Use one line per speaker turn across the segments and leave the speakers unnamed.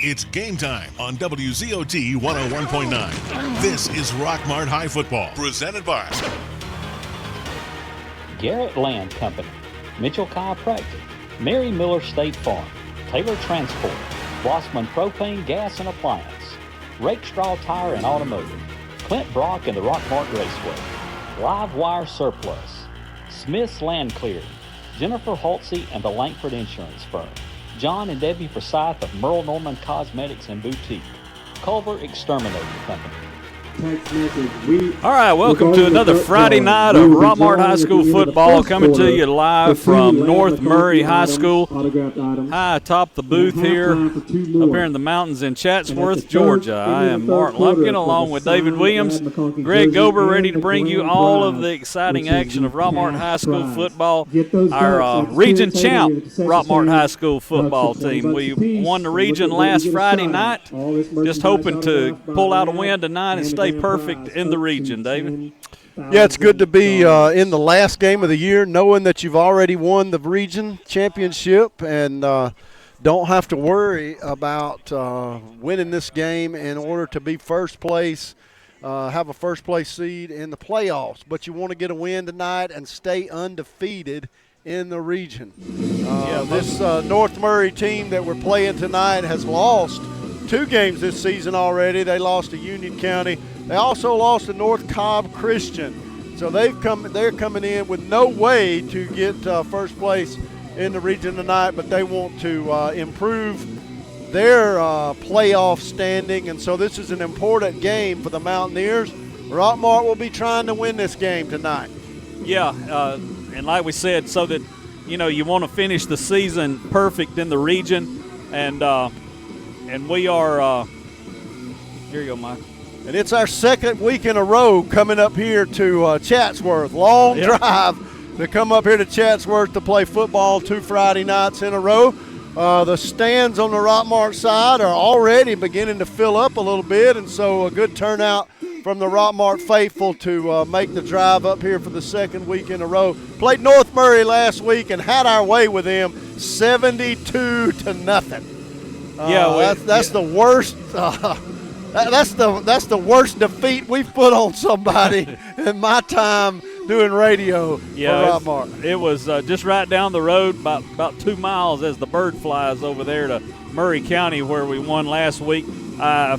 It's game time on WZOT 101.9. This is Rockmart High Football, presented by
Garrett Land Company, Mitchell Chiropractic, Mary Miller State Farm, Taylor Transport, Blossman Propane Gas and Appliance, Rakestraw Tire and Automotive, Clint Brock and the Rockmart Raceway, Live Wire Surplus, Smith's Land Clearing, Jennifer Holtze and the Lankford Insurance Firm, John and Debbie Forsyth of Merle Norman Cosmetics and Boutique, Culver Exterminating Company.
All right, welcome to another Friday night of Rockmart High School football, coming to you live from North Murray High School. High atop the booth here, up here in the mountains in Chatsworth, Georgia. I am Mark Lumpkin along with David Williams, Greg Gober, ready to bring you all of the exciting action of Rockmart High School football. Our region champ Rockmart High School football team. We won the region last Friday night, just hoping to pull out a win tonight and stay perfect in the region, David.
Yeah, it's good to be in the last game of the year, knowing that you've already won the region championship and don't have to worry about winning this game in order to be first place, have a first place seed in the playoffs. But you want to get a win tonight and stay undefeated in the region. This North Murray team that we're playing tonight has lost 2 games this season already. They lost to Union County. They also lost to North Cobb Christian. So they're coming in with no way to get first place in the region tonight, but they want to improve their playoff standing, and so this is an important game for the Mountaineers. Rockmart will be trying to win this game tonight.
Yeah, and like we said, so that, you want to finish the season perfect in the region, and we are here you go, Mike.
And it's our second week in a row coming up here to Chatsworth. Long drive to come up here to Chatsworth to play football 2 Friday nights in a row. The stands on the Rockmart side are already beginning to fill up a little bit, and so a good turnout from the Rockmart faithful to make the drive up here for the second week in a row. Played North Murray last week and had our way with them 72-0. That's the worst. That's the worst defeat we've put on somebody in my time doing radio for Rockmart.
It was just right down the road, about 2 miles as the bird flies over there to Murray County where we won last week. I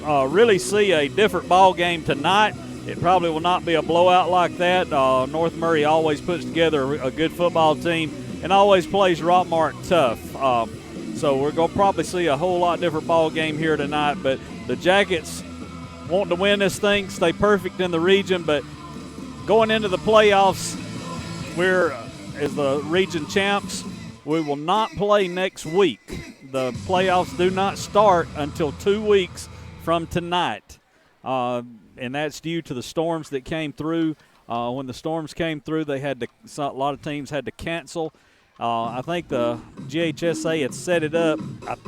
really see a different ball game tonight. It probably will not be a blowout like that. North Murray always puts together a good football team and always plays Rockmart tough. So we're going to probably see a whole lot different ball game here tonight. But the Jackets want to win this thing, stay perfect in the region. But going into the playoffs, we're, as the region champs, we will not play next week. The playoffs do not start until 2 weeks from tonight. And that's due to the storms that came through. When the storms came through, a lot of teams had to cancel. I think the GHSA had set it up,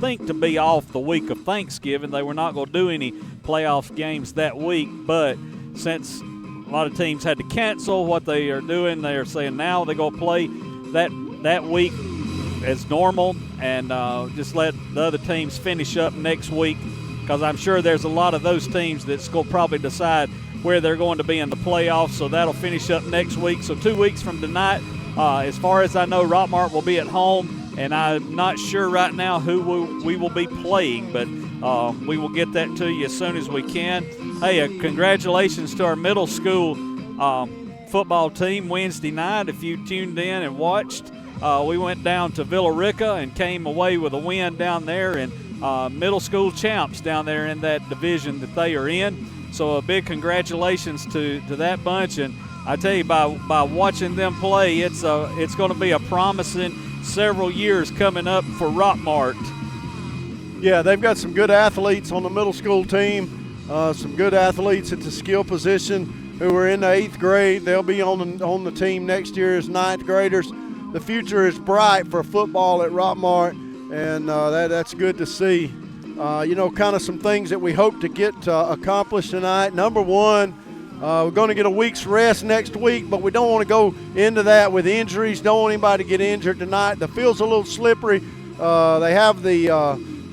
to be off the week of Thanksgiving. They were not going to do any playoff games that week, but since a lot of teams had to cancel, what they are doing, they are saying now they're going to play that week as normal and just let the other teams finish up next week, because I'm sure there's a lot of those teams that's going to probably decide where they're going to be in the playoffs, so that'll finish up next week. So 2 weeks from tonight, as far as I know, Rockmart will be at home, and I'm not sure right now who we will be playing, but we will get that to you as soon as we can. Hey, congratulations to our middle school football team Wednesday night. If you tuned in and watched, we went down to Villa Rica and came away with a win down there, and middle school champs down there in that division that they are in. So a big congratulations to that bunch, and I tell you, by watching them play, it's going to be a promising several years coming up for Rockmart.
Yeah, they've got some good athletes on the middle school team, some good athletes at the skill position who are in the 8th grade. They'll be on the team next year as 9th graders. The future is bright for football at Rockmart, and that's good to see. Kind of some things that we hope to get accomplished tonight. Number one, we're going to get a week's rest next week, but we don't want to go into that with injuries. Don't want anybody to get injured tonight. The field's a little slippery. They have the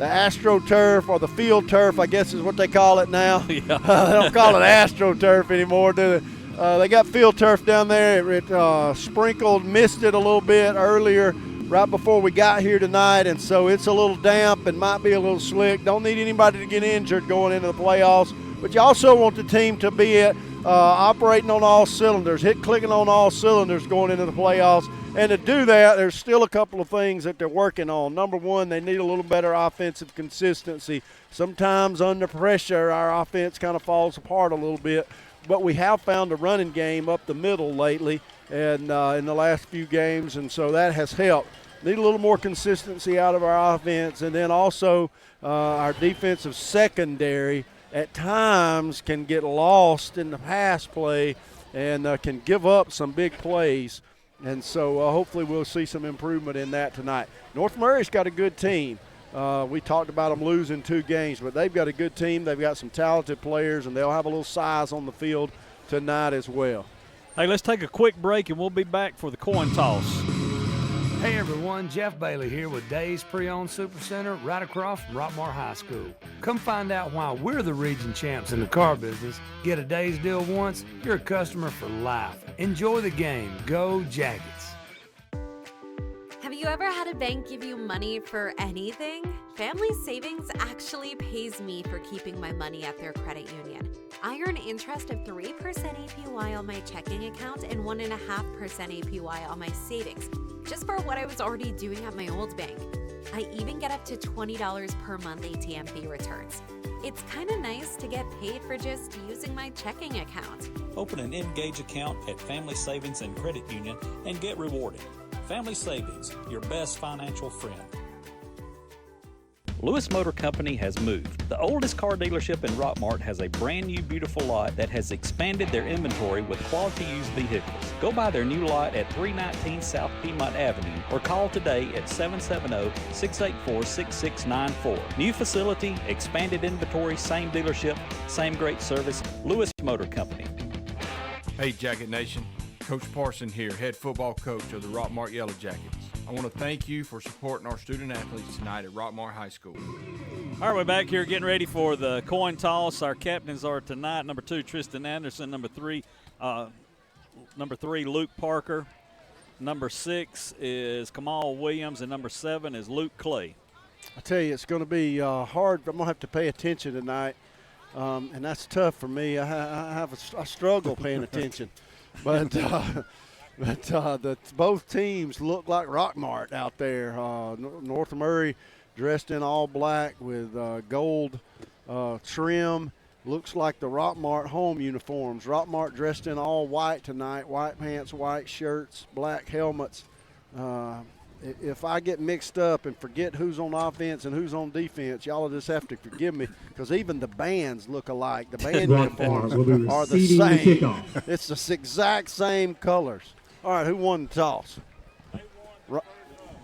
the AstroTurf, or the field turf, I guess is what they call it now.
Yeah.
They don't call it AstroTurf anymore, do they? They got field turf down there. It sprinkled, misted a little bit earlier, right before we got here tonight, and so it's a little damp and might be a little slick. Don't need anybody to get injured going into the playoffs, but you also want the team to be operating on all cylinders, clicking on all cylinders going into the playoffs. And to do that, there's still a couple of things that they're working on. Number one, they need a little better offensive consistency. Sometimes under pressure, our offense kind of falls apart a little bit, but we have found a running game up the middle lately and in the last few games, and so that has helped. Need a little more consistency out of our offense, and then also our defensive secondary at times can get lost in the pass play and can give up some big plays. And so hopefully we'll see some improvement in that tonight. North Murray's got a good team. We talked about them losing 2 games, but they've got a good team. They've got some talented players, and they'll have a little size on the field tonight as well.
Hey, let's take a quick break, and we'll be back for the coin toss.
Hey everyone, Jeff Bailey here with Days Pre-Owned Supercenter right across from Rockmart High School. Come find out why we're the region champs in the car business. Get a Days deal once, you're a customer for life. Enjoy the game. Go Jackets.
Have you ever had a bank give you money for anything? Family Savings actually pays me for keeping my money at their credit union. I earn interest of 3% APY on my checking account and 1.5% APY on my savings, just for what I was already doing at my old bank. I even get up to $20 per month ATM fee returns. It's kind of nice to get paid for just using my checking account.
Open an Engage account at Family Savings and Credit Union and get rewarded. Family Savings, your best financial friend.
Lewis Motor Company has moved. The oldest car dealership in Rockmart has a brand new beautiful lot that has expanded their inventory with quality used vehicles. Go by their new lot at 319 South Piedmont Avenue or call today at 770-684-6694. New facility, expanded inventory, same dealership, same great service. Lewis Motor Company.
Hey Jacket Nation, Coach Parson here, head football coach of the Rockmart Yellow Jackets. I want to thank you for supporting our student athletes tonight at Rockmart High School.
All right, we're back here getting ready for the coin toss. Our captains are tonight, number 2, Tristan Anderson, number 3, Luke Parker, number 6 is Kamal Williams, and number 7 is Luke Clay.
I tell you, it's going to be hard. I'm going to have to pay attention tonight, and that's tough for me. I struggle paying attention. But both teams look like Rockmart out there. North Murray dressed in all black with gold trim. Looks like the Rockmart home uniforms. Rockmart dressed in all white tonight, white pants, white shirts, black helmets. If I get mixed up and forget who's on offense and who's on defense, y'all will just have to forgive me, because even the bands look alike. The band uniforms are the same. It's the exact same colors. All right, who won the toss?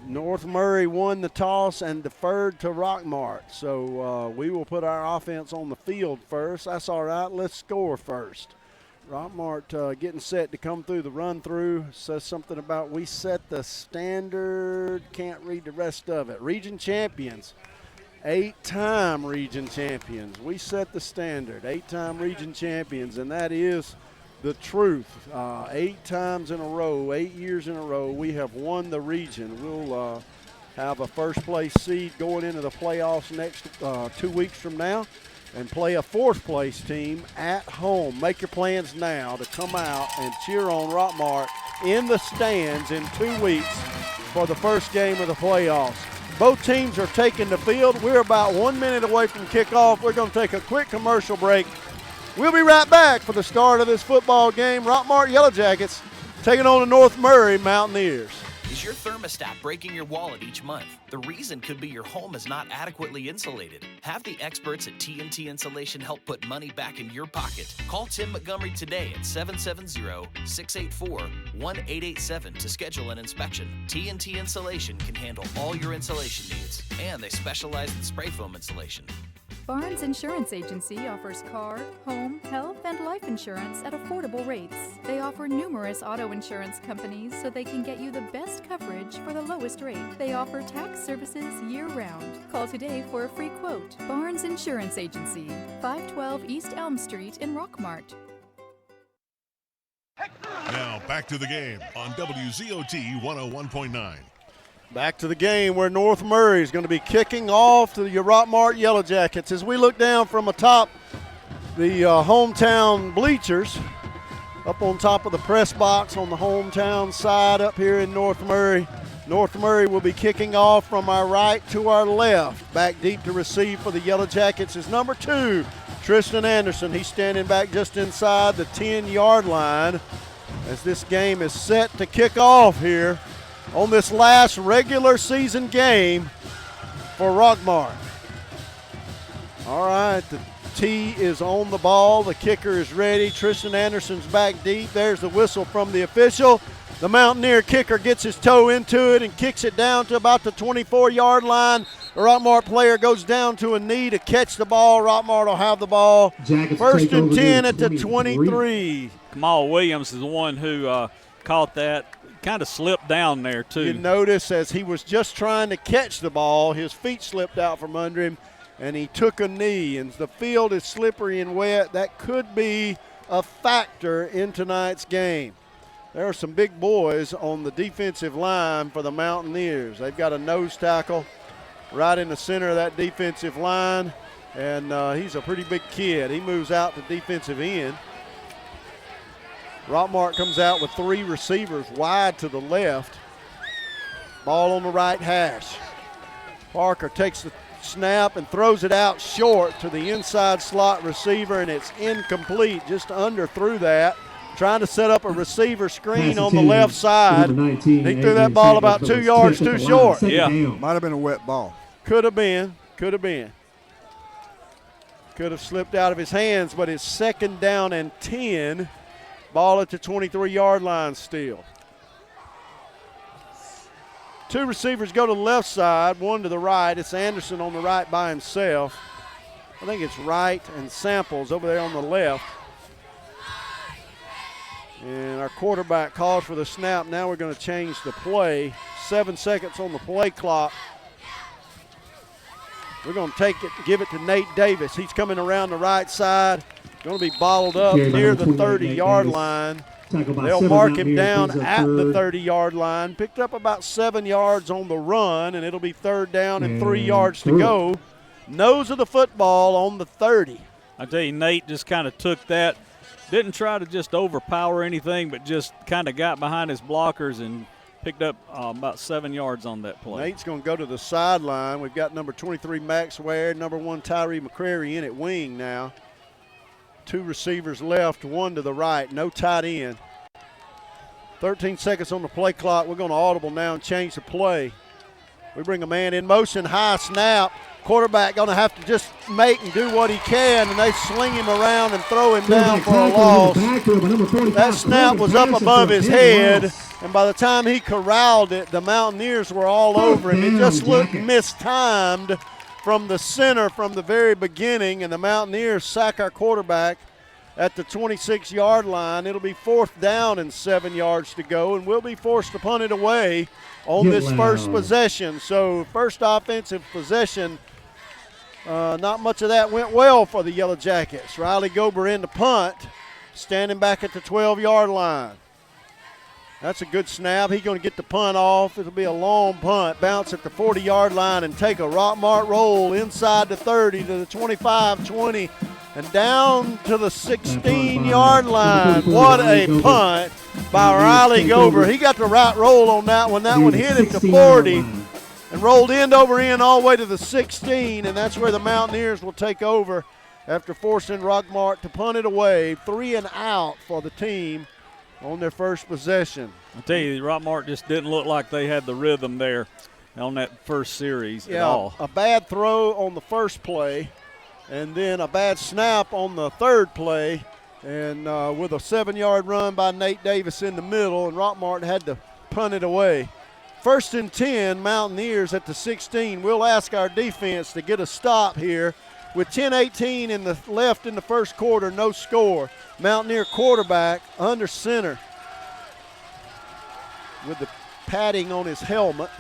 North Murray won the toss and deferred to Rockmart. So we will put our offense on the field first. That's all right. Let's score first. Rockmart getting set to come through the run-through. Says something about we set the standard. Can't read the rest of it. Region champions. 8-time region champions. We set the standard. 8-time region champions, and that is the truth. 8 times in a row, 8 years in a row, we have won the region. We'll have a first-place seed going into the playoffs next 2 weeks from now, and play a 4th-place team at home. Make your plans now to come out and cheer on Rockmart in the stands in 2 weeks for the first game of the playoffs. Both teams are taking the field. We're about 1 minute away from kickoff. We're going to take a quick commercial break. We'll be right back for the start of this football game. Rockmart Yellow Jackets taking on the North Murray Mountaineers.
Is your thermostat breaking your wallet each month? The reason could be your home is not adequately insulated. Have the experts at TNT Insulation help put money back in your pocket. Call Tim Montgomery today at 770-684-1887 to schedule an inspection. TNT Insulation can handle all your insulation needs, and they specialize in spray foam insulation.
Barnes Insurance Agency offers car, home, health, and life insurance at affordable rates. They offer numerous auto insurance companies so they can get you the best coverage for the lowest rate. They offer tax services year-round. Call today for a free quote. Barnes Insurance Agency, 512 East Elm Street in Rockmart.
Now back to the game on WZOT 101.9.
Back to the game where North Murray is going to be kicking off to the Rockmart Yellow Jackets. As we look down from atop the hometown bleachers, up on top of the press box on the hometown side up here in North Murray, North Murray will be kicking off from our right to our left. Back deep to receive for the Yellow Jackets is number 2, Tristan Anderson. He's standing back just inside the 10-yard line as this game is set to kick off here on this last regular season game for Rockmart. All right, the tee is on the ball. The kicker is ready. Tristan Anderson's back deep. There's the whistle from the official. The Mountaineer kicker gets his toe into it and kicks it down to about the 24-yard line. The Rockmart player goes down to a knee to catch the ball. Rockmart will have the ball. First and 10 at the 23.
Kamal Williams is the one who caught that. Kind of slipped down there, too.
You notice as he was just trying to catch the ball, his feet slipped out from under him, and he took a knee. And the field is slippery and wet. That could be a factor in tonight's game. There are some big boys on the defensive line for the Mountaineers. They've got a nose tackle right in the center of that defensive line, and he's a pretty big kid. He moves out to defensive end. Rockmart comes out with 3 receivers wide to the left. Ball on the right hash. Parker takes the snap and throws it out short to the inside slot receiver, and it's incomplete, just under through that. Trying to set up a receiver screen on the left side. He threw that ball about 2 yards too short.
Yeah.
Might have been a wet ball.
Could have been. Could have slipped out of his hands, but it's 2nd down and 10. Ball at the 23-yard line still. 2 receivers go to the left side, 1 to the right. It's Anderson on the right by himself. I think it's Wright and Samples over there on the left. And our quarterback calls for the snap. Now we're going to change the play. 7 seconds on the play clock. We're going to give it to Nate Davis. He's coming around the right side. Going to be bottled up near the 30-yard line. They'll mark him down at the 30-yard line. Picked up about 7 yards on the run, and it'll be 3rd down and 3 yards to go. Nose of the football on the 30.
I tell you, Nate just kind of took that. Didn't try to just overpower anything, but just kind of got behind his blockers and picked up about 7 yards on that play.
Nate's going to go to the sideline. We've got number 23, Max Ware, number 1, Tyree McCrary in at wing now. 2 receivers left, 1 to the right, no tight end. 13 seconds on the play clock. We're going to audible now and change the play. We bring a man in motion, high snap. Quarterback going to have to just make and do what he can, and they sling him around and throw him down for a loss. That snap was up above his head, and by the time he corralled it, the Mountaineers were all over him. It just looked mistimed from the center from the very beginning, and the Mountaineers sack our quarterback at the 26-yard line. It'll be 4th down and 7 yards to go, and we'll be forced to punt it away on this first possession. So first offensive possession, not much of that went well for the Yellow Jackets. Riley Gober in the punt, standing back at the 12-yard line. That's a good snap. He's going to get the punt off. It'll be a long punt. Bounce at the 40-yard line and take a Rockmart roll inside the 30 to the 25, 20, and down to the 16-yard line. What a punt by Riley Gober. He got the right roll on that one. That one hit at the 40 and rolled end over end all the way to the 16, and that's where the Mountaineers will take over after forcing Rockmart to punt it away. 3 and out for the team on their first possession.
I tell you, Rockmart just didn't look like they had the rhythm there on that first series at all.
A bad throw on the first play, and then a bad snap on the third play, and with a 7-yard run by Nate Davis in the middle, and Rockmart had to punt it away. 1st and 10, Mountaineers at the 16. We'll ask our defense to get a stop here with 10:18 in the left in the first quarter, no score. Mountaineer quarterback under center with the padding on his helmet.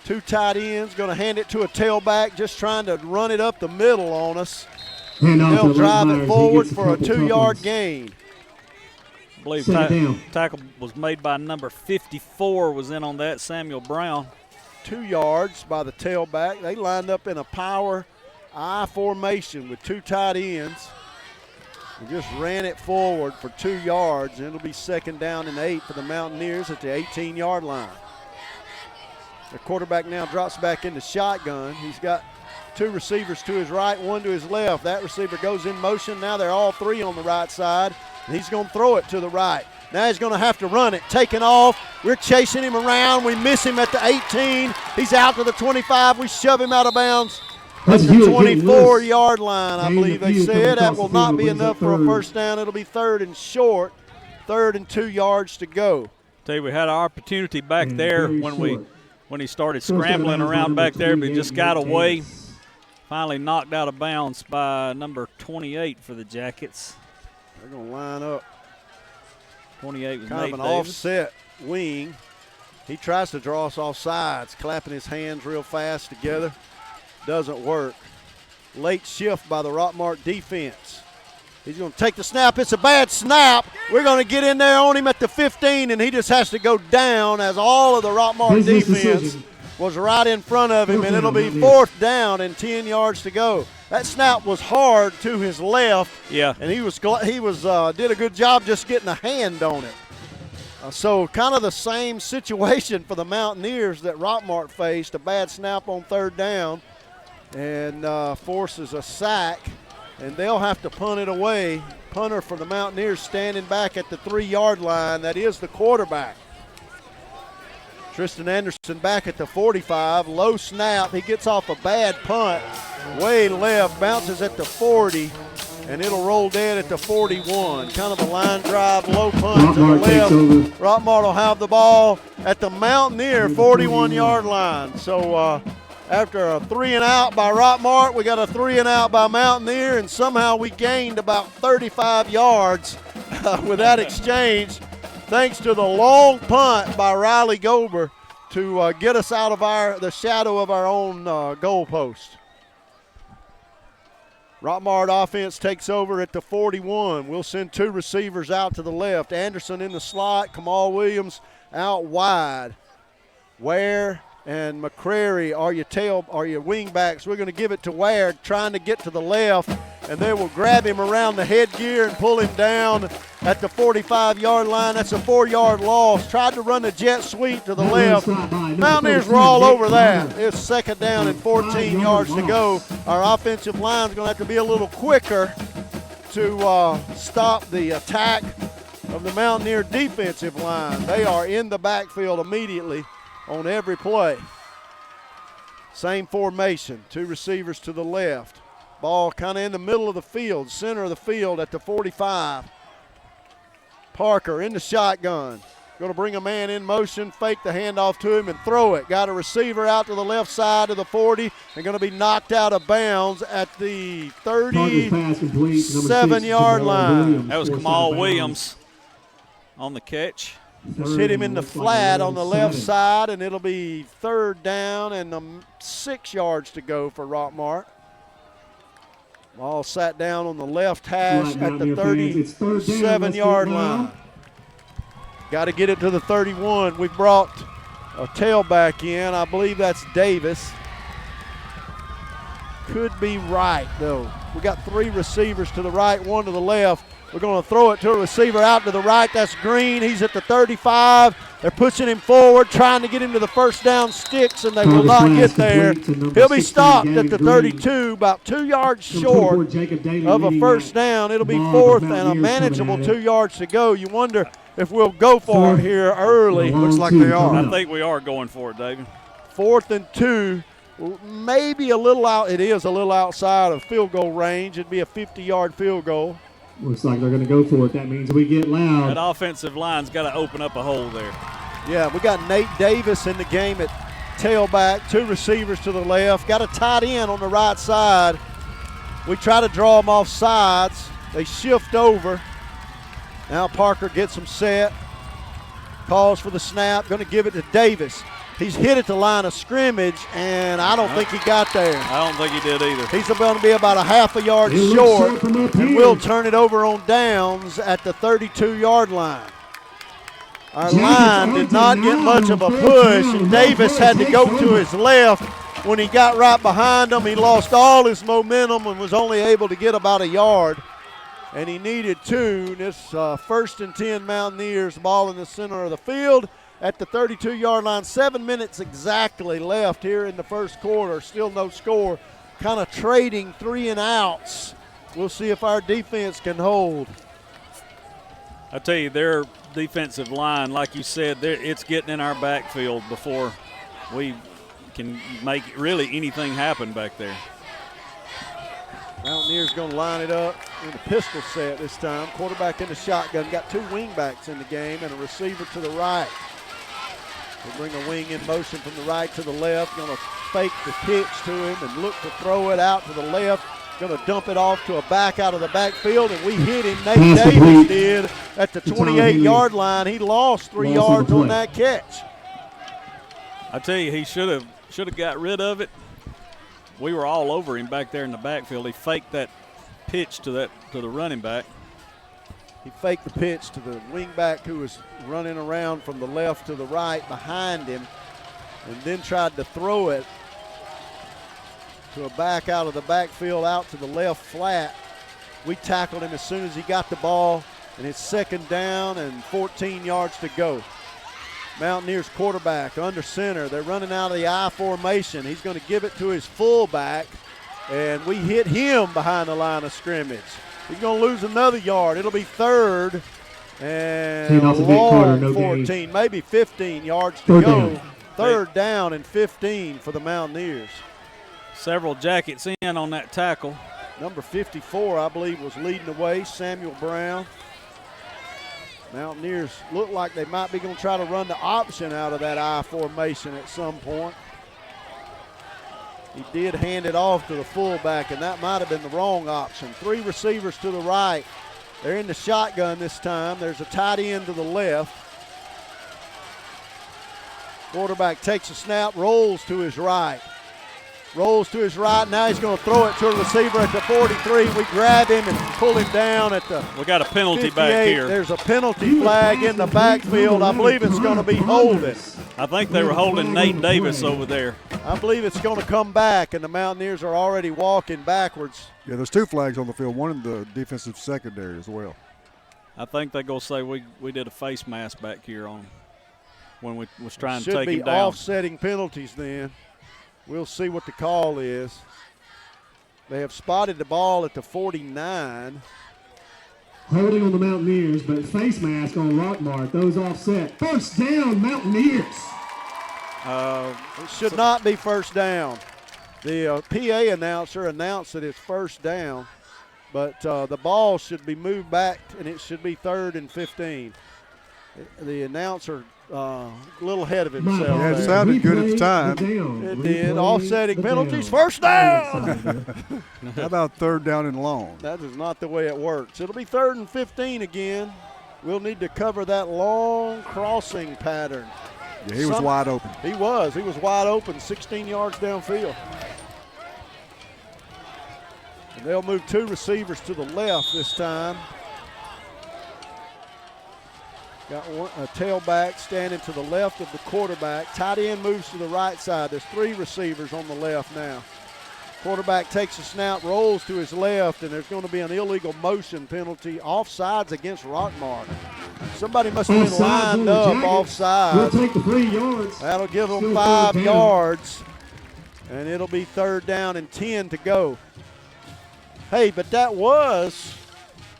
Two tight ends, going to hand it to a tailback, just trying to run it up the middle on us. They'll drive it forward for a 2-yard gain.
I believe tackle was made by number 54, was in on that, Samuel Brown.
2 yards by the tailback. They lined up in a power I formation with two tight ends. And just ran it forward for 2 yards, and it'll be 2nd down and 8 for the Mountaineers at the 18-yard line. The quarterback now drops back into shotgun. He's got 2 receivers to his right, 1 to his left. That receiver goes in motion. Now they're all 3 on the right side, and he's going to throw it to the right. Now he's going to have to run it. Taking off. We're chasing him around. We miss him at the 18. He's out to the 25. We shove him out of bounds at the 24-yard line, I believe they said. That will not be enough for a first down. It'll be 3rd and short. 3rd and 2 yards to go.
Tell you, we had our opportunity back there when he started scrambling around back there, but he just got away. Finally knocked out of bounds by number 28 for the Jackets.
They're going to line up.
28 was
kind
Nate
of an
Davis.
offset wing. He tries to draw us off sides, clapping his hands real fast together. Doesn't work. Late shift by the Rockmart defense. He's going to take the snap. It's a bad snap. We're going to get in there on him at the 15, and he just has to go down as all of the Rockmart defense was right in front of him, and it'll be 4th down and 10 yards to go. That snap was hard to his left, and he did a good job just getting a hand on it. So kind of the same situation for the Mountaineers that Rockmart faced, a bad snap on 3rd down, and forces a sack. And they'll have to punt it away. Punter for the Mountaineers standing back at the 3-yard line. That is the quarterback. Tristan Anderson back at the 45. Low snap. He gets off a bad punt. Way left. Bounces at the 40. And it'll roll dead at the 41. Kind of a line drive, low punt to the left. Rockmart will have the ball at the Mountaineer 41-yard line. So, after a 3-and-out by Rockmart, we got a 3-and-out by Mountaineer, and somehow we gained about 35 yards with that exchange, thanks to the long punt by Riley Gober to get us out of the shadow of our own goal post. Rockmart offense takes over at the 41. We'll send 2 receivers out to the left. Anderson in the slot, Kamal Williams out wide. Ware and McCrary are your wing backs. We're going to give it to Ware, trying to get to the left, and they will grab him around the headgear and pull him down at the 45-yard line. That's a 4-yard loss. Tried to run the jet sweep to the left. Mountaineers were all over that. It's 2nd down and 14 yards to go. Our offensive line is going to have to be a little quicker to stop the attack of the Mountaineer defensive line. They are in the backfield immediately on every play. Same formation, 2 receivers to the left. Ball kind of in the middle of the field, center of the field at the 45. Parker in the shotgun. Going to bring a man in motion, fake the handoff to him and throw it. Got a receiver out to the left side of the 40 and going to be knocked out of bounds at the 37-yard line.
That was Kamal Williams on the catch.
Just hit him in the flat on the left side, and it'll be 3rd down and 6 yards to go for Rockmart. Ball sat down on the left hash at the 37-yard line. Got to get it to the 31. We brought a tailback in. I believe that's Davis. Could be right, though. We got 3 receivers to the right, 1 to the left. We're going to throw it to a receiver out to the right. That's Green. He's at the 35. They're pushing him forward, trying to get him to the first down sticks, and they will not get there. He'll be stopped at the 32, about 2 yards short of a first down. It'll be 4th and a manageable 2 yards to go. You wonder if we'll go for it here early.
Looks like they are.
I think we are going for it, David.
4th and 2. Maybe a little out. It is a little outside of field goal range. It'd be a 50-yard field goal.
Looks like they're going to go for it. That means we get loud.
That offensive line's got to open up a hole there.
Yeah, we got Nate Davis in the game at tailback, 2 receivers to the left. Got a tight end on the right side. We try to draw them off sides. They shift over. Now Parker gets them set. Calls for the snap. Going to give it to Davis. He's hit at the line of scrimmage, and I don't think he got there.
I don't think he did either.
He's going to be about a half a yard short, and we'll turn it over on downs at the 32-yard line. Our line did not get much of a push, and Davis had to go to his left. When he got right behind him, he lost all his momentum and was only able to get about a yard. And he needed 2. This 1st and 10 Mountaineers, ball in the center of the field at the 32-yard line. 7 minutes exactly left here in the first quarter. Still no score. Kind of trading 3 and outs. We'll see if our defense can hold.
I tell you, their defensive line, like you said, it's getting in our backfield before we can make really anything happen back there.
Mountaineers going to line it up in the pistol set this time. Quarterback in the shotgun. Got 2 wingbacks in the game and a receiver to the right. They bring a wing in motion from the right to the left. Going to fake the pitch to him and look to throw it out to the left. Going to dump it off to a back out of the backfield, and we hit him. Nate Davis did at the 28-yard line. He lost 3 yards on that catch.
I tell you, he should have got rid of it. We were all over him back there in the backfield. He faked that pitch to the running back.
He faked the pitch to the wingback who was running around from the left to the right behind him, and then tried to throw it to a back out of the backfield out to the left flat. We tackled him as soon as he got the ball, and it's 2nd down and 14 yards to go. Mountaineers quarterback under center. They're running out of the I formation. He's going to give it to his fullback, and we hit him behind the line of scrimmage. He's going to lose another yard. It'll be 3rd and a long 14, maybe 15 yards to go. 3rd down and 15 for the Mountaineers.
Several jackets in on that tackle.
Number 54, I believe, was leading the way, Samuel Brown. Mountaineers look like they might be going to try to run the option out of that I formation at some point. He did hand it off to the fullback, and that might have been the wrong option. 3 receivers to the right. They're in the shotgun this time. There's a tight end to the left. Quarterback takes a snap, rolls to his right. Rolls to his right. Now he's going to throw it to a receiver at the 43. We grab him and pull him down at the
We got a penalty
58.
back here.
There's a penalty flag in the backfield. I believe it's going to be holding.
I think they were holding Nate Davis over there.
I believe it's going to come back, and the Mountaineers are already walking backwards.
Yeah, there's 2 flags on the field, one in the defensive secondary as well.
I think they're going to say we did a face mask back here on when we was trying to
Should
take
be
him down.
offsetting penalties then. We'll see what the call is. They have spotted the ball at the 49.
Holding on the Mountaineers, but face mask on Rockmart. Those offset. 1st down, Mountaineers.
It should not be 1st down. The PA announcer announced that it's 1st down, but the ball should be moved back, and it should be 3rd and 15. The announcer a little ahead of himself.
Yeah, it sounded good at the time.
It did. Offsetting penalties. 1st down.
How about 3rd down and long?
That is not the way it works. It'll be 3rd and 15 again. We'll need to cover that long crossing pattern.
Yeah, he was wide open.
He was. He was wide open, 16 yards downfield. And they'll move 2 receivers to the left this time. Got a tailback standing to the left of the quarterback. Tight end moves to the right side. There's 3 receivers on the left now. Quarterback takes a snap, rolls to his left, and there's going to be an illegal motion penalty. Offsides against Rockmart. Somebody must have been lined up offside.
We'll take the 3 yards.
That'll give them 5 yards, and it'll be 3rd down and 10 to go. Hey, but that was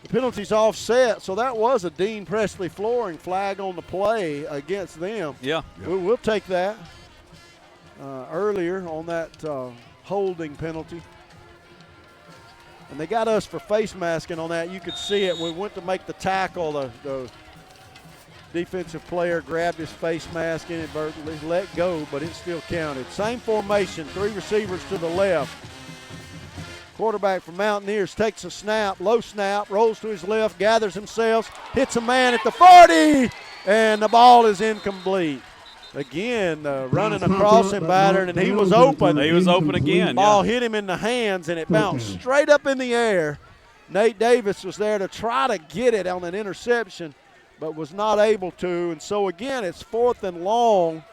the penalty's offset, so that was a Dean Presley Flooring flag on the play against them.
Yeah.
We'll take that earlier on that holding penalty. And they got us for face masking on that. You could see it. We went to make the tackle. The defensive player grabbed his face mask inadvertently, let go, but it still counted. Same formation, 3 receivers to the left. Quarterback for Mountaineers takes a snap, low snap, rolls to his left, gathers himself, hits a man at the 40, and the ball is incomplete. Again, running across him, battered, and he was open.
He was open again.
Ball hit him in the hands, and it bounced straight up in the air. Nate Davis was there to try to get it on an interception, but was not able to. And so, again, it's 4th and long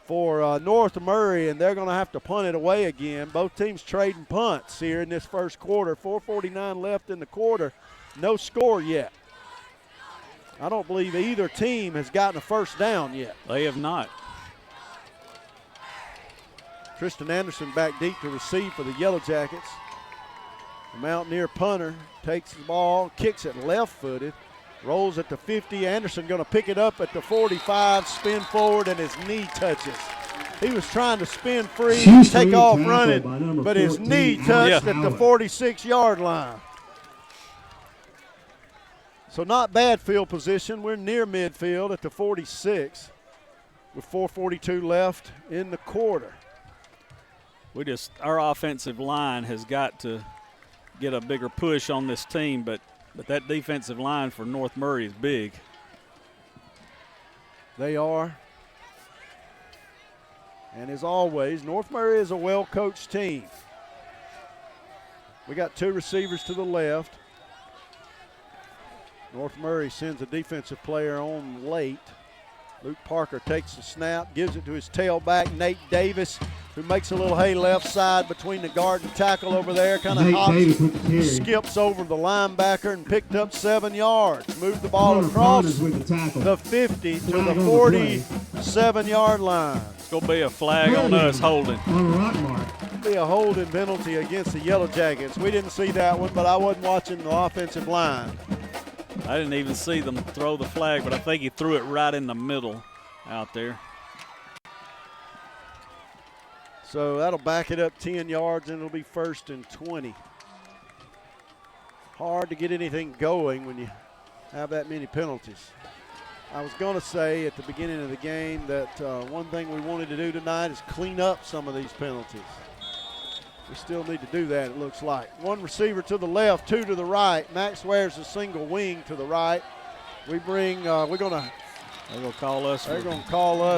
for North Murray, and they're going to have to punt it away again. Both teams trading punts here in this first quarter. 4:49 left in the quarter. No score yet. I don't believe either team has gotten a first down yet.
They have not.
Tristan Anderson back deep to receive for the Yellow Jackets. The Mountaineer punter takes the ball, kicks it left-footed, rolls at the 50. Anderson going to pick it up at the 45, spin forward, and his knee touches. He was trying to spin free, take off running, but his knee touched at the 46-yard line. So not bad field position. We're near midfield at the 46 with 4:42 left in the quarter.
Our offensive line has got to get a bigger push on this team, but that defensive line for North Murray is big.
They are. And as always, North Murray is a well-coached team. We got 2 receivers to the left. North Murray sends a defensive player on late. Luke Parker takes the snap, gives it to his tailback, Nate Davis, who makes a little hay left side between the guard and tackle over there. Kind of hops, skips over the linebacker and picked up 7 yards. Moved the ball across the 50 to the 47-yard line.
It's going to be a flag on us holding.
It'll be a holding penalty against the Yellow Jackets. We didn't see that one, but I wasn't watching the offensive line.
I didn't even see them throw the flag, but I think he threw it right in the middle out there.
So that'll back it up 10 yards, and it'll be 1st and 20. Hard to get anything going when you have that many penalties. I was going to say at the beginning of the game that one thing we wanted to do tonight is clean up some of these penalties. We still need to do that, it looks like. 1 receiver to the left, 2 to the right. Max wears a single wing to the right. We bring, they're going to call us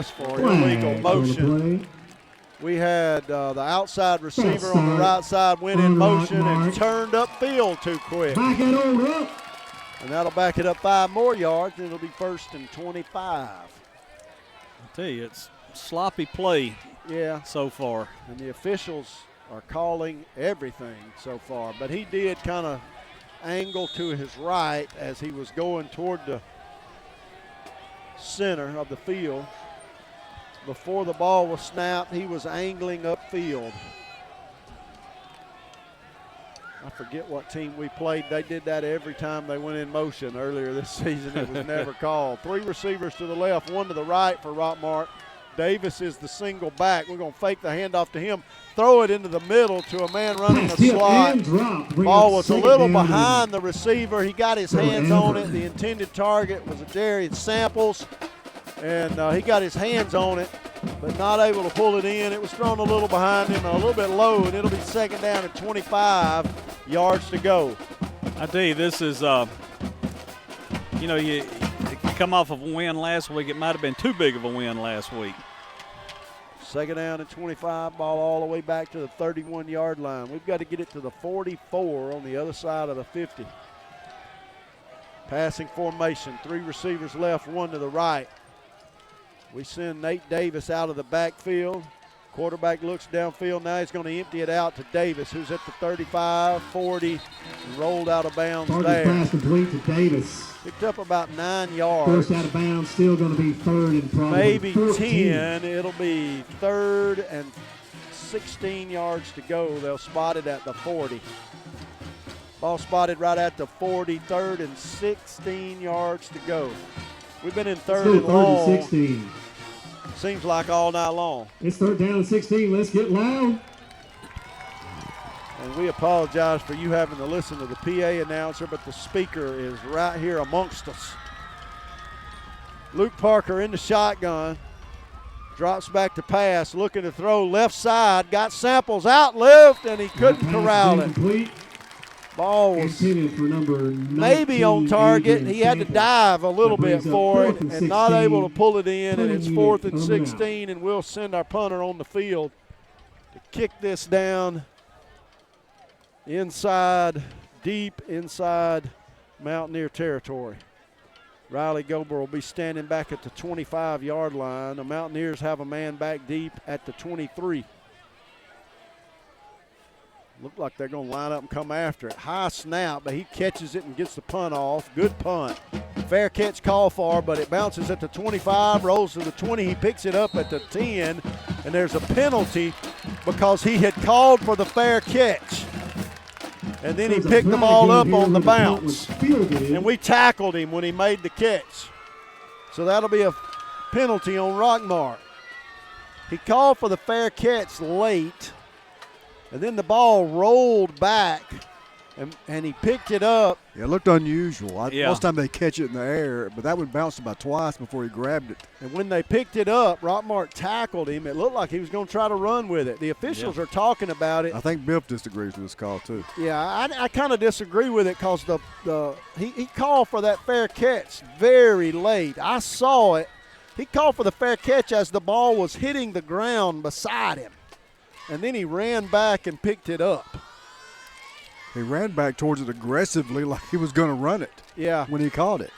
for illegal motion. We had the outside receiver on the right side went in motion and turned upfield too quick.
Back it on up.
And that'll back it up 5 more yards, and it'll be 1st and 25.
I tell you, it's sloppy play so far.
And the officials are calling everything so far. But he did kind of angle to his right as he was going toward the center of the field. Before the ball was snapped, he was angling upfield. I forget what team we played. They did that every time they went in motion earlier this season. It was never called. 3 receivers to the left, 1 to the right for Rockmart. Davis is the single back. We're going to fake the handoff to him, throw it into the middle to a man running the slot. Ball was a little behind the receiver. He got his hands on it. The intended target was a Darian Samples, and he got his hands on it, but not able to pull it in. It was thrown a little behind him, a little bit low, and it'll be 2nd down and 25 yards to go.
I tell you, this is, you come off of a win last week. It might have been too big of a win last week.
2nd down and 25, ball all the way back to the 31-yard line. We've got to get it to the 44 on the other side of the 50. Passing formation, 3 receivers left, 1 to the right. We send Nate Davis out of the backfield. Quarterback looks downfield. Now he's going to empty it out to Davis, who's at the 35, 40, and rolled out of bounds there.
Pass complete to Davis.
Picked up about 9 yards.
1st out of bounds, still going to be 3rd and probably
maybe
14.
10. It'll be 3rd and 16 yards to go. They'll spot it at the 40. Ball spotted right at the 40, 3rd and 16 yards to go. We've been in 3rd and long.
16.
Seems like all night long.
It's 3rd down and 16. Let's get loud.
And we apologize for you having to listen to the PA announcer, but the speaker is right here amongst us. Luke Parker in the shotgun. Drops back to pass, looking to throw left side. Got Samples out left, and he couldn't corral it.
Complete.
Ball was
Intended for number 19,
maybe on target.
Adrian
He had to
Samples.
dive a little
That
bit
brings up
for it
4th and
and not
16.
able to pull it in, and it's
Punting
4th
unit
and
over and out.
16, and we'll send our punter on the field to kick this down inside, deep inside Mountaineer territory. Riley Gober will be standing back at the 25-yard line. The Mountaineers have a man back deep at the 23. Look like they're going to line up and come after it. High snap, but he catches it and gets the punt off. Good punt. Fair catch call for, but it bounces at the 25, rolls to the 20. He picks it up at the 10, and there's a penalty because he had called for the fair catch. And then he picked the ball up on the bounce. And we tackled him when he made the catch. So that'll be a penalty on Rockmart. He called for the fair catch late. And then the ball rolled back, and he picked it up.
Yeah, it looked unusual. Most
Yeah.
time they catch it in the air, but that one bounced about twice before he grabbed it.
And when they picked it up, Rockmart tackled him. It looked like he was going to try to run with it. The officials are talking about it.
I think Biff disagrees with this call, too.
Yeah, I kind of disagree with it because he called for that fair catch very late. I saw it. He called for the fair catch as the ball was hitting the ground beside him. And then he ran back and picked it up.
He ran back towards it aggressively like he was going to run it.
Yeah.
When he caught it.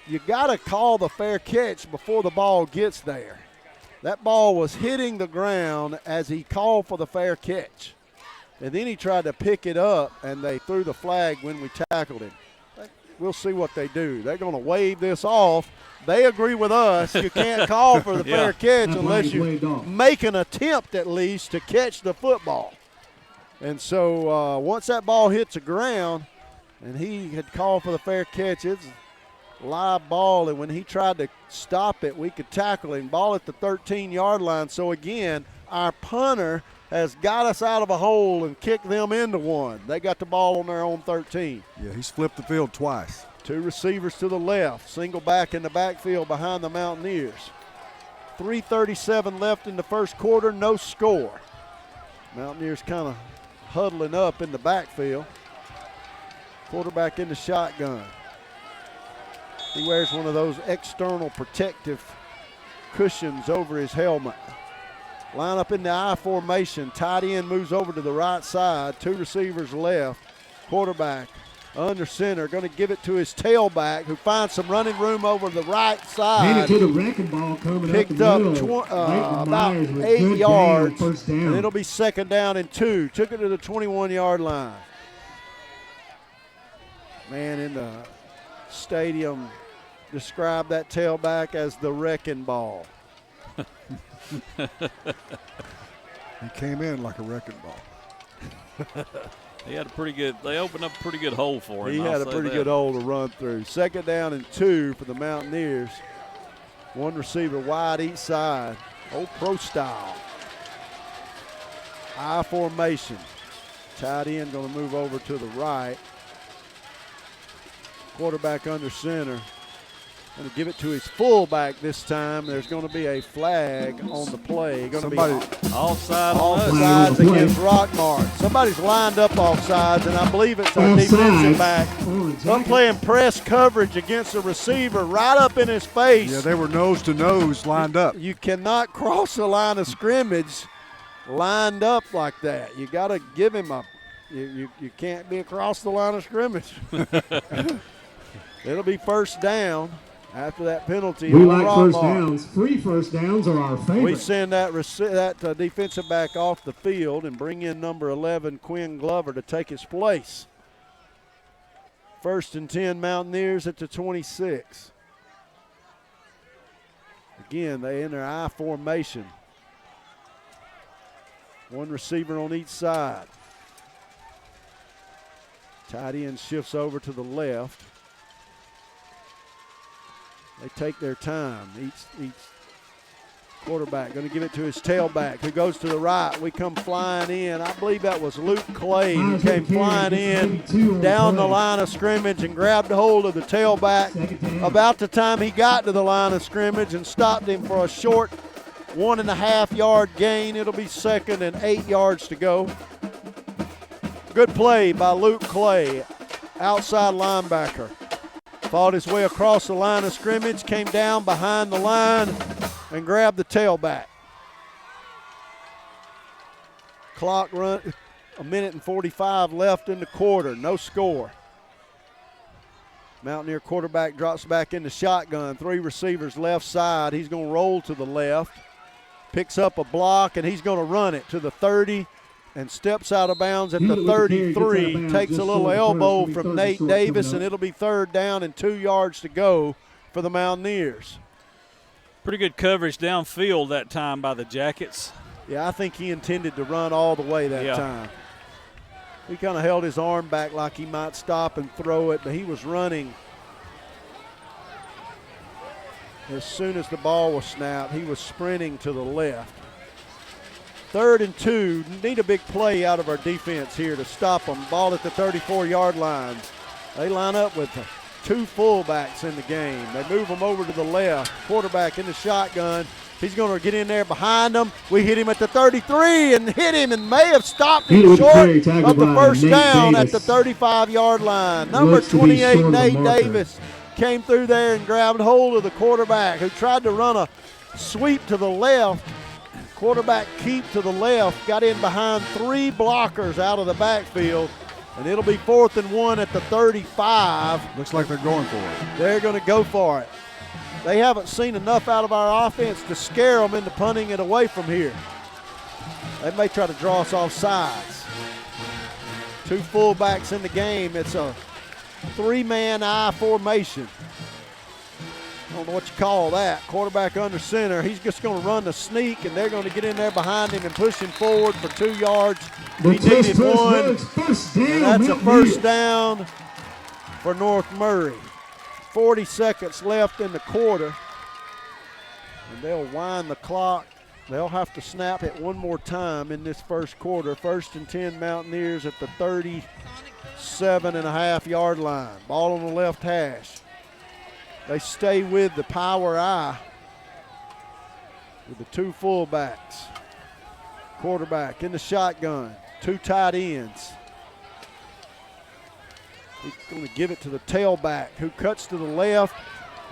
You got to call the fair catch before the ball gets there. That ball was hitting the ground as he called for the fair catch. And then he tried to pick it up, and they threw the flag when we tackled him. We'll see what they do. They're going to wave this off. They agree with us. You can't call for the fair catch unless you make an attempt at least to catch the football. And so once that ball hits the ground, and he had called for the fair catch, it's a live ball. And when he tried to stop it, we could tackle him. Ball at the 13-yard line. So, again, our punter has got us out of a hole and kicked them into one. They got the ball on their own 13.
Yeah, he's flipped the field twice.
Two receivers to the left, single back in the backfield behind the Mountaineers. 3:37 left in the first quarter, no score. Mountaineers kind of huddling up in the backfield. Quarterback in the shotgun. He wears one of those external protective cushions over his helmet. Line up in the I formation. Tight end moves over to the right side. Two receivers left. Quarterback under center, going to give it to his tailback, who finds some running room over the right side.
Handed to the wrecking ball coming
Picked
up
up
the middle.
about
Myers with
8
good
yards,
gain, first down.
and it'll be 2nd down and 2. Took it to the 21-yard line. Man in the stadium described that tailback as the wrecking ball.
He came in like a wrecking ball.
He had a pretty good. They opened up a pretty good hole for him.
He had a pretty good hole to run through. 2nd down and 2 for the Mountaineers. One receiver wide each side. Old pro style. I formation. Tight end going to move over to the right. Quarterback under center. Going to give it to his fullback this time. There's going to be a flag on the play. Going to be offsides against Rockmart. Somebody's lined up offsides, and I believe it's our defensive back. I'm playing press coverage against the receiver right up in his face.
Yeah, they were nose to nose lined up.
You cannot cross the line of scrimmage lined up like that. You got to give him a you can't be across the line of scrimmage. It'll be 1st down. After that penalty,
we like
Rockmart.
first downs. Free first downs are our favorite.
We send that defensive back off the field and bring in number 11, Quinn Glover, to take his place. 1st and 10 Mountaineers at the 26. Again, they in their I formation. One receiver on each side. Tight end shifts over to the left. They take their time. Each Quarterback going to give it to his tailback, who goes to the right. We come flying in. I believe that was Luke Clay, who came flying in down the line of scrimmage and grabbed hold of the tailback about the time he got to the line of scrimmage and stopped him for a short 1.5-yard gain. It'll be 2nd and 8 yards to go. Good play by Luke Clay, outside linebacker. Fought his way across the line of scrimmage, came down behind the line, and grabbed the tailback. Clock run, 1:45 left in the quarter, no score. Mountaineer quarterback drops back in the shotgun. 3 receivers left side. He's going to roll to the left, picks up a block, and he's going to run it to the 30 and steps out of bounds at the 33. Takes a little elbow from Nate Davis, and it'll be 3rd down and 2 yards to go for the Mountaineers.
Pretty good coverage downfield that time by the Jackets.
Yeah, I think he intended to run all the way that time. He kind of held his arm back like he might stop and throw it, but he was running. As soon as the ball was snapped, he was sprinting to the left. 3rd and 2, need a big play out of our defense here to stop them. Ball at the 34-yard line. They line up with 2 fullbacks in the game. They move them over to the left. Quarterback in the shotgun. He's going to get in there behind them. We hit him at the 33 and hit him and may have stopped him short of the first down at the 35-yard line. Number 28, Nate Davis, came through there and grabbed hold of the quarterback, who tried to run a sweep to the left. Quarterback keep to the left, got in behind 3 blockers out of the backfield, and it'll be 4th and 1 at the 35.
Looks like they're going for it.
They're going to go for it. They haven't seen enough out of our offense to scare them into punting it away from here. They may try to draw us off sides. 2 fullbacks in the game. It's a 3-man I formation. I don't know what you call that. Quarterback under center. He's just going to run the sneak, and they're going to get in there behind him and push him forward for 2 yards. He needed 1, and that's a 1st down for North Murray. 40 seconds left in the quarter, and they'll wind the clock. They'll have to snap it one more time in this first quarter. 1st and 10 Mountaineers at the 37.5-yard line. Ball on the left hash. They stay with the power I with the 2 fullbacks. Quarterback in the shotgun, 2 tight ends. He's going to give it to the tailback, who cuts to the left,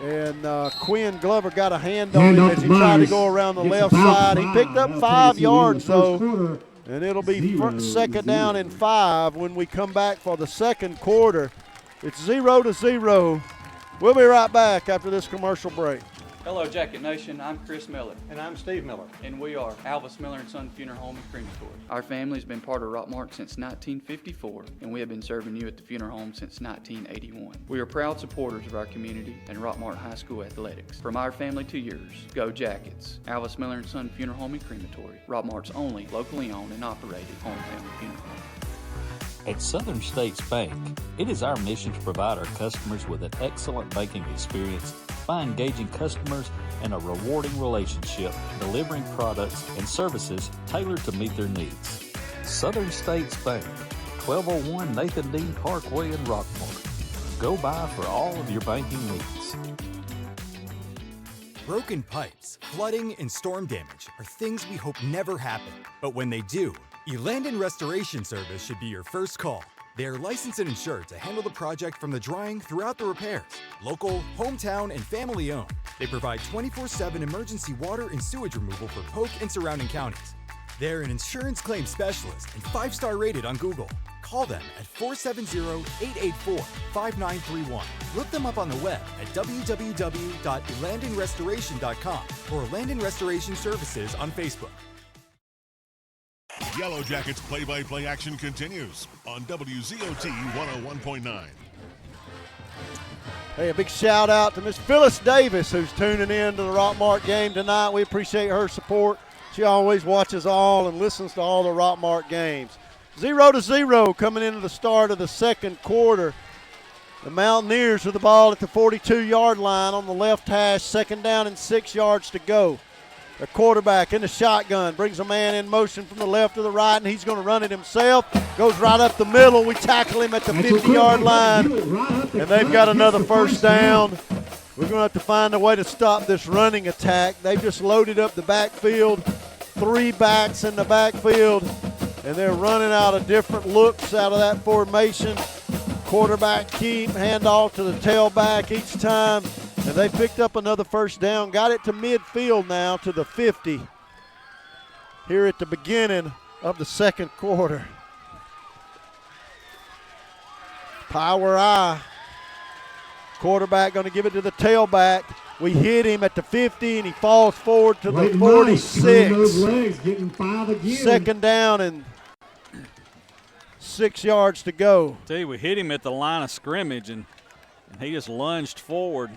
and Quinn Glover got a hand on him as he tried to go around the left side. He picked up 5 yards, though, and it'll be 2nd down and 5 when we come back for the second quarter. It's 0-0. We'll be right back after this commercial break.
Hello, Jacket Nation. I'm Chris Miller.
And I'm Steve Miller.
And we are Alvis Miller & Son Funeral Home and Crematory. Our family's been part of Rockmart since 1954, and we have been serving you at the funeral home since 1981. We are proud supporters of our community and Rockmart High School athletics. From our family to yours, go Jackets. Alvis Miller & Son Funeral Home and Crematory, Rockmart's only locally owned and operated hometown funeral home.
At Southern States Bank, it is our mission to provide our customers with an excellent banking experience by engaging customers in a rewarding relationship, delivering products and services tailored to meet their needs. Southern States Bank, 1201 Nathan Dean Parkway in Rockmart. Go by for all of your banking needs.
Broken pipes, flooding, and storm damage are things we hope never happen. But when they do, Elandon Restoration Service should be your first call. They are licensed and insured to handle the project from the drying throughout the repairs. Local, hometown, and family owned. They provide 24/7 emergency water and sewage removal for Polk and surrounding counties. They're an insurance claim specialist and 5-star rated on Google. Call them at 470-884-5931. Look them up on the web at www.elandonrestoration.com or Elandon Restoration Services on Facebook.
Yellow Jackets play-by-play action continues on WZOT 101.9.
Hey, a big shout out to Miss Phyllis Davis, who's tuning in to the Rockmart game tonight. We appreciate her support. She always watches all and listens to all the Rockmart games. 0-0 coming into the start of the second quarter. The Mountaineers with the ball at the 42-yard line on the left hash, 2nd down and 6 yards to go. The quarterback in the shotgun brings a man in motion from the left to the right, and he's going to run it himself. Goes right up the middle. We tackle him at the 50-yard line, and they've got another first down. We're going to have to find a way to stop this running attack. They've just loaded up the backfield, 3 backs in the backfield, and they're running out of different looks out of that formation. Quarterback keep, handoff to the tailback each time, and they picked up another first down. Got it to midfield now to the 50 here at the beginning of the second quarter. Power I. Quarterback going to give it to the tailback. We hit him at the 50, and he falls forward to the 46.
Those legs, getting 5 again.
Second down and 6 yards to go.
Tell you, we hit him at the line of scrimmage, and he just lunged forward.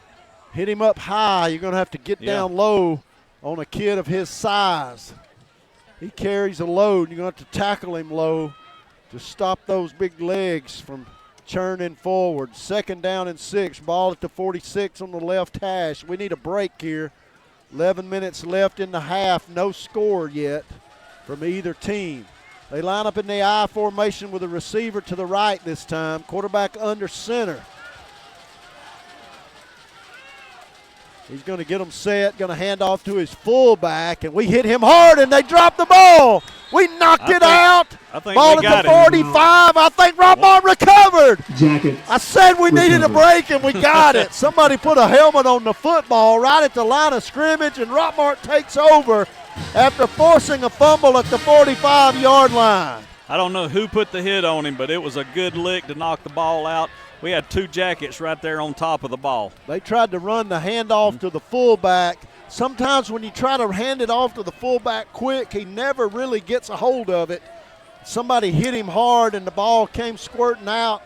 Hit him up high. You're going to have to get down low on a kid of his size. He carries a load. You're going to have to tackle him low to stop those big legs from churning forward. Second down and 6. Ball at the 46 on the left hash. We need a break here. 11 minutes left in the half. No score yet from either team. They line up in the I formation with a receiver to the right this time. Quarterback under center. He's going to get them set, going to hand off to his fullback, and we hit him hard, and they dropped the ball. We knocked it out.
I think
ball
we
at
got
the 45. I think Rockmart recovered.
Jacket.
I said we needed a break, and we got it. Somebody put a helmet on the football right at the line of scrimmage, and Rockmart takes over after forcing a fumble at the 45-yard line.
I don't know who put the hit on him, but it was a good lick to knock the ball out. We had 2 Jackets right there on top of the ball.
They tried to run the handoff to the fullback. Sometimes when you try to hand it off to the fullback quick, he never really gets a hold of it. Somebody hit him hard, and the ball came squirting out,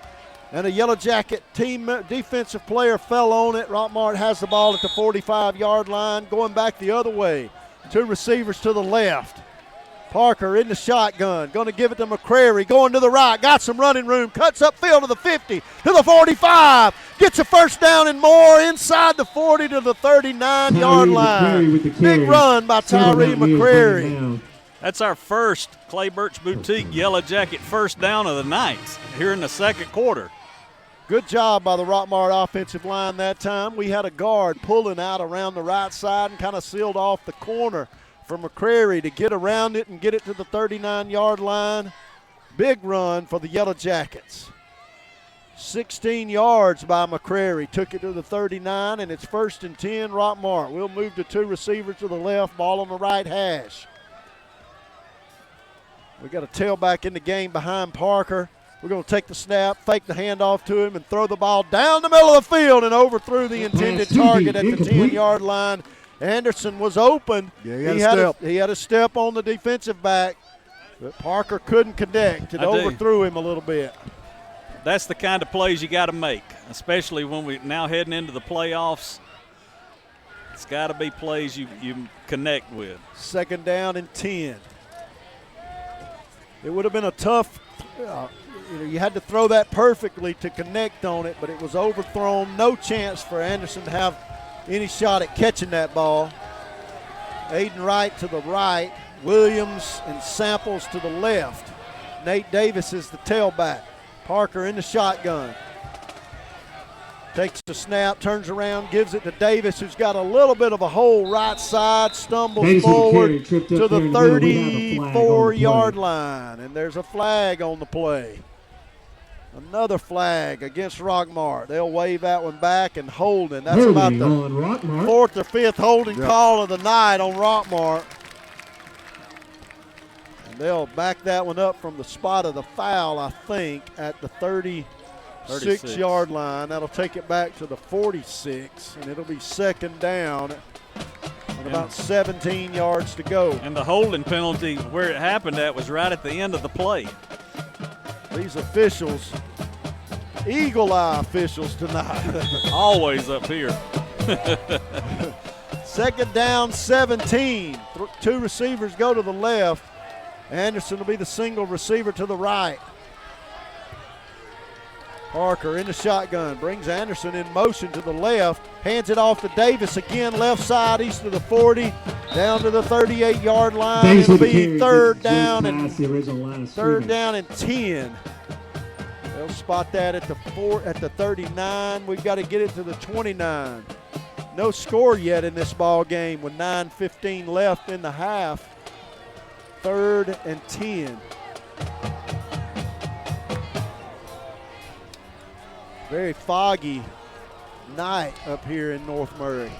and a Yellow Jacket team defensive player fell on it. Rockmart has the ball at the 45-yard line, going back the other way. 2 receivers to the left. Parker in the shotgun, going to give it to McCrary, going to the right, got some running room, cuts upfield to the 50, to the 45, gets a first down and more, inside the 40 to the 39-yard line. Big run by Tyree McCrary.
That's our first Clay Birch Boutique Yellow Jacket first down of the night here in the second quarter.
Good job by the Rockmart offensive line that time. We had a guard pulling out around the right side and kind of sealed off the corner for McCrary to get around it and get it to the 39-yard line. Big run for the Yellow Jackets. 16 yards by McCrary. Took it to the 39, and it's 1st and 10, Rockmart. We'll move to 2 receivers to the left, ball on the right hash. We got a tailback in the game behind Parker. We're going to take the snap, fake the handoff to him, and throw the ball down the middle of the field and overthrew the intended target at the 10-yard line. Anderson was open.
Yeah,
he had a step on the defensive back, but Parker couldn't connect. It overthrew him a little bit.
That's the kind of plays you got to make, especially when we're now heading into the playoffs. It's got to be plays you connect with.
Second down and 10. It would have been a tough you had to throw that perfectly to connect on it, but it was overthrown. No chance for Anderson to have any shot at catching that ball. Aiden Wright to the right, Williams and Samples to the left. Nate Davis is the tailback. Parker in the shotgun. Takes the snap, turns around, gives it to Davis, who's got a little bit of a hole right side, stumbles forward to the 34-yard line, and there's a flag on the play. Another flag against Rockmart. They'll wave that one back and holding. That's about the 4th or 5th holding call of the night on Rockmart. And they'll back that one up from the spot of the foul, I think, at the 36-yard line. That'll take it back to the 46, and it'll be second down and about 17 yards to go.
And the holding penalty where it happened at was right at the end of the play.
These officials, eagle eye officials tonight.
Always up here.
Second down, 17. 2 receivers go to the left. Anderson will be the single receiver to the right. Parker in the shotgun, brings Anderson in motion to the left, hands it off to Davis again, left side, east of the 40, down to the 38-yard line.
Davis
It'll
with the
be
carry,
third
just
down and
past the original line of
third
scrimmage.
down and 10. They'll spot that at the 39. We've got to get it to the 29. No score yet in this ball game with 9:15 left in the half. Third and 10. Very foggy night up here in North Murray.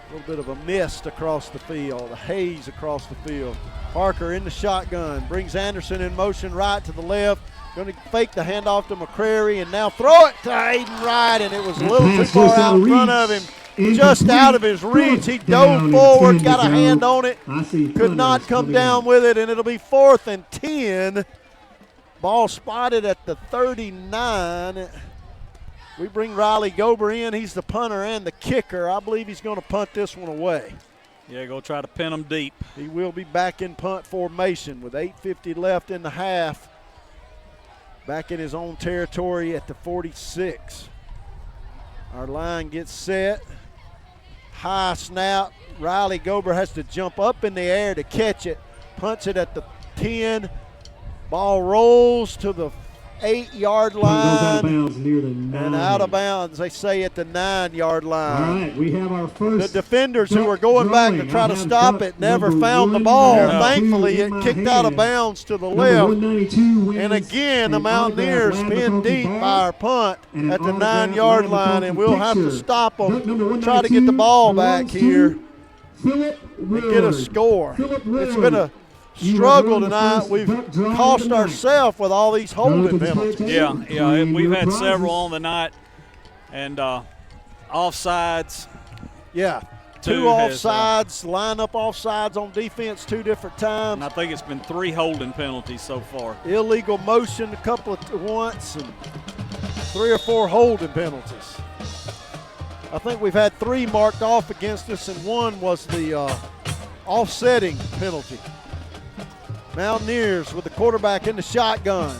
A little bit of a mist across the field, a haze across the field. Parker in the shotgun, brings Anderson in motion right to the left. Going to fake the handoff to McCrary and now throw it to Aiden Wright, and it was a little too far out in front of him. Just out of his reach. He dove forward, got a hand on it, could not come down with it, and it'll be 4th and 10. Ball spotted at the 39. We bring Riley Gober in. He's the punter and the kicker. I believe he's going to punt this one away.
Yeah, go try to pin them deep.
He will be back in punt formation with 8:50 left in the half. Back in his own territory at the 46. Our line gets set. High snap. Riley Gober has to jump up in the air to catch it. Punts it at the 10. Ball rolls to the 8-yard line.
Goes out of bounds near the 9.
And out of bounds, they say, at the 9-yard line.
All right, we have our first.
The defenders who were going back to try to stop it never found the ball. Thankfully, it kicked out of bounds to the left. And again, the Mountaineers pinned deep by our punt at the 9-yard line, and we'll have to stop them, try to get the ball back here and get a score. It's been a struggle tonight. We've cost ourselves with all these holding penalties.
Yeah, we've had several on the night, and offsides.
Yeah, two offsides, line up offsides on defense 2 different times.
And I think it's been 3 holding penalties so far.
Illegal motion a couple of once, and 3 or 4 holding penalties. I think we've had 3 marked off against us, and 1 was the offsetting penalty. Mountaineers with the quarterback in the shotgun.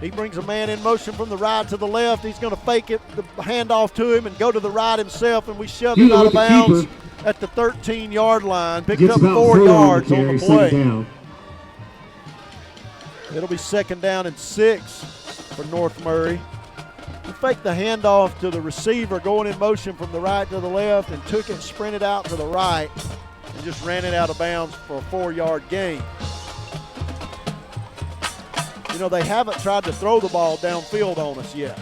He brings a man in motion from the right to the left. He's going to fake it, the handoff to him, and go to the right himself, and we shove him out of bounds at the 13-yard line. Picked up 4 yards on the play. It'll be 2nd down and 6 for North Murray. He faked the handoff to the receiver going in motion from the right to the left and took it, sprinted out to the right, and just ran it out of bounds for a 4-yard gain. You know, they haven't tried to throw the ball downfield on us yet.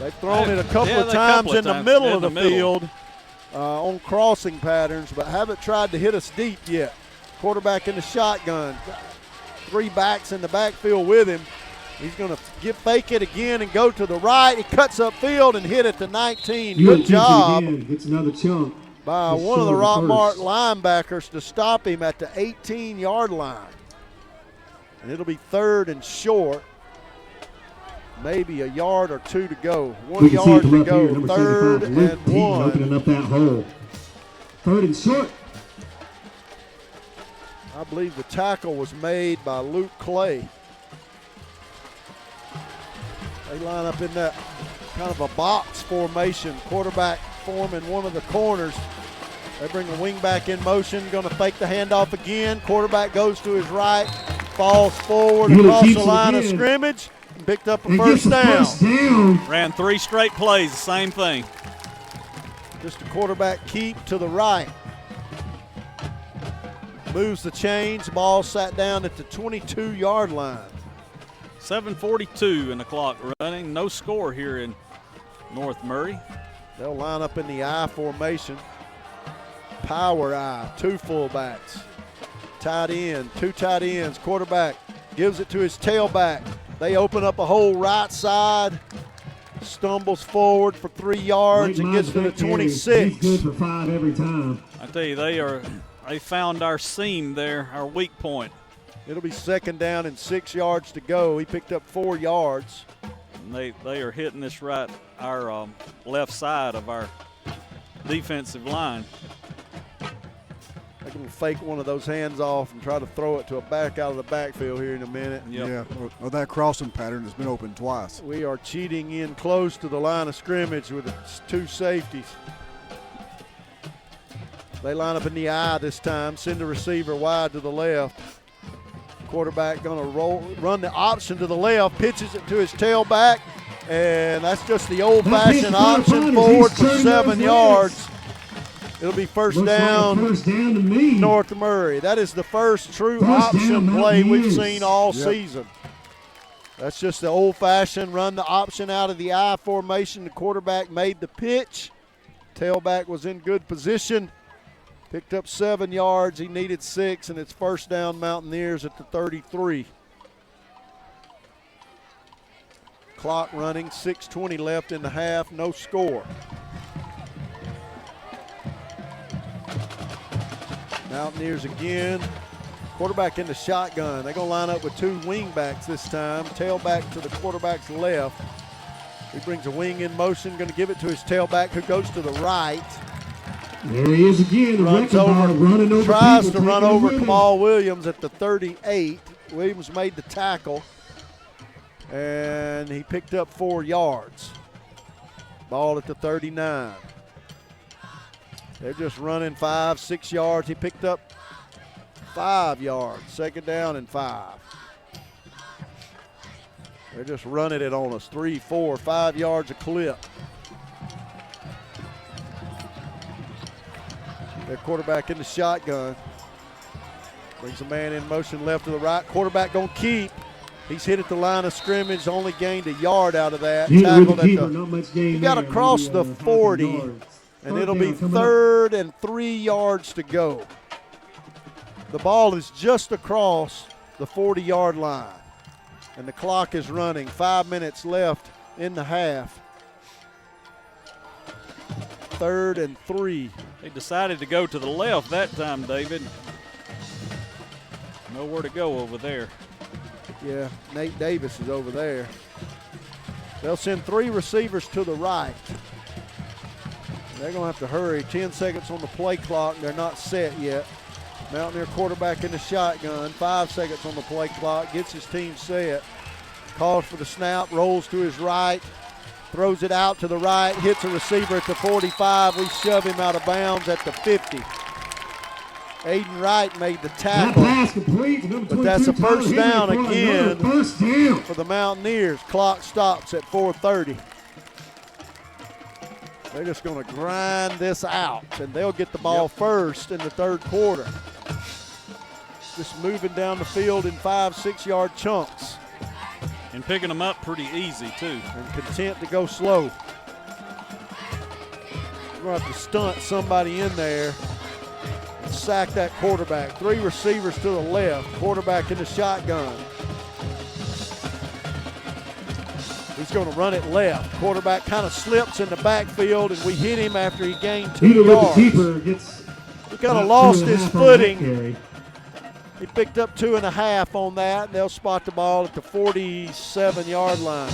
They've thrown it a couple of times in the middle of the field on crossing patterns, but haven't tried to hit us deep yet. Quarterback in the shotgun. 3 backs in the backfield with him. He's going to fake it again and go to the right. He cuts upfield and hit at the 19. Good job.
It's another chunk
by one of the Rockmart linebackers to stop him at the 18-yard line. And it'll be 3rd and short. Maybe a yard or 2 to go. 1 yard to go. 3rd and 1.
Opening up that hole. 3rd and short.
I believe the tackle was made by Luke Clay. They line up in that kind of a box formation. Quarterback form in one of the corners. They bring the wing back in motion, going to fake the handoff again. Quarterback goes to his right, falls forward across the line of scrimmage, and picked up a first down.
Ran 3 straight plays, the same thing.
Just a quarterback keep to the right. Moves the chains, ball sat down at the 22-yard line.
7:42 in the clock running. No score here in North Murray.
They'll line up in the I formation. Power I, 2 fullbacks. Tight end, 2 tight ends. Quarterback gives it to his tailback. They open up a hole right side. Stumbles forward for 3 yards and gets to the 26.
He's good for 5 every time.
I tell you, they found our seam there, our weak point.
It'll be 2nd down and 6 yards to go. He picked up 4 yards.
And they are hitting this right, our left side of our defensive line.
They're going to fake one of those hands off and try to throw it to a back out of the backfield here in a minute.
Yep. Yeah, or that crossing pattern has been open twice.
We are cheating in close to the line of scrimmage with two safeties. They line up in the eye this time, send the receiver wide to the left. Quarterback going to run the option to the left, pitches it to his tailback, and that's just the old-fashioned option forward for 7 yards. It'll be first down
to me.
North Murray. That is the first true option play we've seen all season. That's just the old-fashioned run the option out of the I formation. The quarterback made the pitch. Tailback was in good position. Picked up 7 yards. He needed 6, and it's first down Mountaineers at the 33. Clock running, 6:20 left in the half, no score. Mountaineers again. Quarterback in the shotgun. They're going to line up with 2 wing backs this time. Tailback to the quarterback's left. He brings a wing in motion, going to give it to his tailback who goes to the right.
There he is again.
Runs over, tries to run over Kamal Williams at the 38. Williams made the tackle, and he picked up 4 yards. Ball at the 39. They're just running 5, 6 yards. He picked up 5 yards. Second down and 5. They're just running it on us. 3, 4, 5 yards a clip. Their quarterback in the shotgun. Brings a man in motion left to the right. Quarterback going to keep. He's hit at the line of scrimmage. Only gained a yard out of that. Tackled at he got across the 40. And it'll be 3rd and 3 yards to go. The ball is just across the 40-yard line. And the clock is running. 5 minutes left in the half. 3rd and 3.
They decided to go to the left that time, David. Nowhere to go over there.
Yeah, Nate Davis is over there. They'll send 3 receivers to the right. They're going to have to hurry. 10 seconds on the play clock. They're not set yet. Mountaineer quarterback in the shotgun. 5 seconds on the play clock. Gets his team set. Calls for the snap. Rolls to his right. Throws it out to the right. Hits a receiver at the 45. We shove him out of bounds at the 50. Aiden Wright made the tackle.
That pass complete.
But that's a first down again
First down
for the Mountaineers. Clock stops at 4:30. They're just going to grind this out, and they'll get the ball first in the 3rd quarter. Just moving down the field in 5, 6 yard chunks.
And picking them up pretty easy, too.
And content to go slow. We're going to have to stunt somebody in there and sack that quarterback. 3 receivers to the left, quarterback in the shotgun. He's going to run it left. Quarterback kind of slips in the backfield, and we hit him after he gained 2 yards.
He
kind of lost his footing. He picked up 2.5 on that, and they'll spot the ball at the 47-yard line.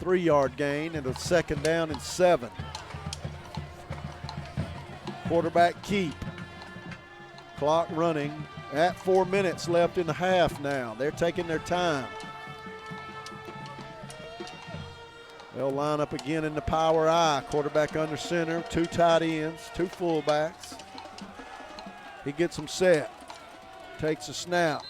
3-yard gain and a 2nd down and 7. Quarterback keep. Clock running at 4 minutes left in the half now. They're taking their time. They'll line up again in the power I. Quarterback under center, 2 tight ends, 2 fullbacks. He gets them set. Takes a snap.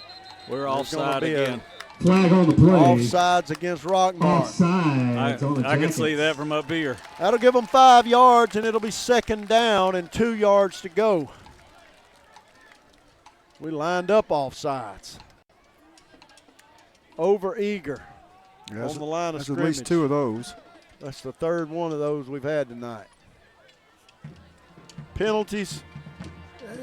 We're offside again.
Flag on the play.
Offsides against Rockmart.
Offsides
I can see that from up here.
That'll give them 5 yards, and it'll be 2nd down and 2 yards to go. We lined up offsides. Over eager.
Yes,
on the line of
that's
scrimmage.
at least 2 of those.
That's the 3rd one of those we've had tonight. Penalties.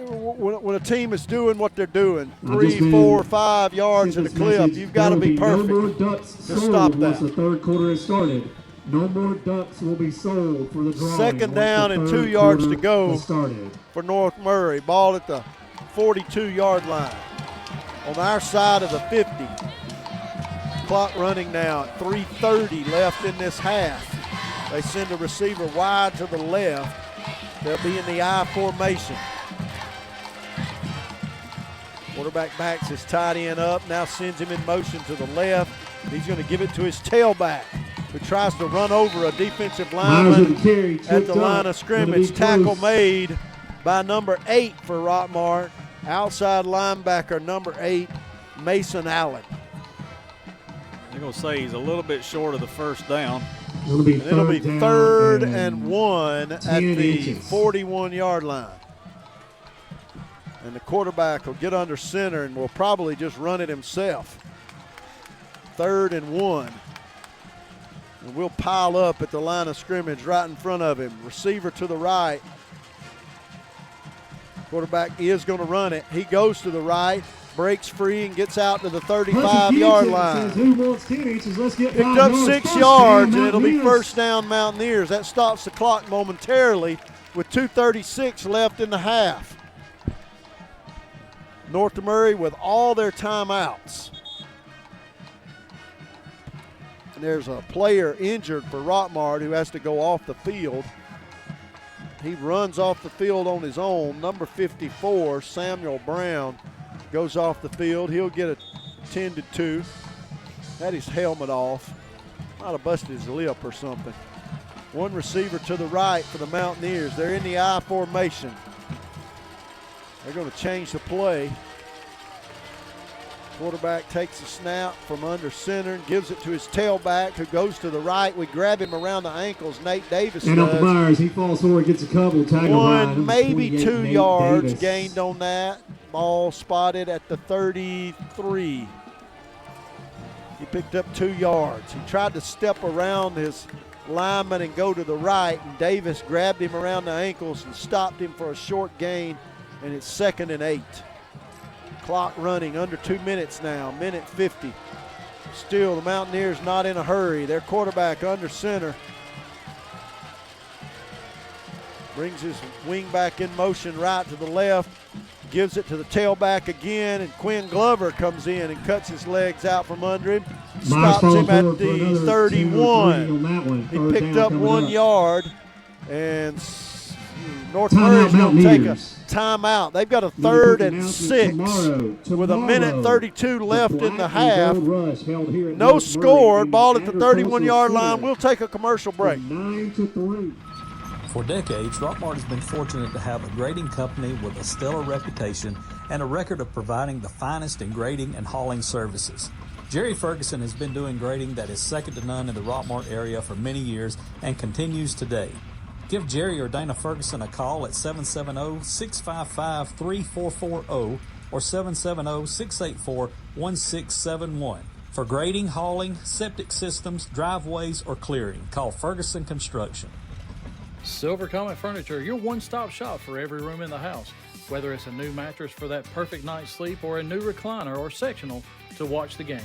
When a team is doing what they're doing, 3, 4, 5 yards in a clip, you've got to be perfect
no more ducks
to stop that.
Once the 3rd quarter has started. No more ducks will be sold for the drawing.
2nd down and 2 yards to go for North Murray. Ball at the 42-yard line on our side of the 50. Clock running now at 3:30 left in this half. They send a receiver wide to the left. They'll be in the I formation. Quarterback backs his tight end up, now sends him in motion to the left. He's going to give it to his tailback, who tries to run over a defensive lineman at the line of scrimmage. Tackle made by number 8 for Rockmart, outside linebacker number 8, Mason Allen.
They're going to say he's a little bit short of the first down.
It'll be third and 1 at the 41-yard line. And the quarterback will get under center and will probably just run it himself. 3rd and 1. And we'll pile up at the line of scrimmage right in front of him. Receiver to the right. Quarterback is going to run it. He goes to the right, breaks free, and gets out to the 35-yard line.
Who wants 10 inches? Let's get
Picked up 6 yards, and it'll be first down Mountaineers. That stops the clock momentarily with 2:36 left in the half. North Murray with all their timeouts. And there's a player injured for Rockmart who has to go off the field. He runs off the field on his own. Number 54, Samuel Brown, goes off the field. He'll get a 10-2. Had his helmet off. Might have busted his lip or something. One receiver to the right for the Mountaineers. They're in the I formation. They're going to change the play. Quarterback takes a snap from under center and gives it to his tailback, who goes to the right. We grab him around the ankles. Nate Davis
and
does.
up Myers, he falls forward, gets a couple.
One, maybe 2 yards gained on that. Ball spotted at the 33. He picked up 2 yards. He tried to step around his lineman and go to the right, and Davis grabbed him around the ankles and stopped him for a short gain, and it's 2nd and 8. Clock running under 2 minutes now, minute 50. Still, the Mountaineers not in a hurry. Their quarterback under center. Brings his wing back in motion right to the left. Gives it to the tailback again, and Quinn Glover comes in and cuts his legs out from under him. Stops him at the 31. He picked up 1 yard, and North Murray's going to take a timeout. They've got a 3rd and 6 with a minute 32 left in the half. No score. Ball at the 31-yard line. We'll take a commercial break.
9-3.
For decades, Rockmart has been fortunate to have a grading company with a stellar reputation and a record of providing the finest in grading and hauling services. Jerry Ferguson has been doing grading that is second to none in the Rockmart area for many years and continues today. Give Jerry or Dana Ferguson a call at 770-655-3440 or 770-684-1671. For grading, hauling, septic systems, driveways, or clearing, call Ferguson Construction.
Silver Comet Furniture, your one-stop shop for every room in the house. Whether it's a new mattress for that perfect night's sleep or a new recliner or sectional to watch the game.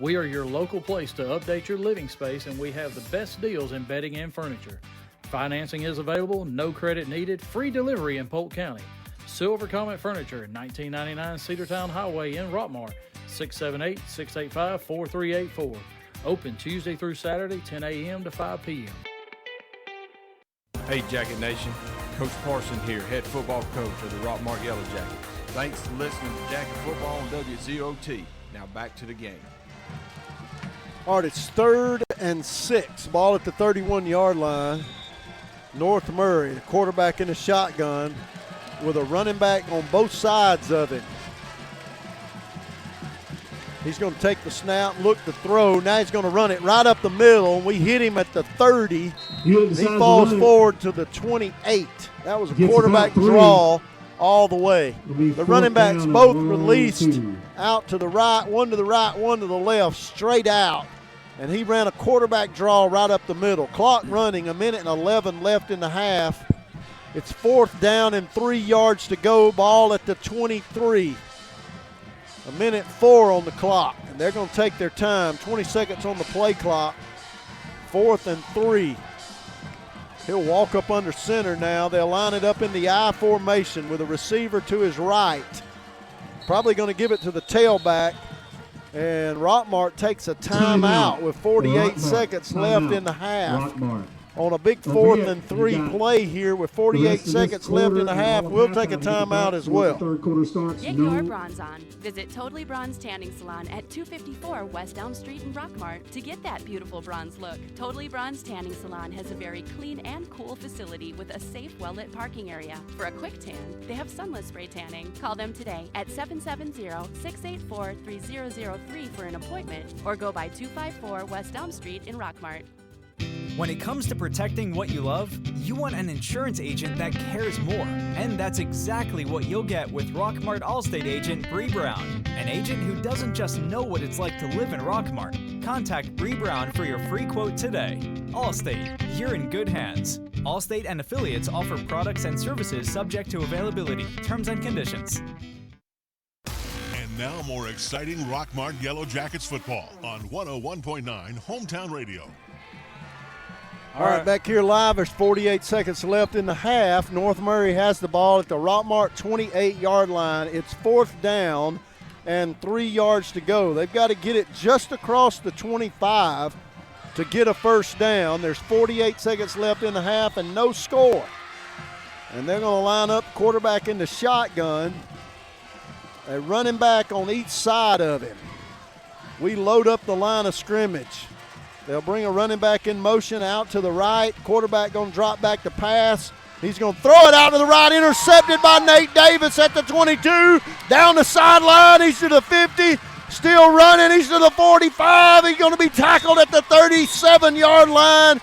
We are your local place to update your living space, and we have the best deals in bedding and furniture. Financing is available, no credit needed, free delivery in Polk County. Silver Comet Furniture, 1999 Cedartown Highway in Rockmart, 678-685-4384. Open Tuesday through Saturday, 10 a.m. to 5 p.m.
Hey, Jacket Nation. Coach Parson here, head football coach of the Rockmart Yellow Jackets. Thanks for listening to Jacket Football on WZOT. Now back to the game.
All right, it's 3rd and 6. Ball at the 31-yard line. North Murray, the quarterback in the shotgun with a running back on both sides of him. He's going to take the snap, look to throw. Now he's going to run it right up the middle, and we hit him at the 30. He falls forward to the 28. That was a quarterback draw all the way. The running backs both released out to the right, one to the right, one to the left, straight out. And he ran a quarterback draw right up the middle. Clock running, a minute and 11 left in the half. It's 4th down and 3 yards to go. Ball at the 23. A minute 4 on the clock, and they're going to take their time. 20 seconds on the play clock. 4th and 3. He'll walk up under center now. They'll line it up in the I formation with a receiver to his right. Probably going to give it to the tailback. And Rockmart takes a timeout with 48 seconds left in the half. on a big 4th and 3 play here with 48 seconds left in the half. We'll take a timeout as well.
Third quarter starts.
Get your bronze on. Visit Totally Bronze Tanning Salon at 254 West Elm Street in Rockmart to get that beautiful bronze look. Totally Bronze Tanning Salon has a very clean and cool facility with a safe, well-lit parking area. For a quick tan, they have sunless spray tanning. Call them today at 770-684-3003 for an appointment or go by 254 West Elm Street in Rockmart.
When it comes to protecting what you love, you want an insurance agent that cares more. And that's exactly what you'll get with Rockmart Allstate agent Bree Brown, an agent who doesn't just know what it's like to live in Rockmart. Contact Bree Brown for your free quote today. Allstate, you're in good hands. Allstate and affiliates offer products and services subject to availability. Terms and conditions.
And now more exciting Rockmart Yellow Jackets football on 101.9 Hometown Radio.
All right, back here live. There's 48 seconds left in the half. North Murray has the ball at the Rockmart 28-yard line. It's 4th down and 3 yards to go. They've got to get it just across the 25 to get a first down. There's 48 seconds left in the half and no score. And they're going to line up quarterback in the shotgun. A running back on each side of him. We load up the line of scrimmage. They'll bring a running back in motion out to the right. Quarterback going to drop back to pass. He's going to throw it out to the right, intercepted by Nate Davis at the 22. Down the sideline, he's to the 50. Still running, he's to the 45. He's going to be tackled at the 37-yard line.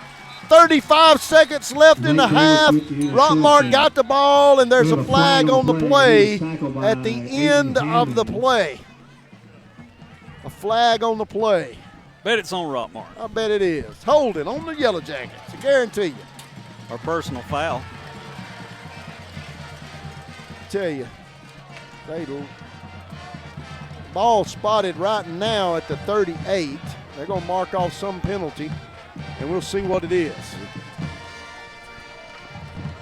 35 seconds left in the half. Rockmart got the ball, and there's a flag on the play at the end of the play. A flag on the play.
Bet it's on Rockmart.
I bet it is. Hold it on the Yellow Jackets. I guarantee you.
Or personal foul.
I tell you, ball spotted right now at the 38. They're going to mark off some penalty, and we'll see what it is.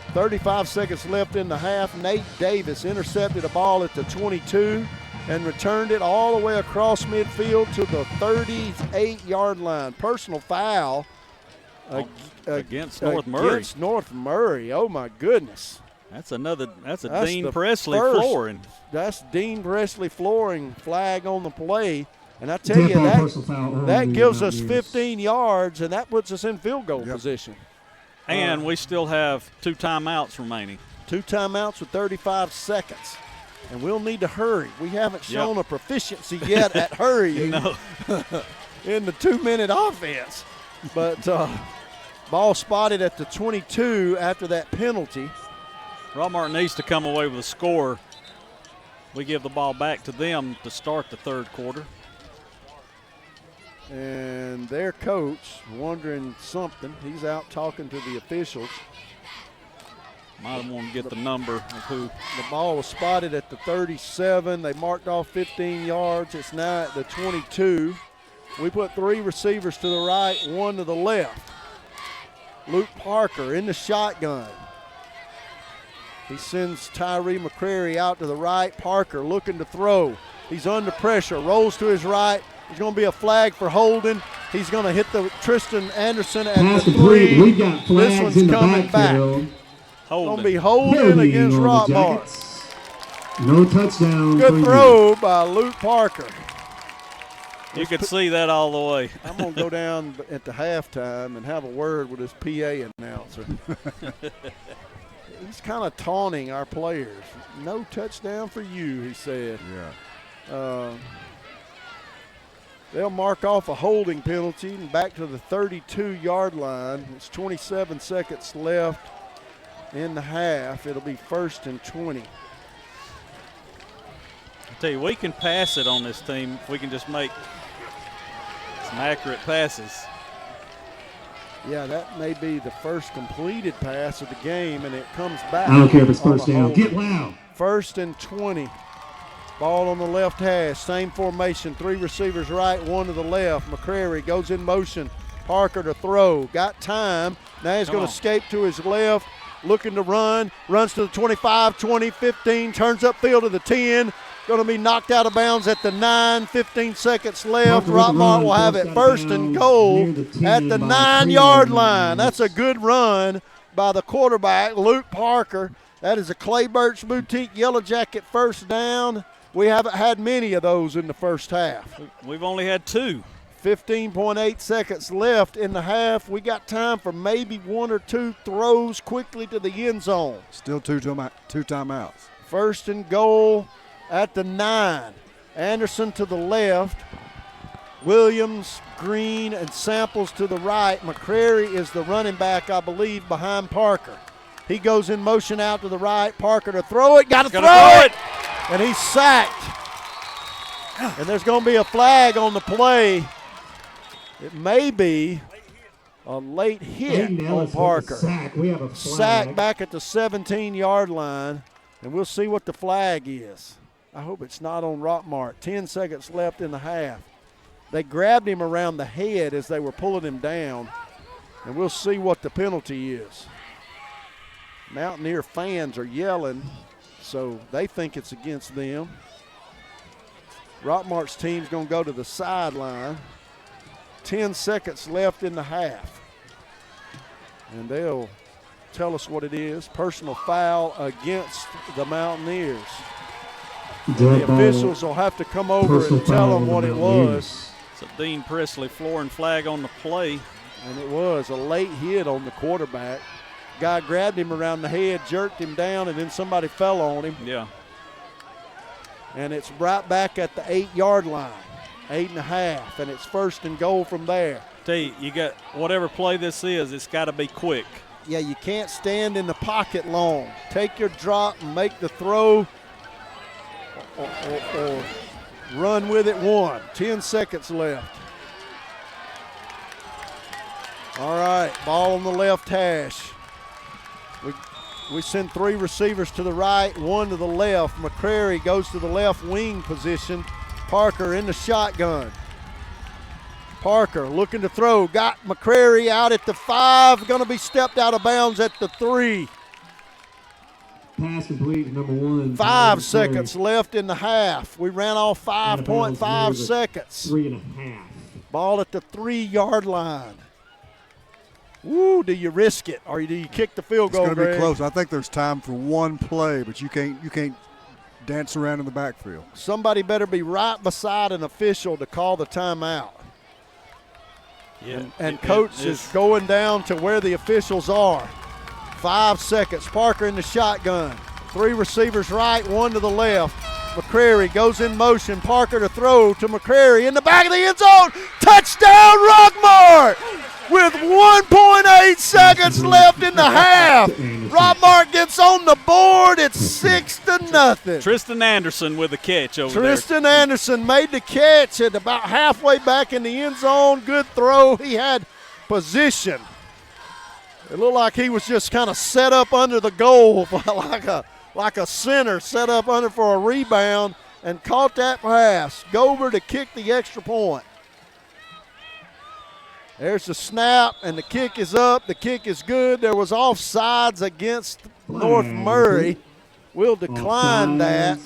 35 seconds left in the half. Nate Davis intercepted a ball at the 22. And returned it all the way across midfield to the 38-yard line. Personal foul
against North Murray.
Against North Murray. Oh, my goodness.
That's Dean Presley flooring.
That's Dean Presley flooring flag on the play. And I tell you, that gives us 15 yards, and that puts us in field goal position.
And we still have 2 timeouts remaining.
2 timeouts with 35 seconds. And we'll need to hurry. We haven't shown a proficiency yet at hurrying in the 2-minute offense. But ball spotted at the 22 after that penalty.
Rockmart needs to come away with a score. We give the ball back to them to start the third quarter.
And their coach wondering something. He's out talking to the officials.
Might want to get the number of who.
The ball was spotted at the 37. They marked off 15 yards. It's now at the 22. We put 3 receivers to the right, 1 to the left. Luke Parker in the shotgun. He sends Tyree McCrary out to the right. Parker looking to throw. He's under pressure, rolls to his right. There's going to be a flag for holding. He's going to hit the Tristan Anderson at the 3.
We got flags
this one's
in the
coming
backfield.
back. Going to be holding against Rockmart.
No touchdown.
Good throw by Luke Parker.
You could see that all the way.
I'm going to go down at the halftime and have a word with his PA announcer. He's kind of taunting our players. No touchdown for you, he said.
Yeah.
They'll mark off a holding penalty and back to the 32-yard line. It's 27 seconds left in the half. It'll be 1st and 20.
I tell you, we can pass it on this team if we can just make some accurate passes.
Yeah, that may be the first completed pass of the game, and it comes back.
I don't care if it's first down. Get loud.
1st and 20. Ball on the left hash. Same formation. 3 receivers right, 1 to the left. McCrary goes in motion. Parker to throw. Got time. Now he's going to escape to his left. Looking to run. Runs to the 25, 20, 15. Turns upfield to the 10. going to be knocked out of bounds at the 9, 15 seconds left. Rockmart will have it first and goal at the 9-yard line. That's a good run by the quarterback, Luke Parker. That is a Clay Birch Boutique Yellow Jacket first down. We haven't had many of those in the first half.
We've only had 2.
15.8 seconds left in the half. We got time for maybe 1 or 2 throws quickly to the end zone.
Still two timeouts.
First and goal at the 9. Anderson to the left. Williams, Green, and Samples to the right. McCrary is the running back, I believe, behind Parker. He goes in motion out to the right. Parker to throw it. Got to throw it! And he's sacked. And there's going to be a flag on the play. It may be a late hit on Parker.
We have a flag.
Sack back at the 17-yard line, and we'll see what the flag is. I hope it's not on Rockmart. 10 seconds left in the half. They grabbed him around the head as they were pulling him down, and we'll see what the penalty is. Mountaineer fans are yelling, so they think it's against them. Rockmart's team's going to go to the sideline. 10 seconds left in the half. And they'll tell us what it is. Personal foul against the Mountaineers. The officials will have to come over and tell them what it was.
It's a Dean Presley flooring flag on the play.
And it was a late hit on the quarterback. Guy grabbed him around the head, jerked him down, and then somebody fell on him.
Yeah.
And it's right back at the 8-yard line. 8.5, and it's first and goal from there.
Tell you, you got whatever play this is, it's got to be quick.
Yeah, you can't stand in the pocket long. Take your drop and make the throw or run with it. 10 seconds left. All right, ball on the left hash. We send 3 receivers to the right, 1 to the left. McCrary goes to the left wing position. Parker in the shotgun. Parker looking to throw. Got McCrary out at the 5. Going to be stepped out of bounds at the 3.
Pass complete, number 1.
5 seconds left in the half. We ran off 5.5 seconds.
3.5.
Ball at the 3-yard line. Woo, do you risk it or do you kick the field goal,
It's going to
Greg?
be close. I think there's time for one play, but you can't dance around in the backfield.
Somebody better be right beside an official to call the timeout.
Yeah,
and Coach is going down to where the officials are. 5 seconds. Parker in the shotgun. 3 receivers right, 1 to the left. McCrary goes in motion. Parker to throw to McCrary in the back of the end zone. Touchdown, Rockmart! With 1.8 seconds left in the half. Rockmart gets on the board. It's 6-0.
Tristan Anderson with the catch over there.
Tristan Anderson made the catch at about halfway back in the end zone. Good throw. He had position. It looked like he was just kind of set up under the goal like a center set up under for a rebound and caught that pass. Gober to kick the extra point. There's the snap, and the kick is up. The kick is good. There was offsides against North Murray. We'll decline that.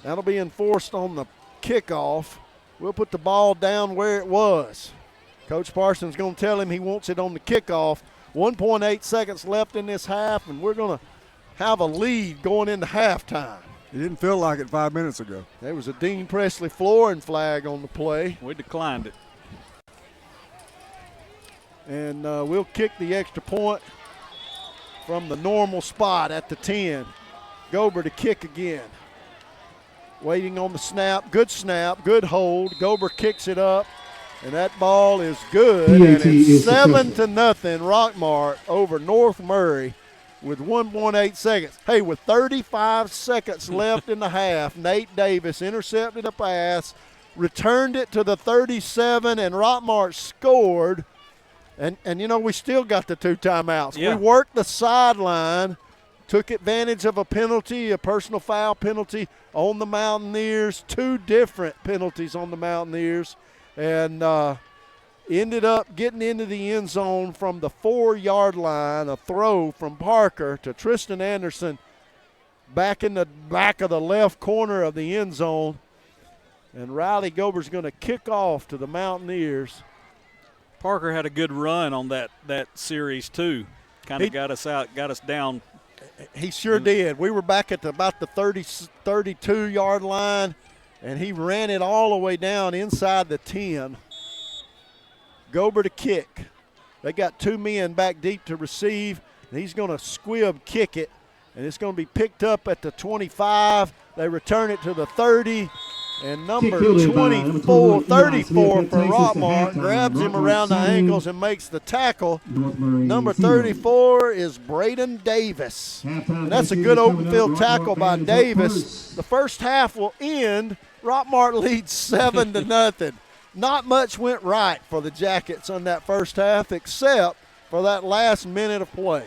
That'll be enforced on the kickoff. We'll put the ball down where it was. Coach Parsons going to tell him he wants it on the kickoff. 1.8 seconds left in this half, and we're going to have a lead going into halftime.
It didn't feel like it 5 minutes ago.
There was a Dean Presley flooring flag on the play.
We declined it.
And we'll kick the extra point from the normal spot at the 10. Gober to kick again. Waiting on the snap. Good hold. Gober kicks it up, and that ball is good. And it's 7-0 Rockmart over North Murray with 1.8 seconds. Hey, with 35 seconds left in the half, Nate Davis intercepted a pass, returned it to the 37, and Rockmart scored. And you know, we still got the 2 timeouts.
Yeah.
We worked the sideline, took advantage of a penalty, a personal foul penalty on the Mountaineers, 2 different penalties on the Mountaineers, and ended up getting into the end zone from the 4-yard line, a throw from Parker to Tristan Anderson. back in the back of the left corner of the end zone. And Riley Gober's going to kick off to the Mountaineers.
Parker had a good run on that series too. Kind of got us down.
He sure did. We were back at about the 32-yard line, and he ran it all the way down inside the 10. Gober to kick. They got 2 men back deep to receive, and he's going to squib kick it, and it's going to be picked up at the 25. They return it to the 30. And number 34 for Rockmart grabs him around the ankles and makes the tackle. Number 34 is Braden Davis. And that's a good open field tackle by Davis. The first half will end. Rockmart leads 7-0. Not much went right for the Jackets on that first half except for that last minute of play.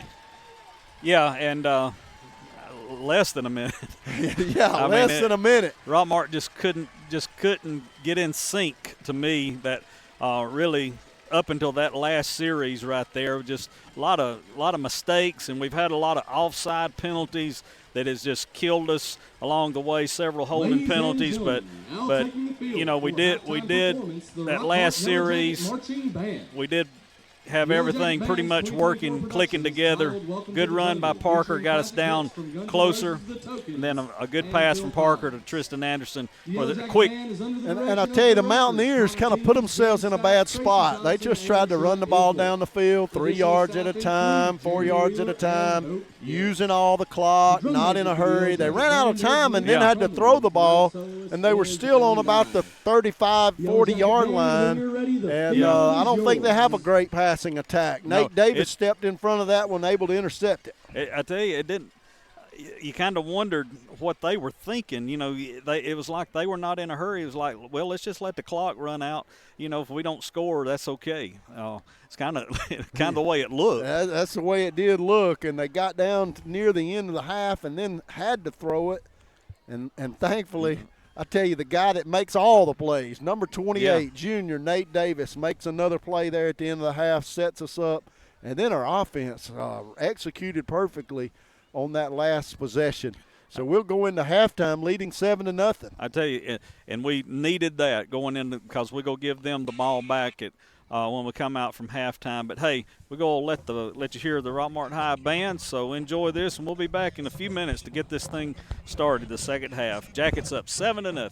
Yeah, and less than a minute.
Yeah, less than a minute.
Rockmart just couldn't get in sync to me. That really up until that last series right there, just a lot of mistakes, and we've had a lot of offside penalties that has just killed us along the way. Several holding penalties, but you know we did that last series. We did have everything pretty much working, clicking together. Good run by Parker, got us down closer, and then a good pass from Parker to Tristan Anderson for the quick.
And I tell you, the Mountaineers kind of put themselves in a bad spot. They just tried to run the ball down the field 3 yards at a time, 4 yards at a time, using all the clock, not in a hurry. They ran out of time and then had to throw the ball, and they were still on about the 35, 40-yard line. And I don't think they have a great passing attack. Nate Davis stepped in front of that one, able to intercept it.
I tell you, it didn't. You kind of wondered what they were thinking. You know, it was like they were not in a hurry. It was like, well, let's just let the clock run out. You know, if we don't score, that's okay. It's kind of the way it looked.
That's the way it did look, and they got down near the end of the half and then had to throw it. And thankfully, I tell you, the guy that makes all the plays, number 28, junior Nate Davis, makes another play there at the end of the half, sets us up. And then our offense executed perfectly on that last possession. So we'll go into halftime leading 7-0.
I tell you, and we needed that going in because we're going to give them the ball back at when we come out from halftime. But, hey, we're going to let you hear the Rockmart High band, so enjoy this, and we'll be back in a few minutes to get this thing started, the second half. Jackets up 7-0.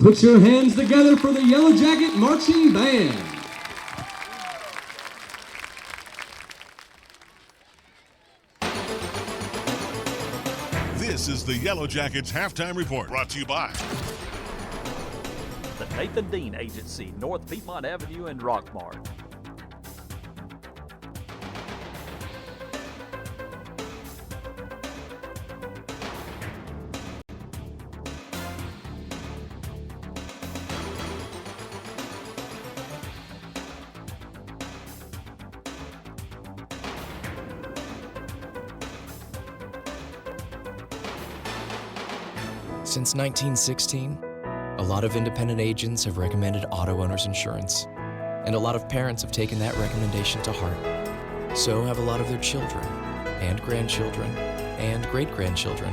Put your hands together for the Yellow Jacket Marching Band.
This is the Yellow Jackets Halftime Report, brought to you by
The Nathan Dean Agency, North Piedmont Avenue in Rockmart.
Since 1916, a lot of independent agents have recommended auto owners insurance, and a lot of parents have taken that recommendation to heart. So have a lot of their children, and grandchildren, and great-grandchildren.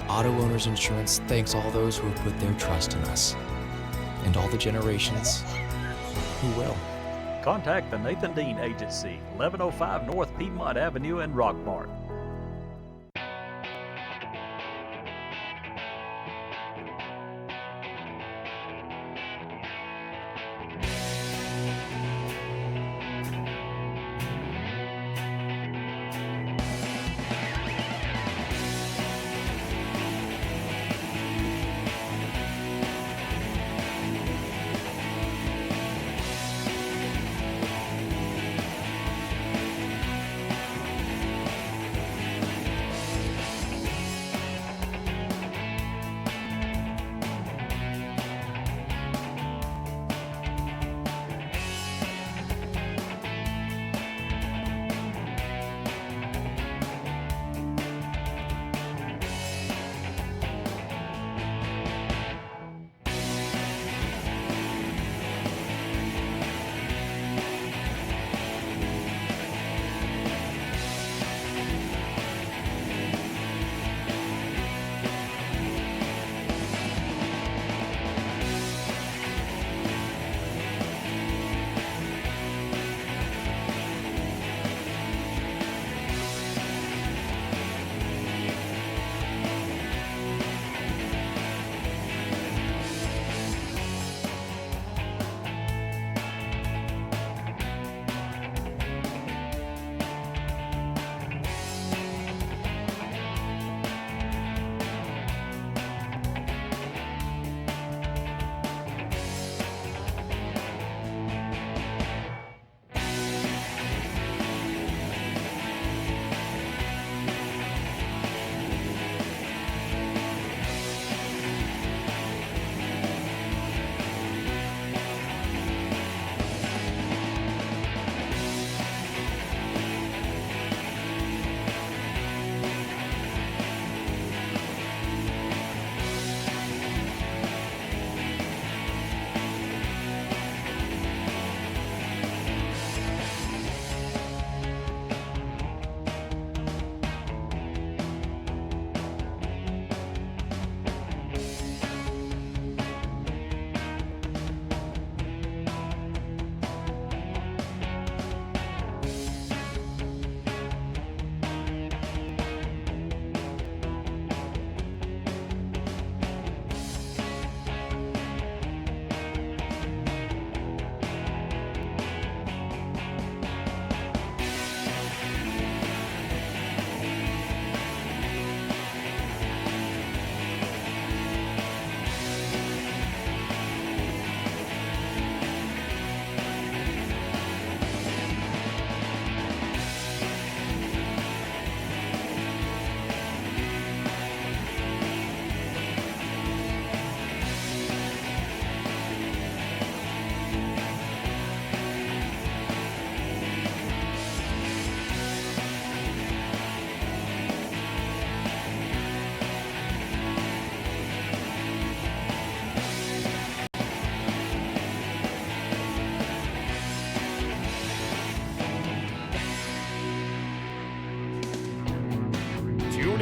Auto owners insurance thanks all those who have put their trust in us, and all the generations who will.
Contact the Nathan Dean Agency, 1105 North Piedmont Avenue in Rockmart.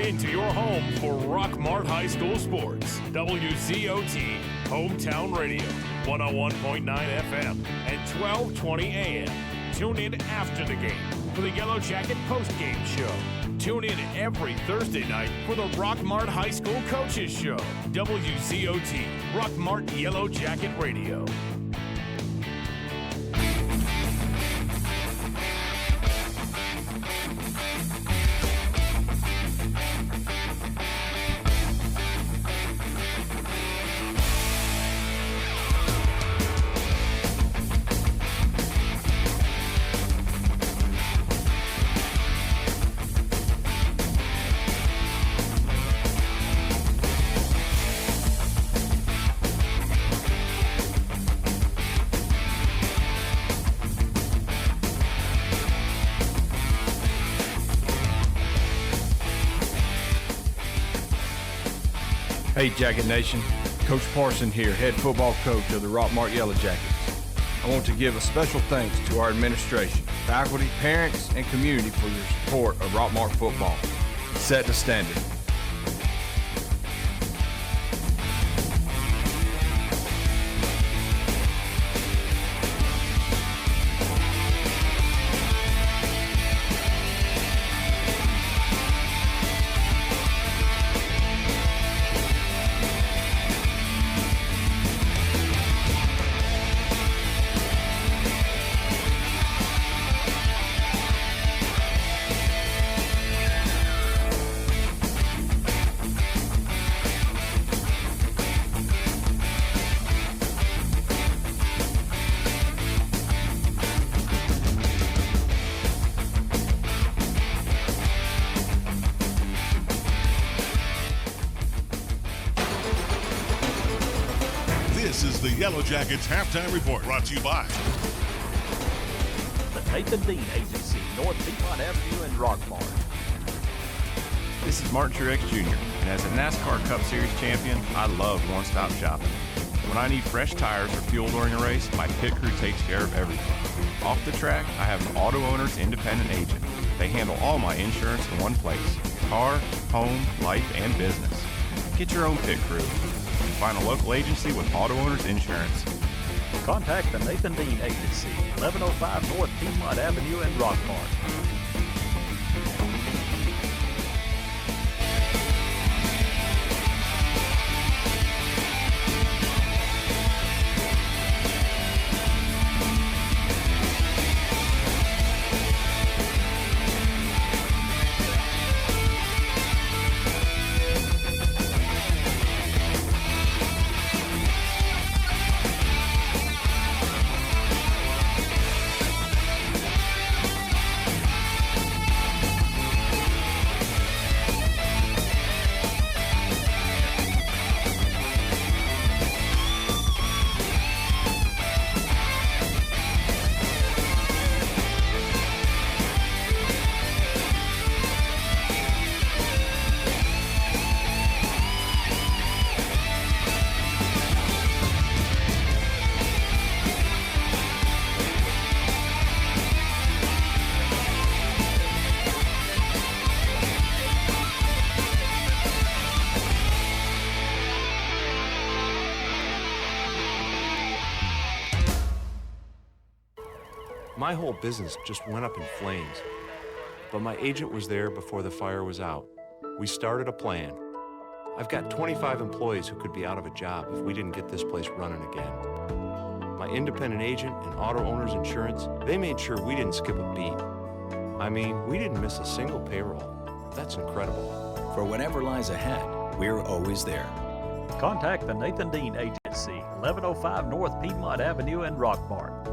into your home for Rockmart High School sports. WCOT, Hometown Radio, 101.9 FM, and 1220 AM. tune in after the game for the Yellow Jacket postgame show. Tune in every Thursday night for the Rockmart High School Coaches Show. WZOT, Rockmart Yellow Jacket Radio.
Hey, Jacket Nation. Coach Parson here, head football coach of the Rockmart Yellow Jackets. I want to give a special thanks to our administration, faculty, parents, and community for your support of Rockmart football. Set the standard.
This is the Yellow Jackets halftime report, brought to you by
The Nathan Dean Agency, North Piedmont Avenue in Rockmart.
This is Martin Truex Jr., and as a NASCAR Cup Series champion, I love one-stop shopping. When I need fresh tires or fuel during a race, my pit crew takes care of everything. Off the track, I have an Auto Owners Independent Agent. They handle all my insurance in one place: car, home, life, and business. Get your own pit crew. Find a local agency with Auto Owners Insurance.
Contact the Nathan Dean Agency, 1105 North Piedmont Avenue in Rockmart.
My whole business just went up in flames, but my agent was there before the fire was out. We started a plan. I've got 25 employees who could be out of a job if we didn't get this place running again. My independent agent and Auto Owners Insurance, they made sure we didn't skip a beat. I mean, we didn't miss a single payroll. That's incredible.
For whatever lies ahead, we're always there.
Contact the Nathan Dean Agency, 1105 North Piedmont Avenue in Rockmart.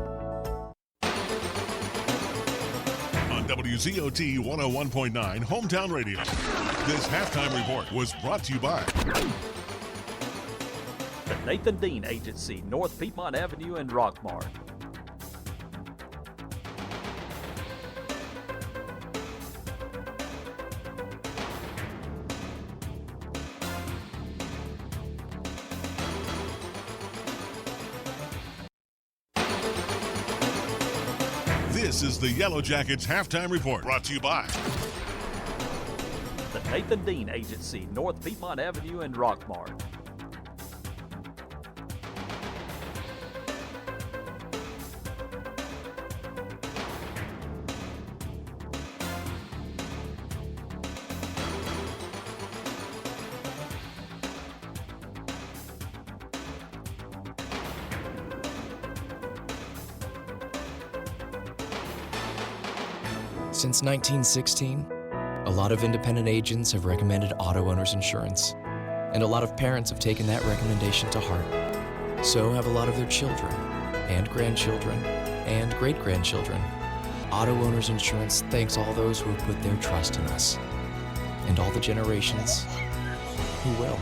on WZOT 101.9 Hometown Radio. This halftime report was brought to you by
the Nathan Dean Agency, North Piedmont Avenue in Rockmart.
This is the Yellow Jackets halftime report, brought to you by
the Nathan Dean Agency, North Piedmont Avenue in Rockmart.
Since 1916, a lot of independent agents have recommended auto owners insurance, and a lot of parents have taken that recommendation to heart. So have a lot of their children, and grandchildren, and great-grandchildren. Auto owners insurance thanks all those who have put their trust in us, and all the generations who will.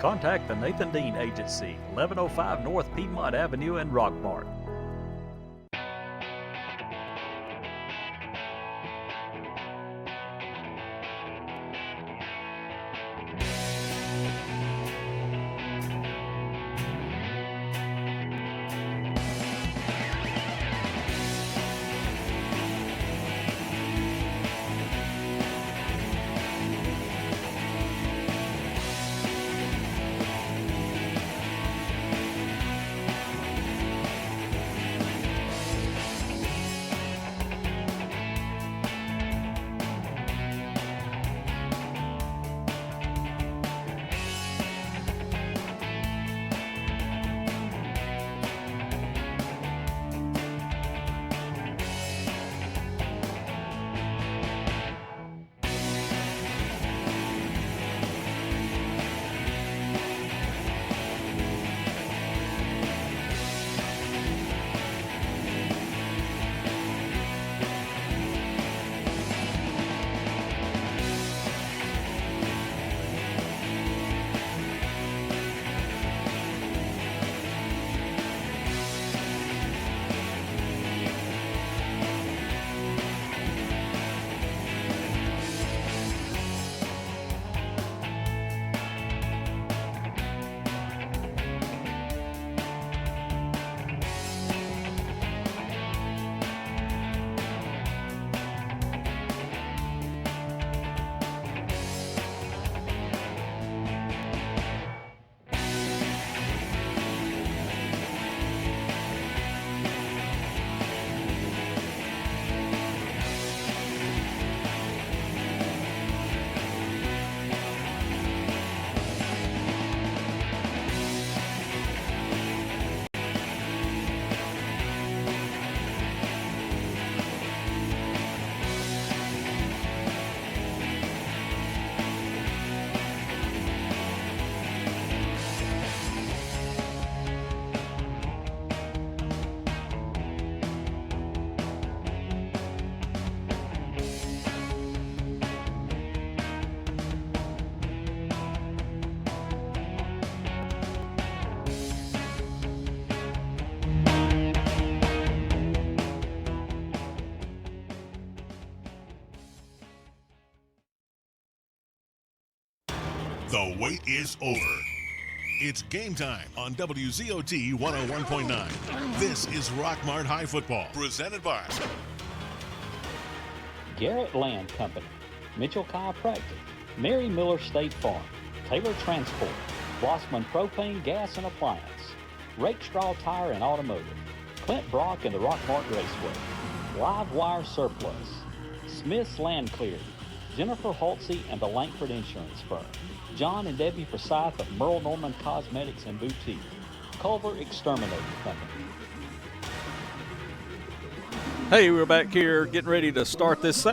Contact the Nathan Dean Agency, 1105 North Piedmont Avenue in Rockmart.
The wait is over. It's game time on WZOT 101.9. This is Rockmart High Football, presented by
Garrett Land Company, Mitchell Chiropractic, Mary Miller State Farm, Taylor Transport, Blossman Propane Gas and Appliance, Rakestraw Tire and Automotive, Clint Brock and the Rockmart Raceway, Live Wire Surplus, Smith's Land Clearing, Jennifer Holtze and the Lankford Insurance Firm, John and Debbie Forsyth of Merle Norman Cosmetics and Boutique, Culver Exterminating Company.
Hey, we're back here getting ready to start this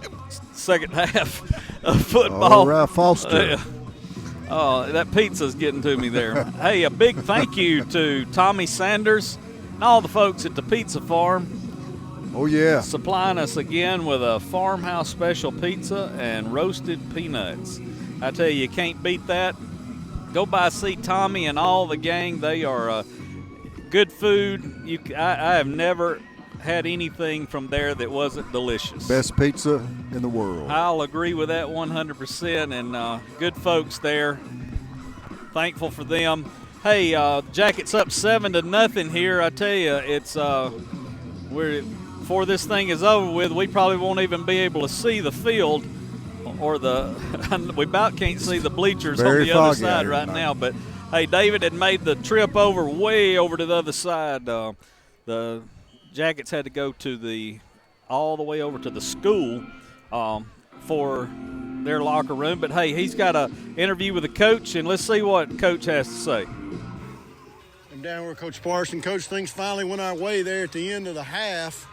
second half of football.
All right, Foster.
Oh, that pizza's getting to me there. Hey, a big thank you to Tommy Sanders and all the folks at the Pizza Farm.
Oh, yeah.
Supplying us again with a farmhouse special pizza and roasted peanuts. I tell you can't beat that. Go by see Tommy and all the gang. They are good food. I have never had anything from there that wasn't delicious.
Best pizza in the world.
I'll agree with that 100%, and good folks there. Thankful for them. Hey, Jackets up 7-0 here. I tell you, it's before this thing is over with, we probably won't even be able to see the field, or we about can't see the bleachers on the other side right now. But hey, David had made the trip way over to the other side. The Jackets had to go all the way over to the school for their locker room. But hey, he's got an interview with the coach, and let's see what Coach has to say.
I'm down with Coach Parson. Coach, things finally went our way there at the end of the half.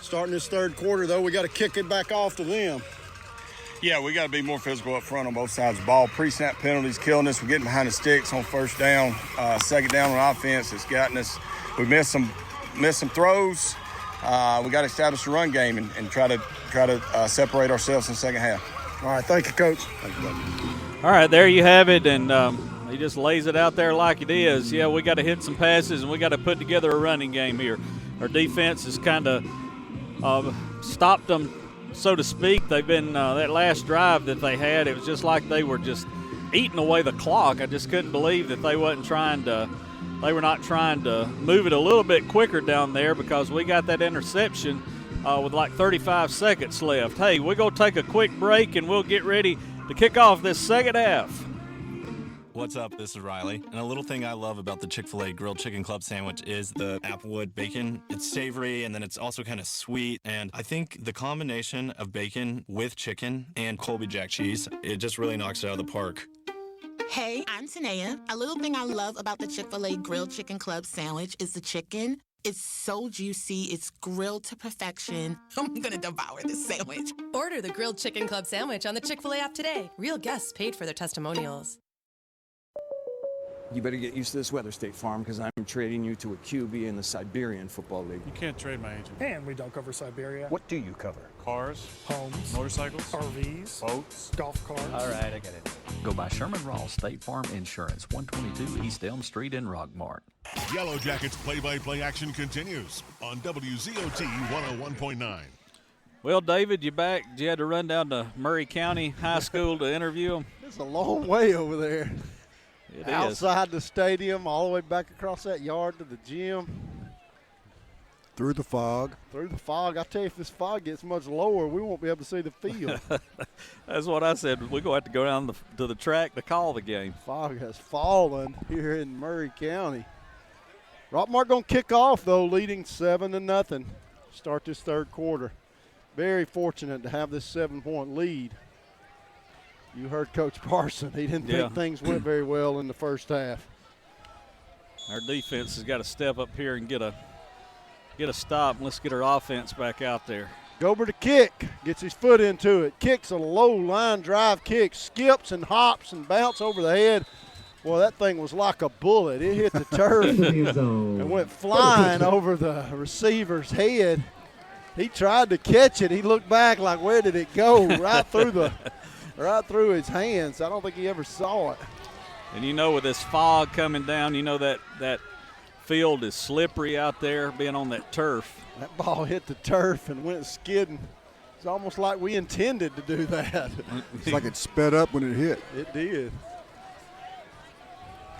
Starting this third quarter, though, we got to kick it back off to them.
Yeah, we got to be more physical up front on both sides of the ball. Pre-snap penalties killing us. We're getting behind the sticks on first down. Second down on offense, it's gotten us. We missed some throws. We got to establish a run game and try to separate ourselves in the second half.
All right, thank you, Coach.
Thank you, buddy.
All right, there you have it, and he just lays it out there like it is. Yeah, we got to hit some passes, and we got to put together a running game here. Our defense has kind of stopped them, so to speak. They've been that last drive that they had, it was just like they were just eating away the clock. I just couldn't believe that they were not trying to move it a little bit quicker down there, because we got that interception with like 35 seconds left. Hey, we're going to take a quick break, and we'll get ready to kick off this second half.
What's up? This is Riley. And a little thing I love about the Chick-fil-A Grilled Chicken Club sandwich is the applewood bacon. It's savory, and then it's also kind of sweet. And I think the combination of bacon with chicken and Colby Jack cheese, it just really knocks it out of the park.
Hey, I'm Tanea. A little thing I love about the Chick-fil-A Grilled Chicken Club sandwich is the chicken. It's so juicy. It's grilled to perfection. I'm going to devour this sandwich.
Order the Grilled Chicken Club sandwich on the Chick-fil-A app today. Real guests paid for their testimonials.
You better get used to this weather, State Farm, because I'm trading you to a QB in the Siberian Football League.
You can't trade my agent.
And we don't cover Siberia.
What do you cover?
Cars,
homes,
motorcycles,
RVs,
boats,
golf carts.
All right, I get it. Go by Sherman Rawls State Farm Insurance, 122 East Elm Street in Rockmart.
Yellow Jackets play-by-play action continues on WZOT 101.9.
Well, David, you back? You had to run down to Murray County High School to interview them?
It's a long way over there.
It
Outside the stadium, all the way back across that yard to the gym.
Through the fog.
Through the fog. I tell you, if this fog gets much lower, we won't be able to see the field.
That's what I said. We're going to have to go down to the track to call the game.
Fog has fallen here in Murray County. Rockmart going to kick off, though, leading 7-0. Start this third quarter. Very fortunate to have this 7-point lead. You heard Coach Parson. He didn't think things went very well in the first half.
Our defense has got to step up here and get a stop. Let's get our offense back out there.
Gober to kick. Gets his foot into it. Kicks a low line drive kick. Skips and hops and bounce over the head. Well, that thing was like a bullet. It hit the turf and went flying over the receiver's head. He tried to catch it. He looked back like, where did it go? Right through his hands. I don't think he ever saw it.
And you know, with this fog coming down, you know that field is slippery out there, being on that turf.
That ball hit the turf and went skidding. It's almost like we intended to do that.
It's like it sped up when it hit.
It did.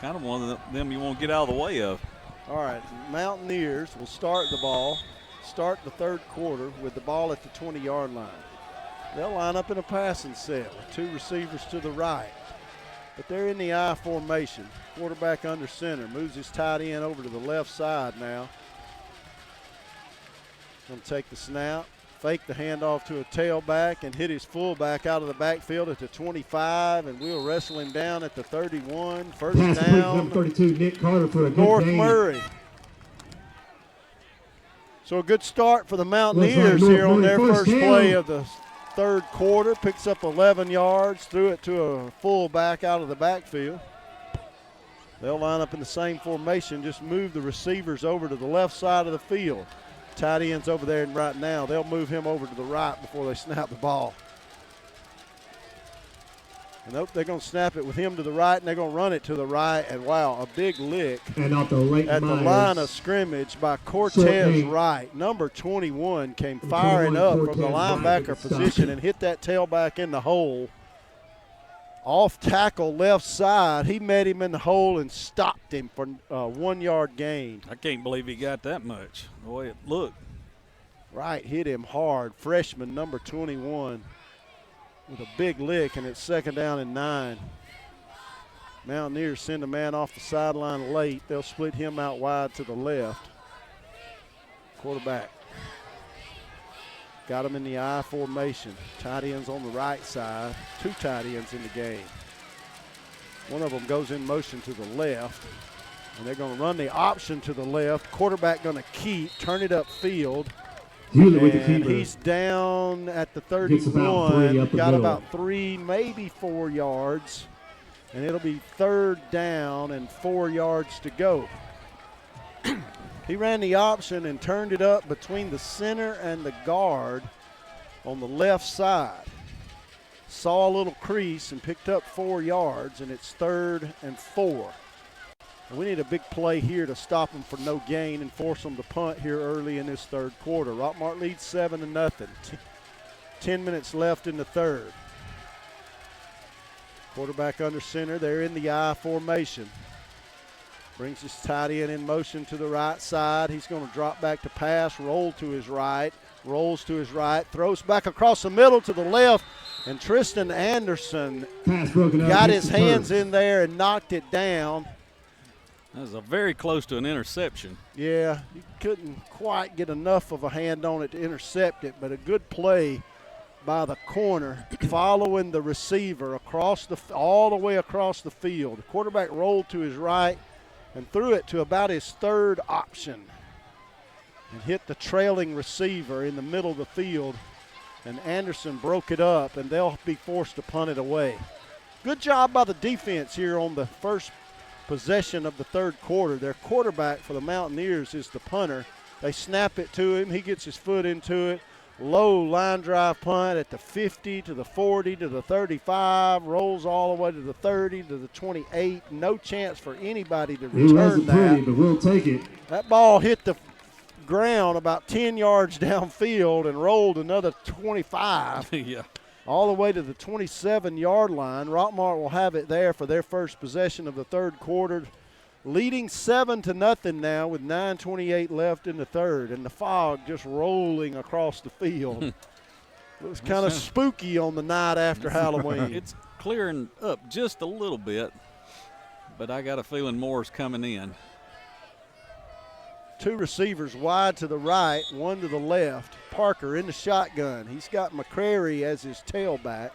Kind of one of them you won't get out of the way of.
All right, Mountaineers will start the third quarter with the ball at the 20-yard line. They'll line up in a passing set with two receivers to the right. But they're in the I formation. Quarterback under center. Moves his tight end over to the left side now. Going to take the snap. Fake the handoff to a tailback and hit his fullback out of the backfield at the 25. And we'll wrestle him down at the 31. First down.
32, Nick Carter for a good
North
game.
Murray. So a good start for the Mountaineers here on their first play of the third quarter. Picks up 11 yards, threw it to a fullback out of the backfield. They'll line up in the same formation, just move the receivers over to the left side of the field. Tight end's over there right now. They'll move him over to the right before they snap the ball. And nope, they're going to snap it with him to the right, and they're going to run it to the right. And, wow, a big lick
and off the late
at the line of scrimmage by Cortez Wright. Number 21 came firing up from the linebacker position and hit that tailback in the hole. Off tackle left side. He met him in the hole and stopped him for a 1-yard gain.
I can't believe he got that much, the way it looked.
Wright hit him hard. Freshman number 21. With a big lick, and it's second down and 9. Mountaineers send a man off the sideline late. They'll split him out wide to the left. Quarterback. Got him in the I formation. Tight ends on the right side. Two tight ends in the game. One of them goes in motion to the left, and they're going to run the option to the left. Quarterback going to keep, turn it upfield.
Hewlett with the
And
keeper.
he's down at the
Gets about 3
31.
up the
Got
middle.
about 3, maybe 4 yards. And it'll be 3rd down and 4 yards to go. He ran the option and turned it up between the center and the guard on the left side. Saw a little crease and picked up 4 yards, and it's 3rd and 4. And we need a big play here to stop them for no gain and force them to punt here early in this 3rd quarter. Rockmart leads 7-0. 10 minutes left in the 3rd. Quarterback under center. They're in the I formation. Brings his tight end in motion to the right side. He's going to drop back to pass, roll to his right, rolls to his right, throws back across the middle to the left, and Tristan Anderson got his hands in there and knocked it down.
That was very close to an interception.
Yeah, you couldn't quite get enough of a hand on it to intercept it, but a good play by the corner following the receiver all the way across the field. The quarterback rolled to his right and threw it to about his 3rd option and hit the trailing receiver in the middle of the field, and Anderson broke it up, and they'll be forced to punt it away. Good job by the defense here on the first possession of the 3rd quarter. Their quarterback for the Mountaineers is the punter. They snap it to him. He gets his foot into it. Low line drive punt at the 50 to the 40 to the 35, rolls all the way to the 30 to the 28. No chance for anybody to return
wasn't
that.
pretty, but we'll take it.
That ball hit the ground about 10 yards downfield and rolled another 25.
Yeah.
All the way to the 27-yard line. Rockmart will have it there for their first possession of the 3rd quarter. Leading 7-0 now with 9:28 left in the 3rd, and the fog just rolling across the field. Looks kind of spooky on the night after Halloween.
It's clearing up just a little bit, but I got a feeling more is coming in.
2 receivers wide to the right, 1 to the left. Parker in the shotgun. He's got McCrary as his tailback.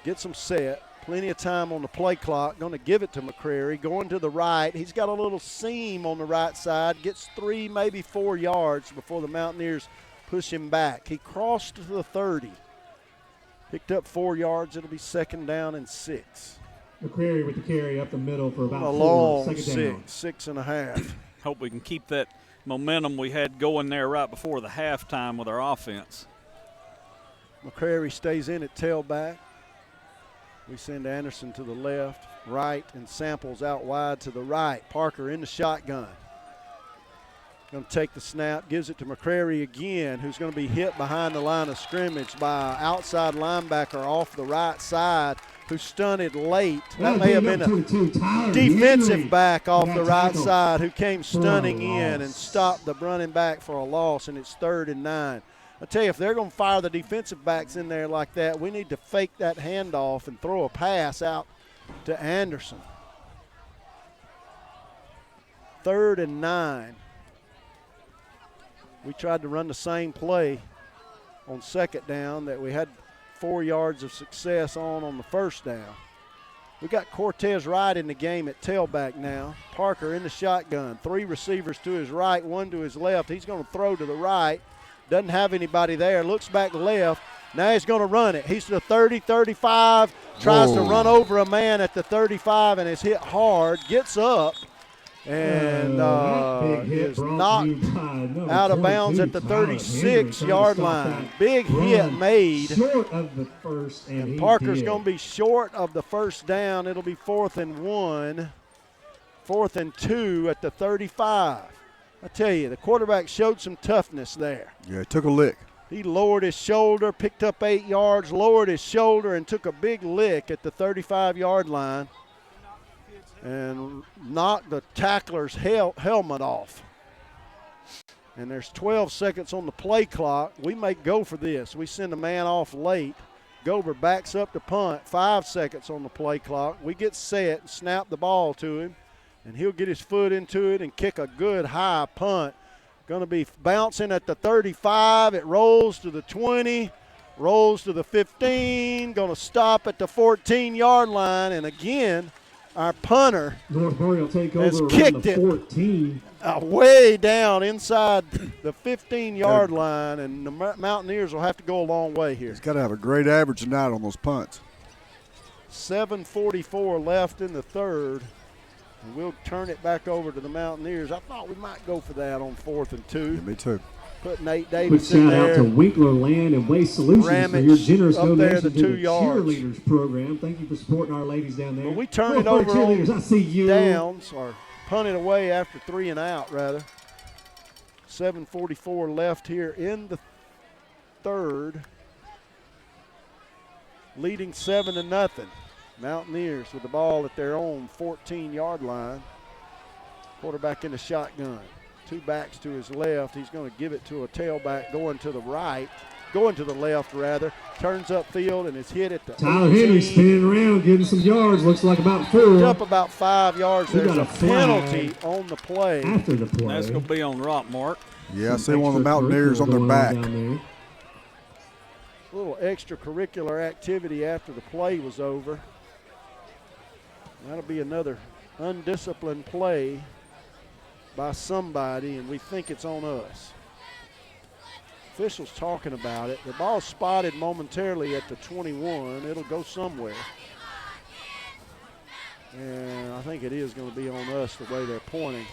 Gets him set. Plenty of time on the play clock. Going to give it to McCrary. Going to the right. He's got a little seam on the right side. Gets 3, maybe 4 yards before the Mountaineers push him back. He crossed to the 30. Picked up 4 yards. It'll be 2nd down and 6.
McCrary with the carry up the middle for about
A
4.
long
2nd down.
6.5.
Hope we can keep that momentum we had going there right before the halftime with our offense.
McCrary stays in at tailback. We send Anderson to the left, right, and Samples out wide to the right. Parker in the shotgun. Going to take the snap, gives it to McCrary again, who's going to be hit behind the line of scrimmage by an outside linebacker off the right side who stunted late. That may have been a defensive back off the right side who came stunning in and stopped the running back for a loss, and it's 3rd and 9. I tell you, if they're going to fire the defensive backs in there like that, we need to fake that handoff and throw a pass out to Anderson. 3rd and 9. We tried to run the same play on 2nd down that we had 4 yards of success on the 1st down. We got Cortez Wright in the game at tailback now. Parker in the shotgun. 3 receivers to his right, 1 to his left. He's going to throw to the right. Doesn't have anybody there. Looks back left. Now he's going to run it. He's to the 30, 35. Tries to run over a man at the 35 and is hit hard. Gets up and is knocked out of bounds at the 36-yard line. Big hit made.
Short of the first, and
Parker's going to be short of the 1st down. It'll be 4th and 1. 4th and 2 at the 35. I tell you, the quarterback showed some toughness there.
Yeah, took a lick.
He lowered his shoulder, picked up 8 yards, lowered his shoulder, and took a big lick at the 35-yard line and knocked the tackler's helmet off. And there's 12 seconds on the play clock. We may go for this. We send a man off late. Gober backs up to punt. 5 seconds on the play clock. We get set and snap the ball to him, and he'll get his foot into it and kick a good high punt. Going to be bouncing at the 35. It rolls to the 20, rolls to the 15, going to stop at the 14-yard line, and again, Our punter
North Murray will take over
has
around
kicked
the
it
14.
Way down inside the 15-yard line, and the Mountaineers will have to go a long way here.
He's got to have a great average tonight on those punts.
7:44 left in the third, and we'll turn it back over to the Mountaineers. I thought we might go for that on 4th and 2.
Yeah, me too.
Put Nate
Quick
Davis in
shout out
there.
to Winkler Land and Waste Solutions for your generous
up there,
donation
the
to
2
the
yards.
cheerleaders program. Thank you for supporting our ladies down there.
But we turn
Go
it
for
over
cheerleaders.
on
I see you.
downs, or punt it away after 3 and out, rather. 7:44 left here in the third. Leading 7-0. Mountaineers with the ball at their own 14-yard line. Quarterback in the shotgun. 2 backs to his left. He's going to give it to a tailback going to the right. Going to the left, rather. Turns upfield and is hit at the
Tyler Henry spinning around, getting some yards. Looks like about 4.
Up about 5 yards.
We
There's
got
a
a flag
penalty on the play.
after the play.
That's going to be on Rockmart.
Yeah, I see one of the Mountaineers on their back.
A little extracurricular activity after the play was over. That'll be another undisciplined play by somebody, and we think it's on us. Officials talking about it. The ball spotted momentarily at the 21. It'll go somewhere. And I think it is going to be on us the way they're pointing.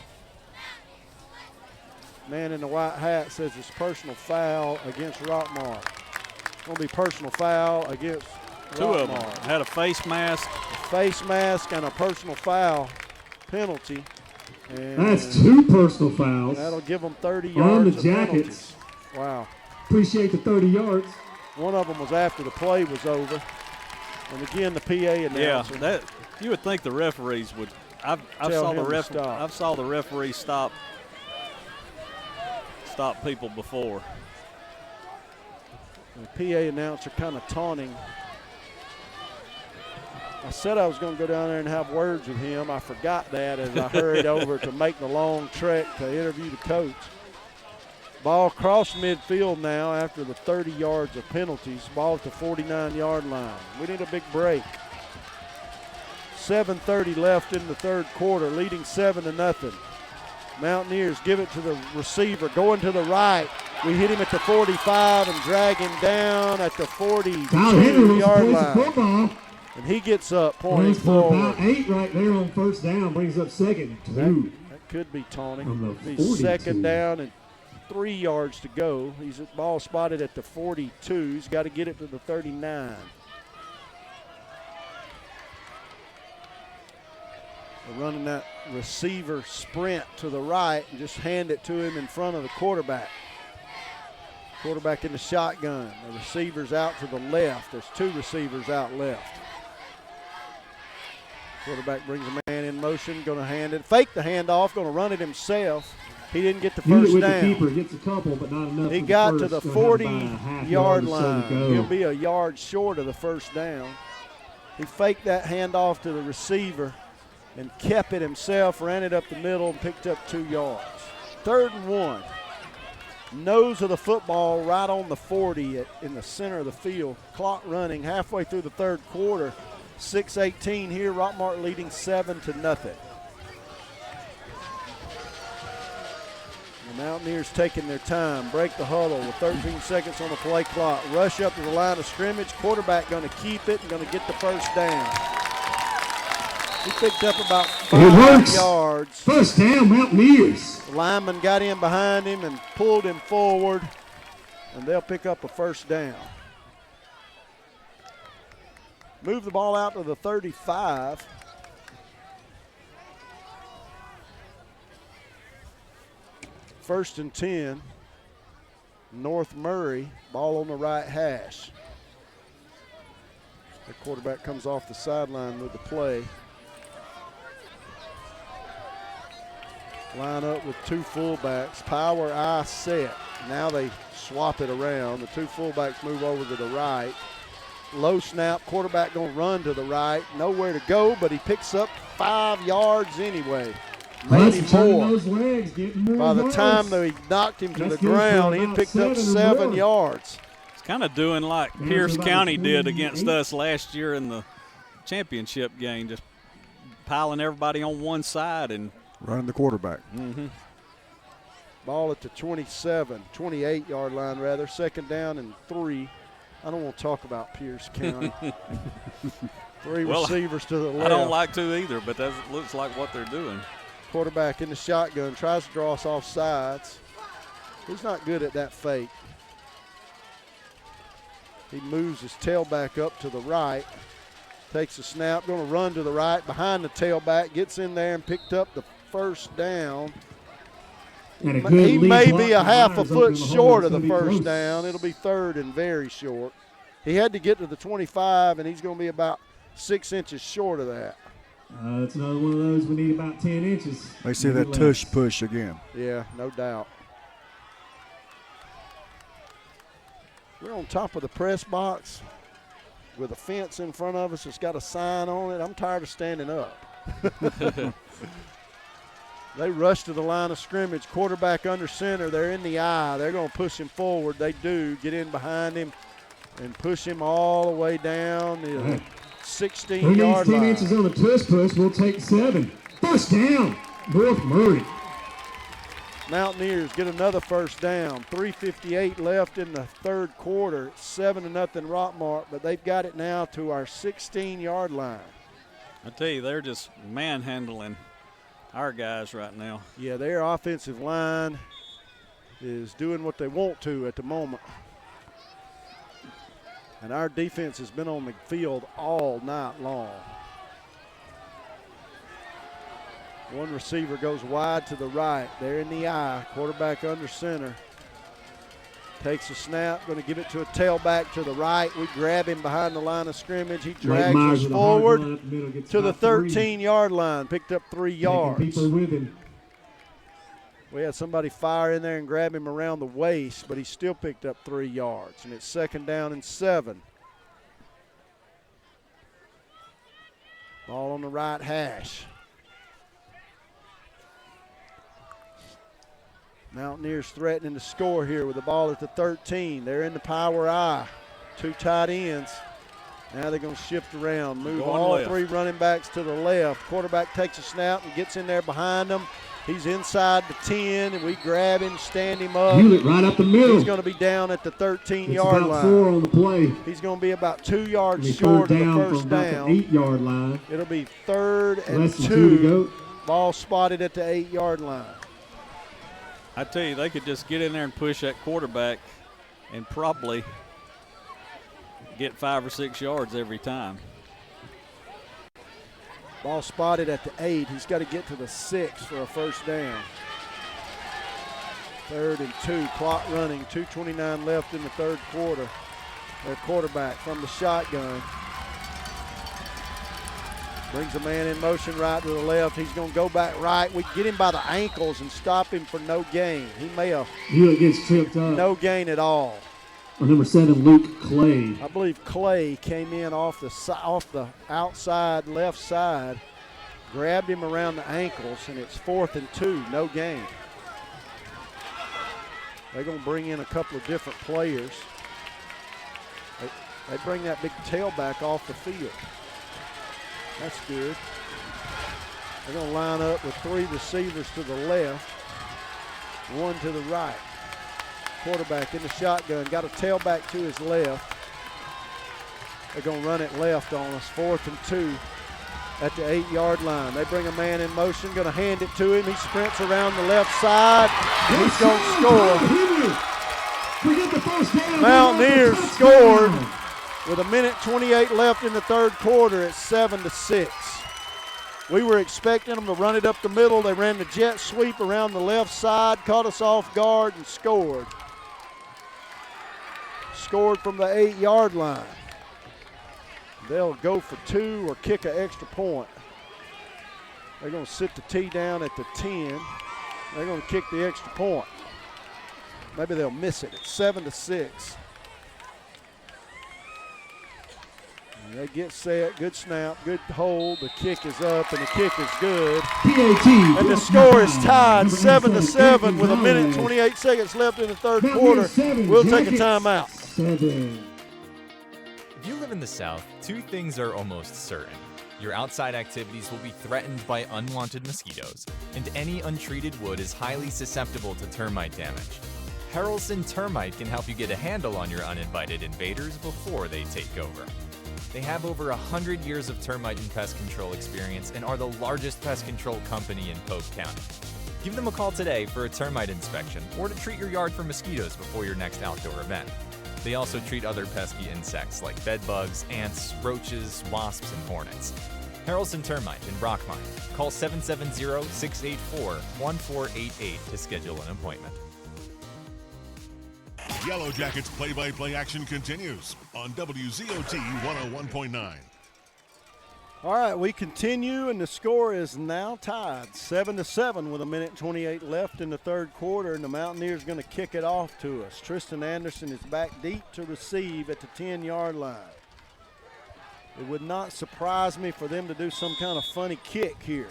Man in the white hat says it's personal foul against Rockmart. Going to be personal foul against
Two of them had a face mask.
Face mask and a personal foul penalty. And
That's 2 personal fouls.
that'll give them 30 yards
on the
of
Jackets.
penalties. Wow.
Appreciate the 30 yards.
One of them was after the play was over. And again, the PA announcer.
Yeah, that you would think the referees would. I've
Tell
saw
him
the
to stop.
I've saw the referees stop people before.
The PA announcer kind of taunting. I said I was going to go down there and have words with him. I forgot that as I hurried over to make the long trek to interview the coach. Ball crossed midfield now after the 30 yards of penalties. Ball at the 49-yard line. We need a big break. 7:30 left in the third quarter, leading 7-0. Mountaineers give it to the receiver, going to the right. We hit him at the 45 and drag him down at the 42-yard line. And he gets up, pointing
Runs for
forward.
about 8 right there on first down. Brings up second and 2.
That could be taunting.
From the
He's
42.
second down and 3 yards to go. He's at ball spotted at the 42. He's got to get it to the 39. They're running that receiver sprint to the right and just hand it to him in front of the quarterback. Quarterback in the shotgun. The receiver's out to the left. There's 2 receivers out left. Quarterback brings a man in motion, going to hand it, fake the handoff, going to run it himself. He didn't get the first
with
down.
the keeper, gets a couple, but not enough.
He
for
got
the
to the
first. Gonna have about a half yard
40-yard
or so
line.
to go.
He'll be a yard short of the first down. He faked that handoff to the receiver and kept it himself, ran it up the middle, and picked up 2 yards. 3rd and 1. Nose of the football right on the 40 in the center of the field. Clock running halfway through the third quarter. 6:18 here. Rockmart leading 7-0. The Mountaineers taking their time. Break the huddle with 13 seconds on the play clock. Rush up to the line of scrimmage. Quarterback going to keep it and going to get the first down. He picked up about 5 yards.
First down, Mountaineers.
The lineman got in behind him and pulled him forward, and they'll pick up a first down. Move the ball out to the 35. First and 10. North Murray, ball on the right hash. The quarterback comes off the sideline with the play. Line up with 2 fullbacks. Power I set. Now they swap it around. The 2 fullbacks move over to the right. Low snap. Quarterback going to run to the right. Nowhere to go, but he picks up 5 yards anyway. Maybe more.
Those legs, getting more
By the
yards.
time they knocked him to
That's
the
good for
ground, he
about
picked up
7
7
more.
yards.
It's kind of doing like Pierce County did against us last year in the championship game. Just piling everybody on one side and
running the quarterback.
Mm-hmm.
Ball at the 28-yard line, rather. Second down and 3. I don't want to talk about Pierce County. 3 receivers to the left.
I don't like to either, but that looks like what they're doing.
Quarterback in the shotgun, tries to draw us off sides. He's not good at that fake. He moves his tailback up to the right, takes a snap, going to run to the right behind the tailback, gets in there and picked up the first down. He may be a half a foot short of the first down. It'll be third and very short. He had to get to the 25, and he's going to be about 6 inches short of that.
That's another one of those we need about 10 inches.
They see that tush push again.
Yeah, no doubt. We're on top of the press box with a fence in front of us. It's got a sign on it. I'm tired of standing up. They rush to the line of scrimmage. Quarterback under center. They're in the eye. They're going to push him forward. They do. Get in behind him and push him all the way down the 16-yard line.
10 inches on the push. We'll take 7. First down, North Murray.
Mountaineers get another first down. 3:58 left in the third quarter. 7-0 Rockmart, but they've got it now to our 16-yard line.
I tell you, they're just manhandling our guys right now.
Yeah, their offensive line is doing what they want to at the moment. And our defense has been on the field all night long. One receiver goes wide to the right. They're in the eye. Quarterback under center. Takes a snap. Going to give it to a tailback to the right. We grab him behind the line of scrimmage. He drags us forward to the 13-yard line. Picked up 3 yards.
People with him.
We had somebody fire in there and grab him around the waist, but he still picked up 3 yards. And it's second down and 7. Ball on the right hash. Mountaineers threatening to score here with the ball at the 13. They're in the power I. 2 tight ends. Now they're going to shift around, move all left. 3 running backs to the left. Quarterback takes a snap and gets in there behind them. He's inside the 10, and we grab him, stand him up.
Hewlett right up the middle.
He's going to be down at the 13-yard line.
4 on the play.
He's going to be about 2 yards short of the first down.
The 8-yard line.
It'll be 3rd and
Less than
2.
2 to go.
Ball spotted at the 8-yard line.
I tell you, they could just get in there and push that quarterback and probably get 5 or 6 yards every time.
Ball spotted at the 8. He's got to get to the 6 for a first down. 3rd and 2. Clock running. 2:29 left in the third quarter. Their quarterback from the shotgun. Brings a man in motion right to the left. He's going to go back right. We get him by the ankles and stop him for no gain. He may have
Hewlett gets tripped up.
no gain at all.
Number 7, Luke Clay.
I believe Clay came in off the outside left side, grabbed him around the ankles, and it's 4th and 2, no gain. They're going to bring in a couple of different players. They bring that big tailback off the field. That's good. They're going to line up with 3 receivers to the left, 1 to the right. Quarterback in the shotgun, got a tailback to his left. They're going to run it left on us, 4th and 2 at the 8-yard line. They bring a man in motion, going to hand it to him. He sprints around the left side. He's going to score. Mountaineers scored with 1:28 left in the third quarter at 7-6. We were expecting them to run it up the middle. They ran the jet sweep around the left side, caught us off guard, and scored. Scored from the 8-yard line. They'll go for 2 or kick an extra point. They're going to sit the tee down at the 10. They're going to kick the extra point. Maybe they'll miss it. It's 7-6. And they get set, good snap, good hold. The kick is up, and the kick is good. And the score is tied 7-7 with 1:28 seconds left in the third quarter. We'll take a timeout.
If you live in the South, 2 things are almost certain. Your outside activities will be threatened by unwanted mosquitoes, and any untreated wood is highly susceptible to termite damage. Harrelson Termite can help you get a handle on your uninvited invaders before they take over. They have over 100 years of termite and pest control experience and are the largest pest control company in Pope County. Give them a call today for a termite inspection or to treat your yard for mosquitoes before your next outdoor event. They also treat other pesky insects like bedbugs, ants, roaches, wasps, and hornets. Harrelson Termite in Rockmart. Call 770-684-1488 to schedule an appointment.
Yellow Jackets play-by-play action continues on WZOT 101.9.
All right, we continue, and the score is now tied 7-7 with 1:28 left in the third quarter, and the Mountaineers going to kick it off to us. Tristan Anderson is back deep to receive at the 10-yard line. It would not surprise me for them to do some kind of funny kick here.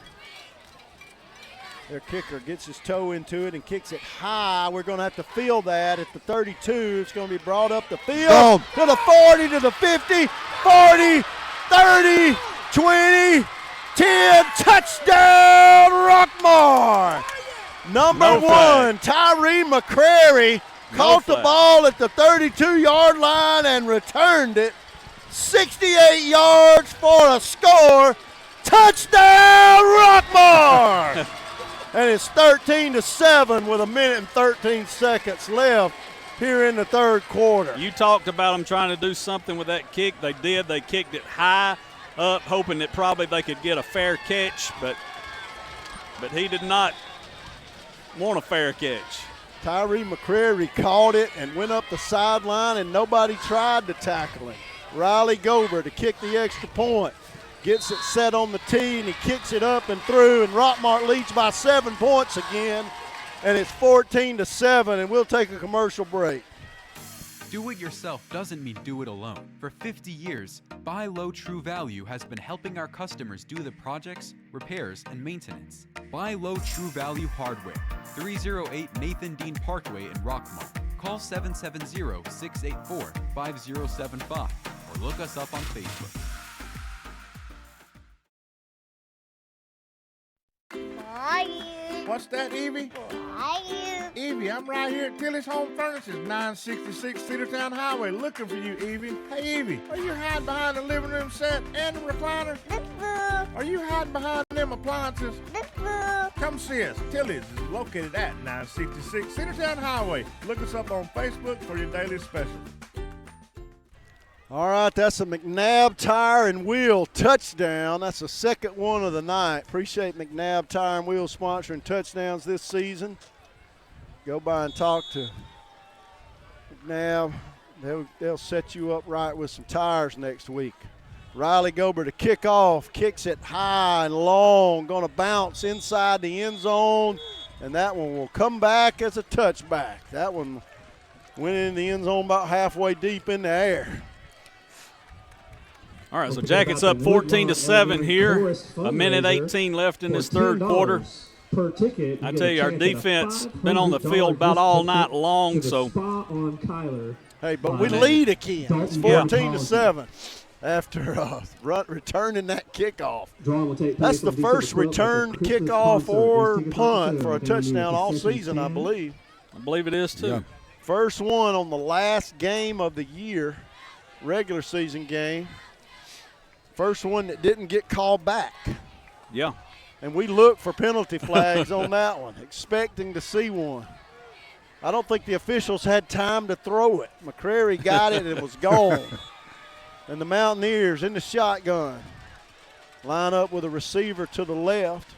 Their kicker gets his toe into it and kicks it high. We're going to have to field that at the 32. It's going to be brought up the field to the 40, to the 50, 40, 30, 20, 10. Touchdown, Rockmart. Number one, Tyree McCrary caught the ball at the 32-yard line and returned it 68 yards for a score. Touchdown, Rockmart. And it's 13-7 with 1:13 left here in the third quarter.
You talked about them trying to do something with that kick. They did. They kicked it high up, hoping that probably they could get a fair catch, but he did not want a fair catch.
Tyree McCrary caught it and went up the sideline, and nobody tried to tackle him. Riley Gober to kick the extra point. Gets it set on the tee, and he kicks it up and through, and Rockmart leads by 7 points again, and it's 14-7, and we'll take a commercial break.
Do it yourself doesn't mean do it alone. For 50 years, Buy Low True Value has been helping our customers do the projects, repairs, and maintenance. Buy Low True Value Hardware, 308 Nathan Dean Parkway in Rockmart. Call 770-684-5075 or look us up on Facebook.
What's that, Evie? Evie, I'm right here at Tilly's Home Furnaces, 966 Cedartown Highway, looking for you, Evie. Hey, Evie, are you hiding behind the living room set and the recliner? Are you hiding behind them appliances? Come see us. Tilly's is located at 966 Cedartown Highway. Look us up on Facebook for your daily special.
All right, that's a McNabb Tire and Wheel touchdown. That's the second one of the night. Appreciate McNabb Tire and Wheel sponsoring touchdowns this season. Go by and talk to McNabb. They'll set you up right with some tires next week. Riley Gober to kick off, kicks it high and long, going to bounce inside the end zone, and that one will come back as a touchback. That one went in the end zone about halfway deep in the air.
All right, so Jackets up 14-7 here. 1:18 left in this third quarter. I tell you, our defense been on the field about all night long. So,
hey, but we lead again. It's 14-7 after returning that kickoff. That's the first returned kickoff or punt for a touchdown all season, I believe.
I believe it is too.
Yeah. First one on the last game of the year, regular season game. First one that didn't get called back.
Yeah.
And we look for penalty flags on that one, expecting to see one. I don't think the officials had time to throw it. McCrary got it and it was gone. And the Mountaineers in the shotgun line up with a receiver to the left,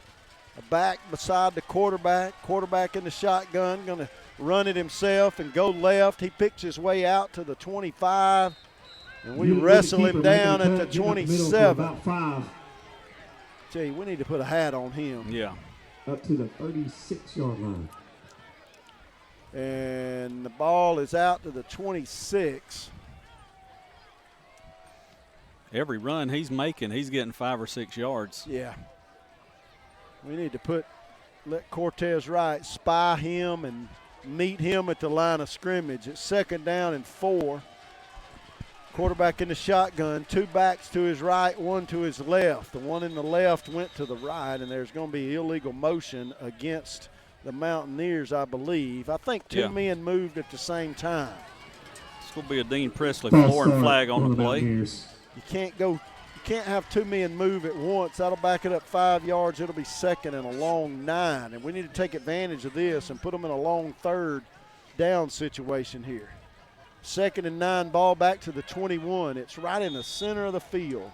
a back beside the quarterback in the shotgun, going to run it himself and go left. He picks his way out to the 25. And we wrestle him down at the 27. Gee, we need to put a hat on him.
Yeah.
Up to the 36-yard line.
And the ball is out to the 26.
Every run he's making, he's getting 5 or 6 yards.
Yeah. We need to let Cortez Wright spy him and meet him at the line of scrimmage. It's 2nd down and 4. Quarterback in the shotgun, 2 backs to his right, 1 to his left. The one in the left went to the right, and there's going to be illegal motion against the Mountaineers, I believe. I think 2 men moved at the same time.
It's going to be a Dean Presley flooring flag on the play.
You can't have 2 men move at once. That'll back it up 5 yards. It'll be second and a long 9. And we need to take advantage of this and put them in a long third down situation here. Second and 9, ball back to the 21. It's right in the center of the field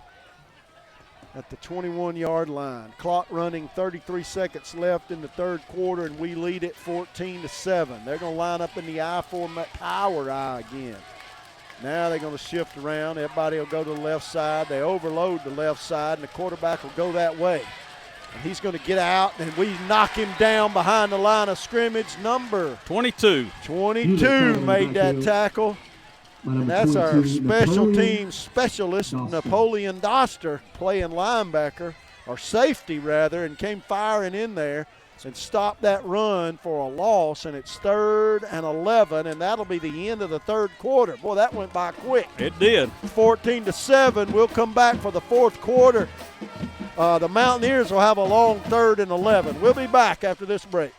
at the 21-yard line. Clock running, 33 seconds left in the third quarter, and we lead it 14-7. They're going to line up in the power I again. Now they're going to shift around. Everybody will go to the left side. They overload the left side, and the quarterback will go that way. And he's going to get out, and we knock him down behind the line of scrimmage. Number
22
made that tackle. And that's our special teams specialist, Napoleon Doster, playing linebacker, or safety rather, and came firing in there and stopped that run for a loss, and it's 3rd and 11, and that'll be the end of the third quarter. Boy, that went by quick.
It did.
14-7. We'll come back for the fourth quarter. The Mountaineers will have a long 3rd and 11. We'll be back after this break.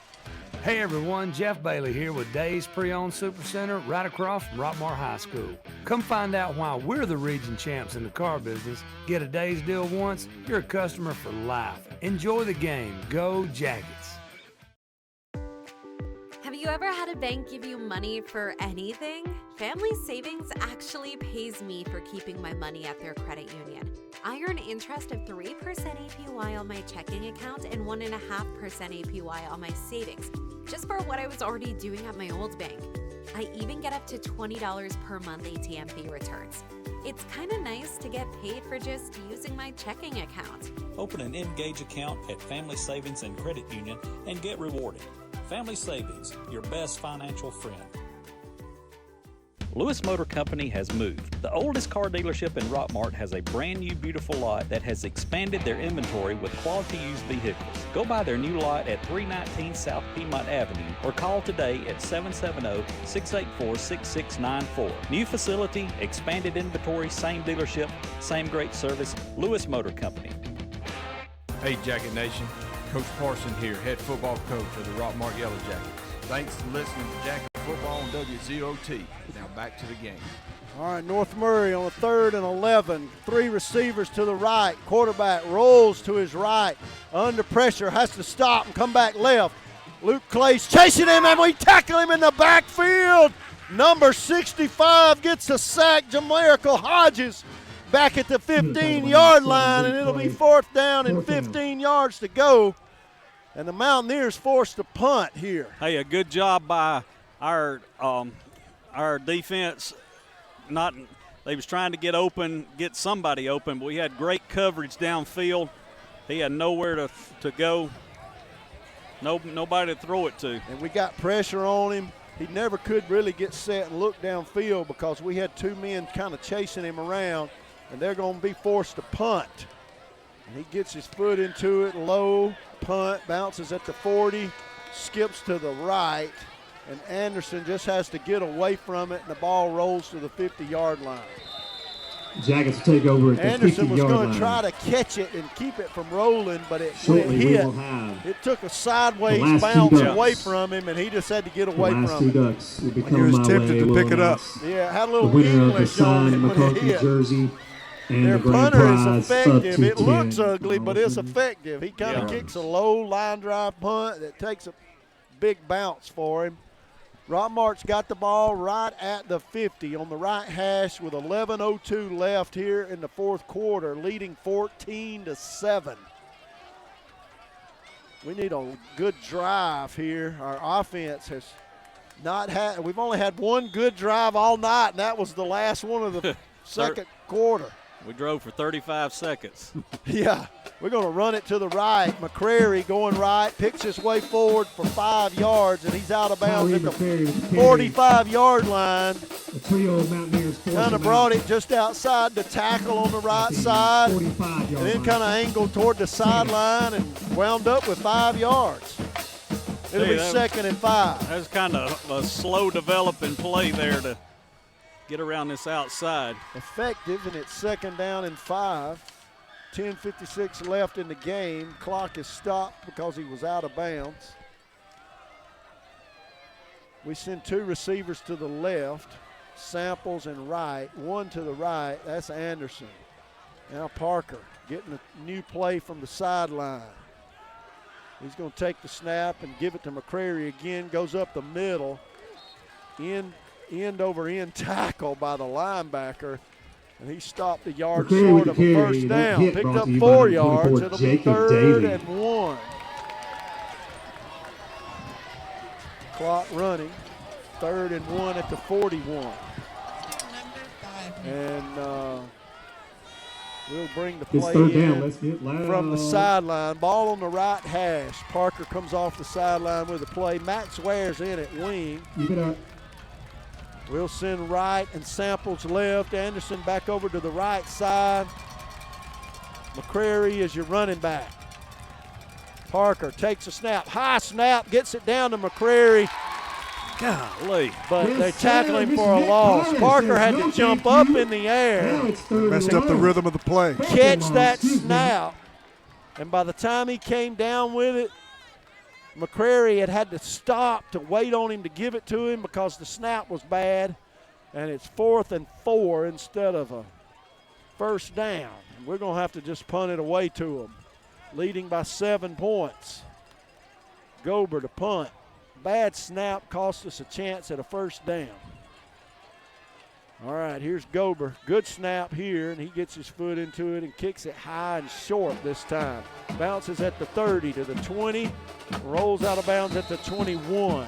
Hey everyone, Jeff Bailey here with Days Pre-Owned Supercenter right across from Rockmart High School. Come find out why we're the region champs in the car business. Get a Days deal once, you're a customer for life. Enjoy the game. Go Jackets.
Have you ever had a bank give you money for anything? Family Savings actually pays me for keeping my money at their credit union. I earn interest of 3% APY on my checking account and 1.5% APY on my savings, just for what I was already doing at my old bank. I even get up to $20 per month ATM fee returns. It's kind of nice to get paid for just using my checking account.
Open an Engage account at Family Savings and Credit Union and get rewarded. Family Savings, your best financial friend.
Lewis Motor Company has moved. The oldest car dealership in Rockmart has a brand new beautiful lot that has expanded their inventory with quality used vehicles. Go by their new lot at 319 South Piedmont Avenue or call today at 770-684-6694. New facility, expanded inventory, same dealership, same great service. Lewis Motor Company.
Hey Jacket Nation, Coach Parson here, head football coach of the Rockmart Yellow Jackets. Thanks for listening to Jacket Football on WZOT. Now back to the game.
All right, North Murray on a 3rd and 11. 3 receivers to the right. Quarterback rolls to his right. Under pressure, has to stop and come back left. Luke Clay's chasing him, and we tackle him in the backfield. Number 65 gets the sack. Jamarical Hodges back at the 15-yard line, and it'll be 4th down and 15 yards to go. And the Mountaineers forced a punt here.
Hey, a good job by our defense. They was trying to get somebody open, but we had great coverage downfield. He had nowhere to go. Nobody to throw it to.
And we got pressure on him. He never could really get set and look downfield because we had 2 men kind of chasing him around, and they're going to be forced to punt. And he gets his foot into it, low, punt, bounces at the 40, skips to the right, and Anderson just has to get away from it, and the ball rolls to the 50-yard line.
Jackets take over at the 50-yard line.
Anderson was going to try to catch it and keep it from rolling, but it hit. It took a sideways bounce away from him, and he just had to get away from it.
The last 2 ducks will be
He
coming
was
my
tempted
way.
to pick it up.
Yeah, had a little
the winner
English
of the
on
signed
it when it
McCarthy
hit.
jersey and
Their
the grand
punter is
prize
effective.
up to
It looks
10.
ugly, but it's effective. He kind of kicks a low line drive punt that takes a big bounce for him. Rockmart's got the ball right at the 50 on the right hash with 11:02 left here in the fourth quarter, leading 14-7. We need a good drive here. Our offense has not had – we've only had one good drive all night, and that was the last one of the second quarter.
We drove for 35 seconds.
Yeah, we're going to run it to the right. McCrary going right, picks his way forward for 5 yards, and he's out of bounds at the 45-yard line.
The trio of Mountaineers
Kind of brought it just outside the tackle on the right side, and then kind of angled toward the sideline and wound up with 5 yards. It'll be 2nd and 5.
That was kind of a slow developing play there to get around this outside.
Effective, and it's 2nd down and 5. 10:56 left in the game. Clock is stopped because he was out of bounds. We send 2 receivers to the left, Samples and Wright. 1 to the right, that's Anderson. Now Parker getting a new play from the sideline. He's going to take the snap and give it to McCrary again. Goes up the middle. End over end tackle by the linebacker. And he stopped a yard short of a first down. Picked up 4 yards. It'll be 3rd and 1. Clock running. 3rd and 1 at the 41. And we'll bring the play in from the sideline. Ball on the right hash. Parker comes off the sideline with the play. Max Ware's in at wing. We'll send Wright and Samples left. Anderson back over to the right side. McCrary is your running back. Parker takes a snap. High snap. Gets it down to McCrary.
Golly.
But they tackle him for a loss. Parker had to jump up in the air.
Messed up the rhythm of the play.
Catch that snap. And by the time he came down with it, McCrary had to stop to wait on him to give it to him because the snap was bad. And it's 4th and 4 instead of a first down. We're going to have to just punt it away to them. Leading by 7 points. Gober to punt. Bad snap cost us a chance at a first down. All right, here's Gober. Good snap here, and he gets his foot into it and kicks it high and short this time. Bounces at the 30 to the 20, rolls out of bounds at the 21.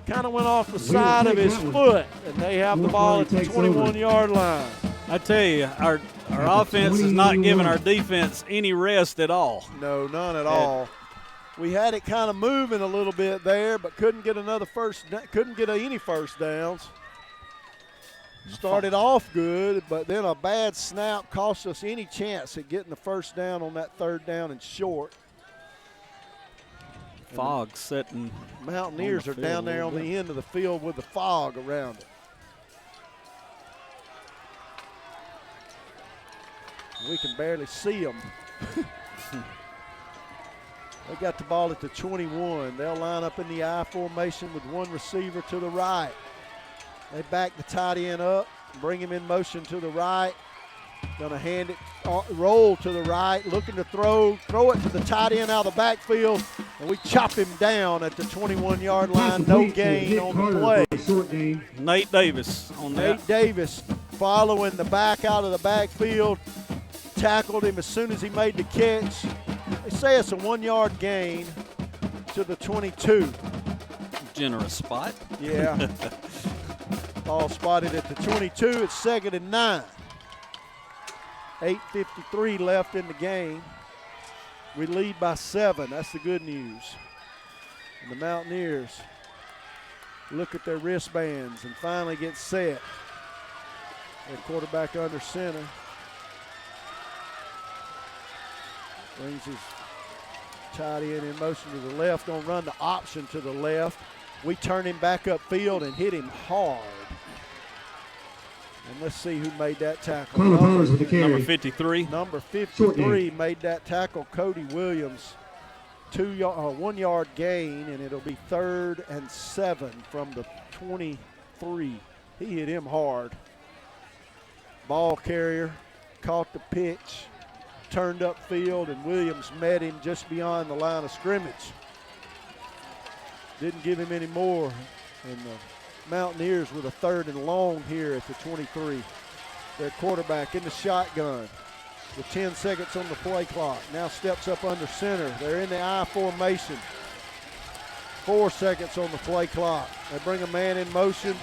Kind of went off the side of his foot, and they have the ball at the 21-yard line.
I tell you, our offense is not giving our defense any rest at all.
No, none at all. We had it kind of moving a little bit there, but couldn't get any first downs. Started off good, but then a bad snap cost us any chance at getting the first down on that 3rd down and short.
Fog setting.
Mountaineers are down there on the end of the field with the fog around it. We can barely see them. They got the ball at the 21. They'll line up in the I formation with 1 receiver to the right. They back the tight end up, bring him in motion to the right. Gonna hand it, roll to the right, looking to throw it to the tight end out of the backfield, and we chop him down at the 21-yard line. No gain on the play.
Nate Davis on that.
Nate Davis following the back out of the backfield, tackled him as soon as he made the catch. They say it's a 1-yard gain to the 22.
Generous spot.
Yeah. Ball spotted at the 22. It's 2nd and 9. 8:53 left in the game. We lead by 7. That's the good news. And the Mountaineers look at their wristbands and finally get set. Their quarterback under center. Brings his tight end in motion to the left. Gonna run the option to the left. We turn him back upfield and hit him hard. And let's see who made that tackle.
Number 53.
Number 53 made that tackle, Cody Williams. 1-yard gain, and it'll be 3rd and 7 from the 23. He hit him hard. Ball carrier caught the pitch, turned upfield, and Williams met him just beyond the line of scrimmage. Didn't give him any more, and the Mountaineers with a 3rd and long here at the 23. Their quarterback in the shotgun with 10 seconds on the play clock. Now steps up under center. They're in the I formation. 4 seconds on the play clock. They bring a man in motion.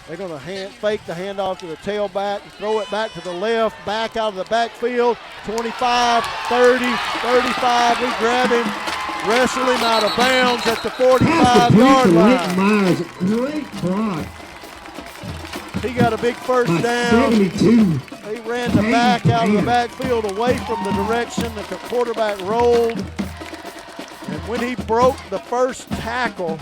They're going to fake the handoff to the tailback, throw it back to the left, back out of the backfield. 25, 30, 35. We grab him, wrestle him out of bounds at the 45-yard line.
Myers, great block.
He got a big first down.
72.
He ran the back out of the backfield away from the direction that the quarterback rolled. And when he broke the first tackle,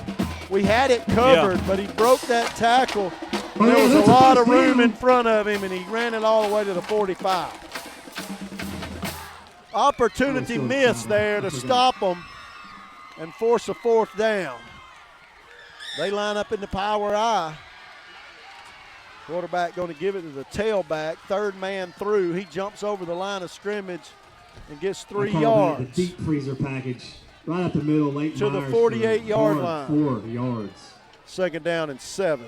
We had it covered, but he broke that tackle.
Oh,
There
yeah,
was
that's
a
a
lot of
touchdown.
room in front of him, and he ran it all the way to the 45. Opportunity missed there to stop them and force a fourth down. They line up in the power I. Quarterback going to give it to the tailback. Third man through. He jumps over the line of scrimmage and gets 3
I call
yards.
that the deep freezer package. Right up the middle, late
To the
Myers
48-yard
for
line.
4 yards.
Second down and 7.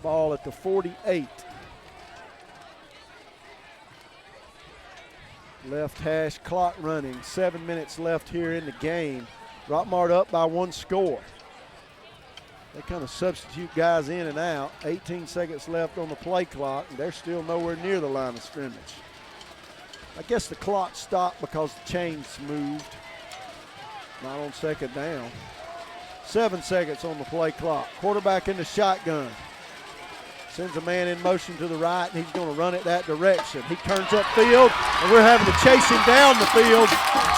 Ball at the 48. Left hash clock running. 7 minutes left here in the game. Rockmart up by 1 score. They kind of substitute guys in and out. 18 seconds left on the play clock, and they're still nowhere near the line of scrimmage. I guess the clock stopped because the chains moved. Not on second down. 7 seconds on the play clock. Quarterback in the shotgun. Sends a man in motion to the right, and he's going to run it that direction. He turns upfield, and we're having to chase him down the field,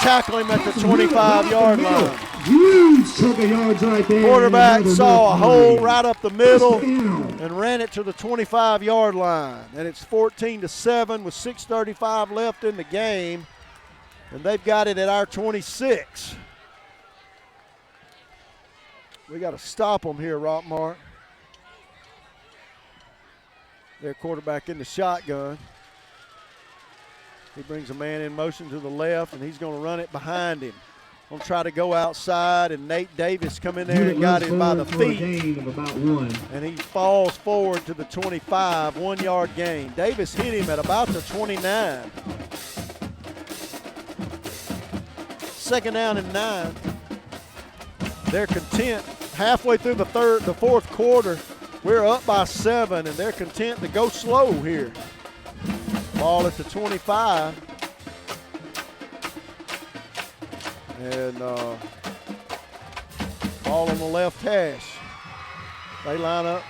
tackle him at the 25-yard line.
Huge chunk of yards right there.
Quarterback
Another
saw a
milk
hole
run.
right up the middle
Touchdown.
and ran it to the 25-yard line. And it's 14-7 with 6:35 left in the game, and they've got it at our 26. We got to stop them here, Rockmart. Their quarterback in the shotgun. He brings a man in motion to the left, and he's going to run it behind him. Going to try to go outside, and Nate Davis come in there and got him by the feet.
Gain of about 1.
And he falls forward to the 25, 1 yard gain. Davis hit him at about the 29. Second down and 9. They're content halfway through the fourth quarter. We're up by 7, and they're content to go slow here. Ball at the 25. And ball on the left hash. They line up.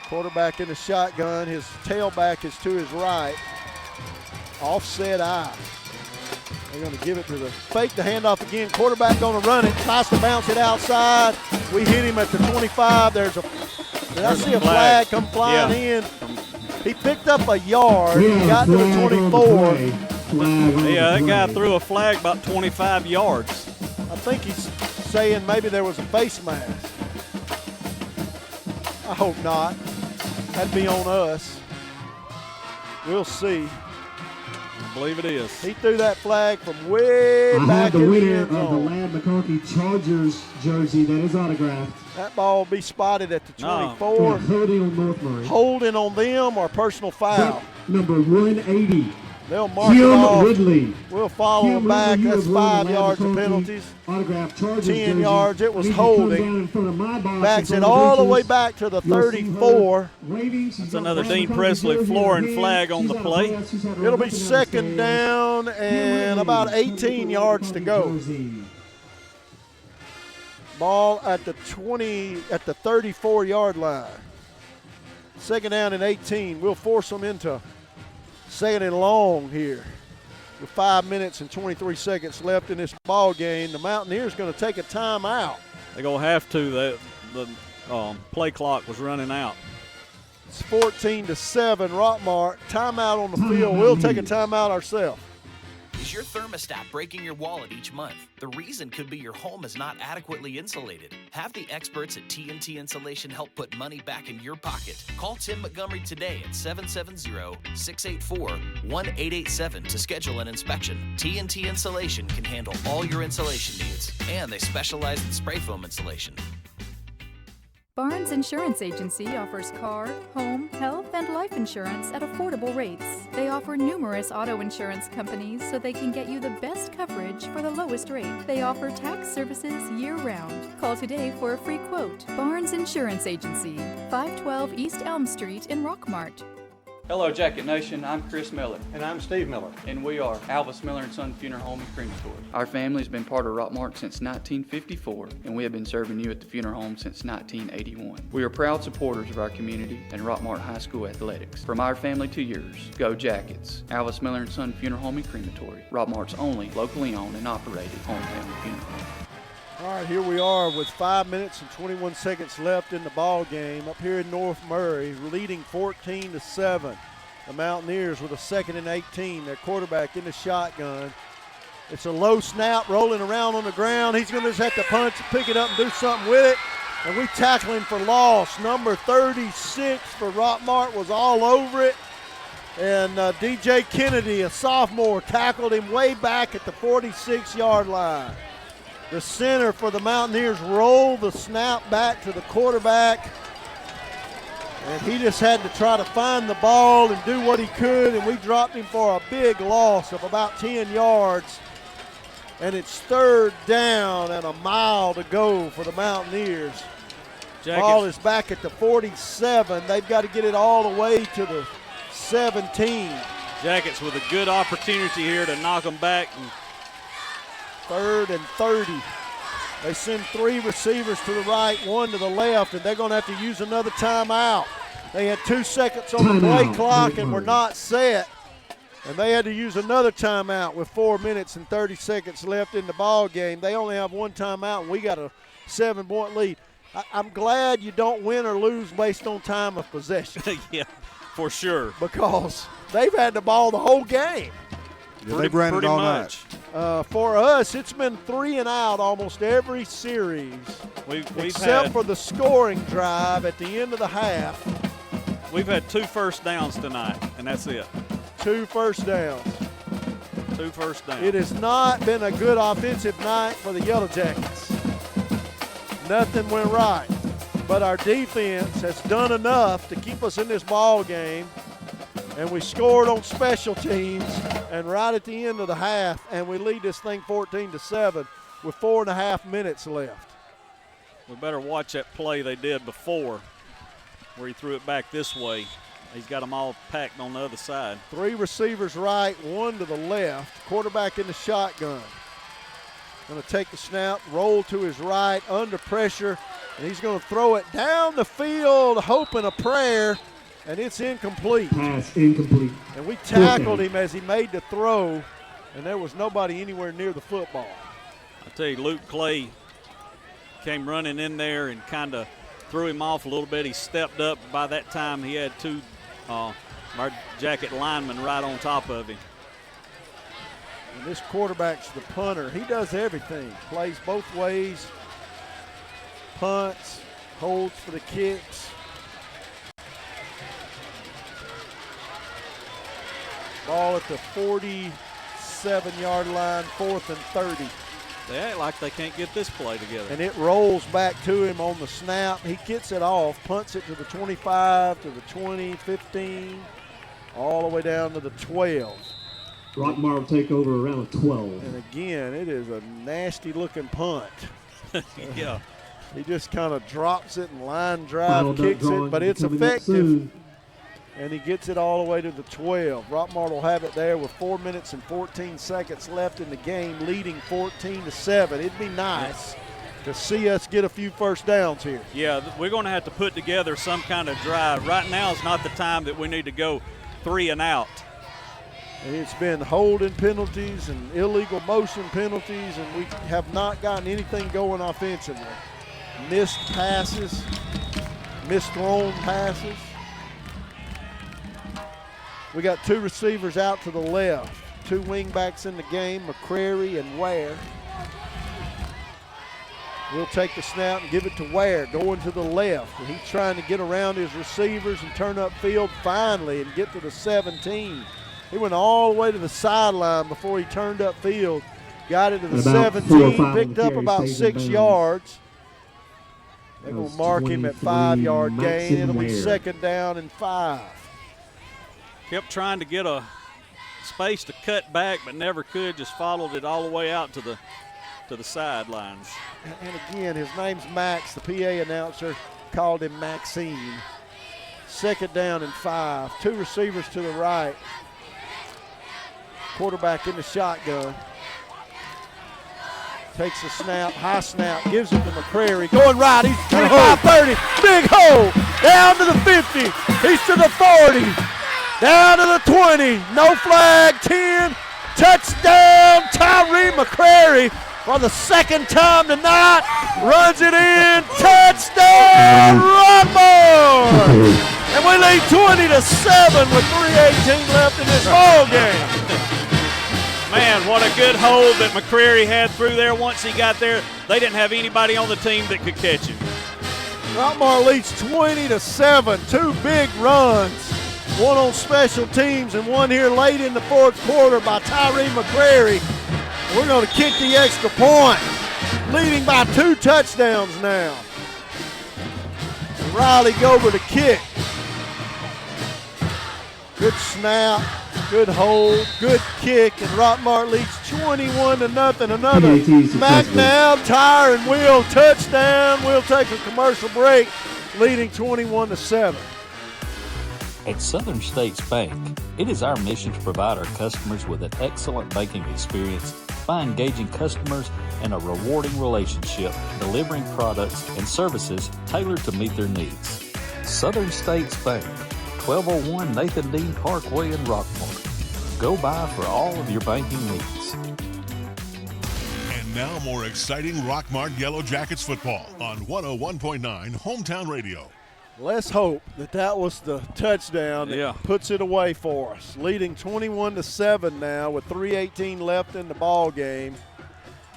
Quarterback in the shotgun. His tailback is to his right. Offset I. They're going to give it to the fake the handoff again. Quarterback going to run it. Tries to bounce it outside. We hit him at the 25. Did I see a flag come flying in? He picked up a yard. He got to the 24.
Yeah, that guy threw a flag about 25 yards.
I think he's saying maybe there was a face mask. I hope not. That'd be on us. We'll see.
I believe it is.
He threw that flag from way
I
back
have the
in the
winner
end
of the
zone.
Ladd McConkey Chargers jersey that is autographed.
That ball will be spotted at the 24.
Yeah, holding on North Murray.
Holding on them or personal foul.
Number 180.
They'll mark it
Kim
off.
Ridley.
We'll follow
Kim
them back.
Ridley, you
That's
have won the
5
Ladd
yards of
McConkey
penalties.
Autographed Chargers
10
jersey.
yards. It was
Need to come
holding.
down in front of my box
Backs
in
it
front of
all the
benches.
way back to the
You'll see her
34.
waving. She's
That's
got
another
Ladd
Dean
McConkey
Presley
jersey in
flooring
her hand.
flag on
She's
the
got a
play.
glass. She's had her
It'll be
up and down the
second
stairs.
down and about 18 yards to go. Ball at the 34-yard line. Second down and 18. We'll force them into second and long here. With 5 minutes and 23 seconds left in this ball game, the Mountaineers going to take a timeout.
They're going to have to. The play clock was running out.
It's 14-7, Rockmart. Timeout on the field. We'll take a timeout ourselves.
Is your thermostat breaking your wallet each month? The reason could be your home is not adequately insulated. Have the experts at TNT Insulation help put money back in your pocket. Call Tim Montgomery today at 770-684-1887 to schedule an inspection. TNT Insulation can handle all your insulation needs, and they specialize in spray foam insulation.
Barnes Insurance Agency offers car, home, health, and life insurance at affordable rates. They offer numerous auto insurance companies so they can get you the best coverage for the lowest rate. They offer tax services year-round. Call today for a free quote. Barnes Insurance Agency, 512 East Elm Street in Rockmart.
Hello, Jacket Nation. I'm Chris Miller.
And I'm Steve Miller.
And we are Alvis Miller & Son Funeral Home and Crematory. Our family's been part of Rockmart since 1954, and we have been serving you at the funeral home since 1981. We are proud supporters of our community and Rockmart High School athletics. From our family to yours, go Jackets. Alvis Miller & Son Funeral Home and Crematory. Rockmart's only locally owned and operated home family funeral home.
All right, here we are with 5 minutes and 21 seconds left in the ball game up here in North Murray, leading 14-7. The Mountaineers with a 2nd and 18. Their quarterback in the shotgun. It's a low snap rolling around on the ground. He's going to just have to punch, pick it up, and do something with it. And we tackle him for loss. Number 36 for Rockmart was all over it. And DJ Kennedy, a sophomore, tackled him way back at the 46-yard line. The center for the Mountaineers rolled the snap back to the quarterback, and he just had to try to find the ball and do what he could, and we dropped him for a big loss of about 10 yards. And it's 3rd down and a mile to go for the Mountaineers. Ball is back at the 47. They've got to get it all the way to the 17.
Jackets with a good opportunity here to knock them back.
3rd and 30. They send 3 receivers to the right, 1 to the left, and they're going to have to use another timeout. They had 2 seconds on the play clock and were not set, and they had to use another timeout with 4 minutes and 30 seconds left in the ball game. They only have 1 timeout, and we got a 7-point lead. I'm glad you don't win or lose based on time of possession.
Yeah, for sure.
Because they've had the ball the whole game.
Yeah, they've ran it all night.
For us, it's been 3 and out almost every series, except for the scoring drive at the end of the half.
We've had 2 first downs tonight, and that's it.
2 first downs.
2 first downs.
It has not been a good offensive night for the Yellow Jackets. Nothing went right, but our defense has done enough to keep us in this ball game. And we scored on special teams, and right at the end of the half, and we lead this thing 14-7 with 4.5 minutes left.
We better watch that play they did before, where he threw it back this way. He's got them all packed on the other side.
3 receivers right, 1 to the left. Quarterback in the shotgun. Going to take the snap, roll to his right, under pressure, and he's going to throw it down the field, hoping a prayer. And it's incomplete.
Pass incomplete.
And we tackled him as he made the throw, and there was nobody anywhere near the football.
I tell you, Luke Clay came running in there and kind of threw him off a little bit. He stepped up. By that time, he had 2 our Jacket linemen right on top of him.
And this quarterback's the punter. He does everything. Plays both ways. Punts, holds for the kicks. Ball at the 47-yard line, 4th and 30.
They act like they can't get this play together.
And it rolls back to him on the snap. He gets it off, punts it to the 25, to the 20, 15, all the way down to the 12.
Rockmart will take over around the 12.
And again, it is a nasty-looking punt.
Yeah.
He just kind of drops it and line drive, kicks it, but it's effective. And he gets it all the way to the 12. Rockmart will have it there with 4 minutes and 14 seconds left in the game, leading 14-7. It'd be nice to see us get a few first downs here.
Yeah, we're going to have to put together some kind of drive. Right now is not the time that we need to go 3 and out.
And it's been holding penalties and illegal motion penalties, and we have not gotten anything going offensively. Missed passes, misthrown passes. We got 2 receivers out to the left, 2 wingbacks in the game, McCrary and Ware. We'll take the snap and give it to Ware, going to the left. And he's trying to get around his receivers and turn up field finally and get to the 17. He went all the way to the sideline before he turned up field. Got it to the 17, picked up about 6 yards. They're going to mark him at 5-yard gain. It'll be 2nd down and 5.
Kept trying to get a space to cut back, but never could. Just followed it all the way out to the sidelines.
And again, his name's Max. The PA announcer called him Maxine. Second down and 5. Two receivers to the right. Quarterback in the shotgun. Takes a snap, high snap, gives it to McCrary. Going right, he's 25-30. Big hole, down to the 50. He's to the 40. Down to the 20. No flag, 10. Touchdown, Tyree McCrary for the second time tonight. Runs it in. Touchdown, Rockmart. And we lead 20-7 with 3:18 left in this ball game.
Man, what a good hold that McCrary had through there. Once he got there, they didn't have anybody on the team that could catch him.
Rockmart leads 20-7. Two big runs. One on special teams and one here late in the fourth quarter by Tyree McCrary. We're going to kick the extra point. Leading by 2 touchdowns now. Riley Gober to kick. Good snap. Good hold, good kick, and Rockmart leads 21-0. Another McNabb tire and wheel touchdown. We'll take a commercial break, leading 21-7.
At Southern States Bank, it is our mission to provide our customers with an excellent banking experience by engaging customers in a rewarding relationship, delivering products and services tailored to meet their needs. Southern States Bank, 1201 Nathan Dean Parkway in Rockmart. Go by for all of your banking needs.
And now more exciting Rockmart Yellow Jackets football on 101.9 Hometown Radio.
Let's hope that was the touchdown that puts it away for us. Leading 21-7 now with 3:18 left in the ball game.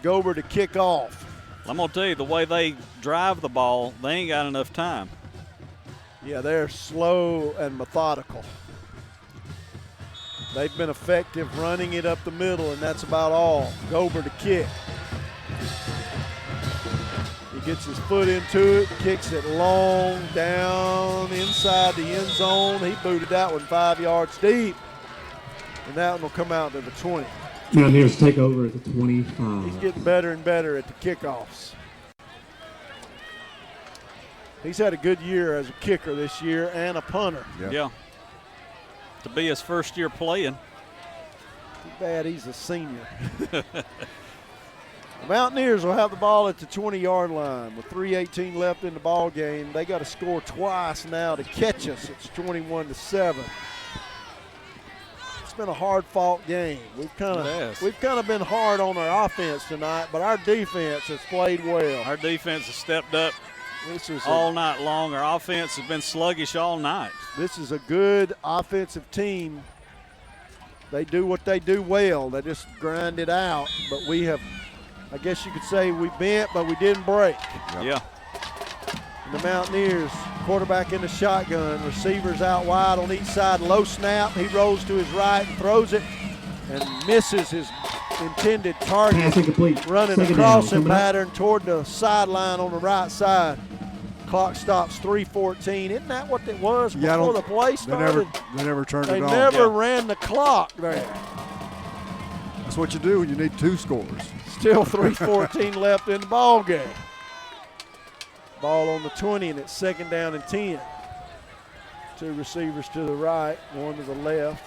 Gober to kick off.
I'm going to tell you, the way they drive the ball, they ain't got enough time.
Yeah, they're slow and methodical. They've been effective running it up the middle, and that's about all. Gober to kick. He gets his foot into it, kicks it long, down inside the end zone. He booted that one 5 yards deep, and that one will come out to the 20.
Mountaineers take over at the 25.
He's getting better and better at the kickoffs. He's had a good year as a kicker this year and a punter.
Yeah. To be his first year playing.
Too bad he's a senior. The Mountaineers will have the ball at the 20-yard line with 3:18 left in the ball game. They got to score twice now to catch us. It's 21-7. It's been a hard-fought game. We've kind of been hard on our offense tonight, but our defense has played well.
Our defense has stepped up all night long. Our offense has been sluggish all night.
This is a good offensive team. They do what they do well. They just grind it out. But we have, I guess you could say, we bent, but we didn't break.
Yeah.
And the Mountaineers, quarterback in the shotgun, receivers out wide on each side, low snap. He rolls to his right and throws it and misses his intended target. Running a crossing pattern toward the sideline on the right side. Clock stops 3:14. Isn't that what it was before the play started?
They never turned it on.
They never ran the clock there.
That's what you do when you need 2 scores.
Still 3:14 left in the ball game. Ball on the 20, and it's second down and 10. 2 receivers to the right, 1 to the left.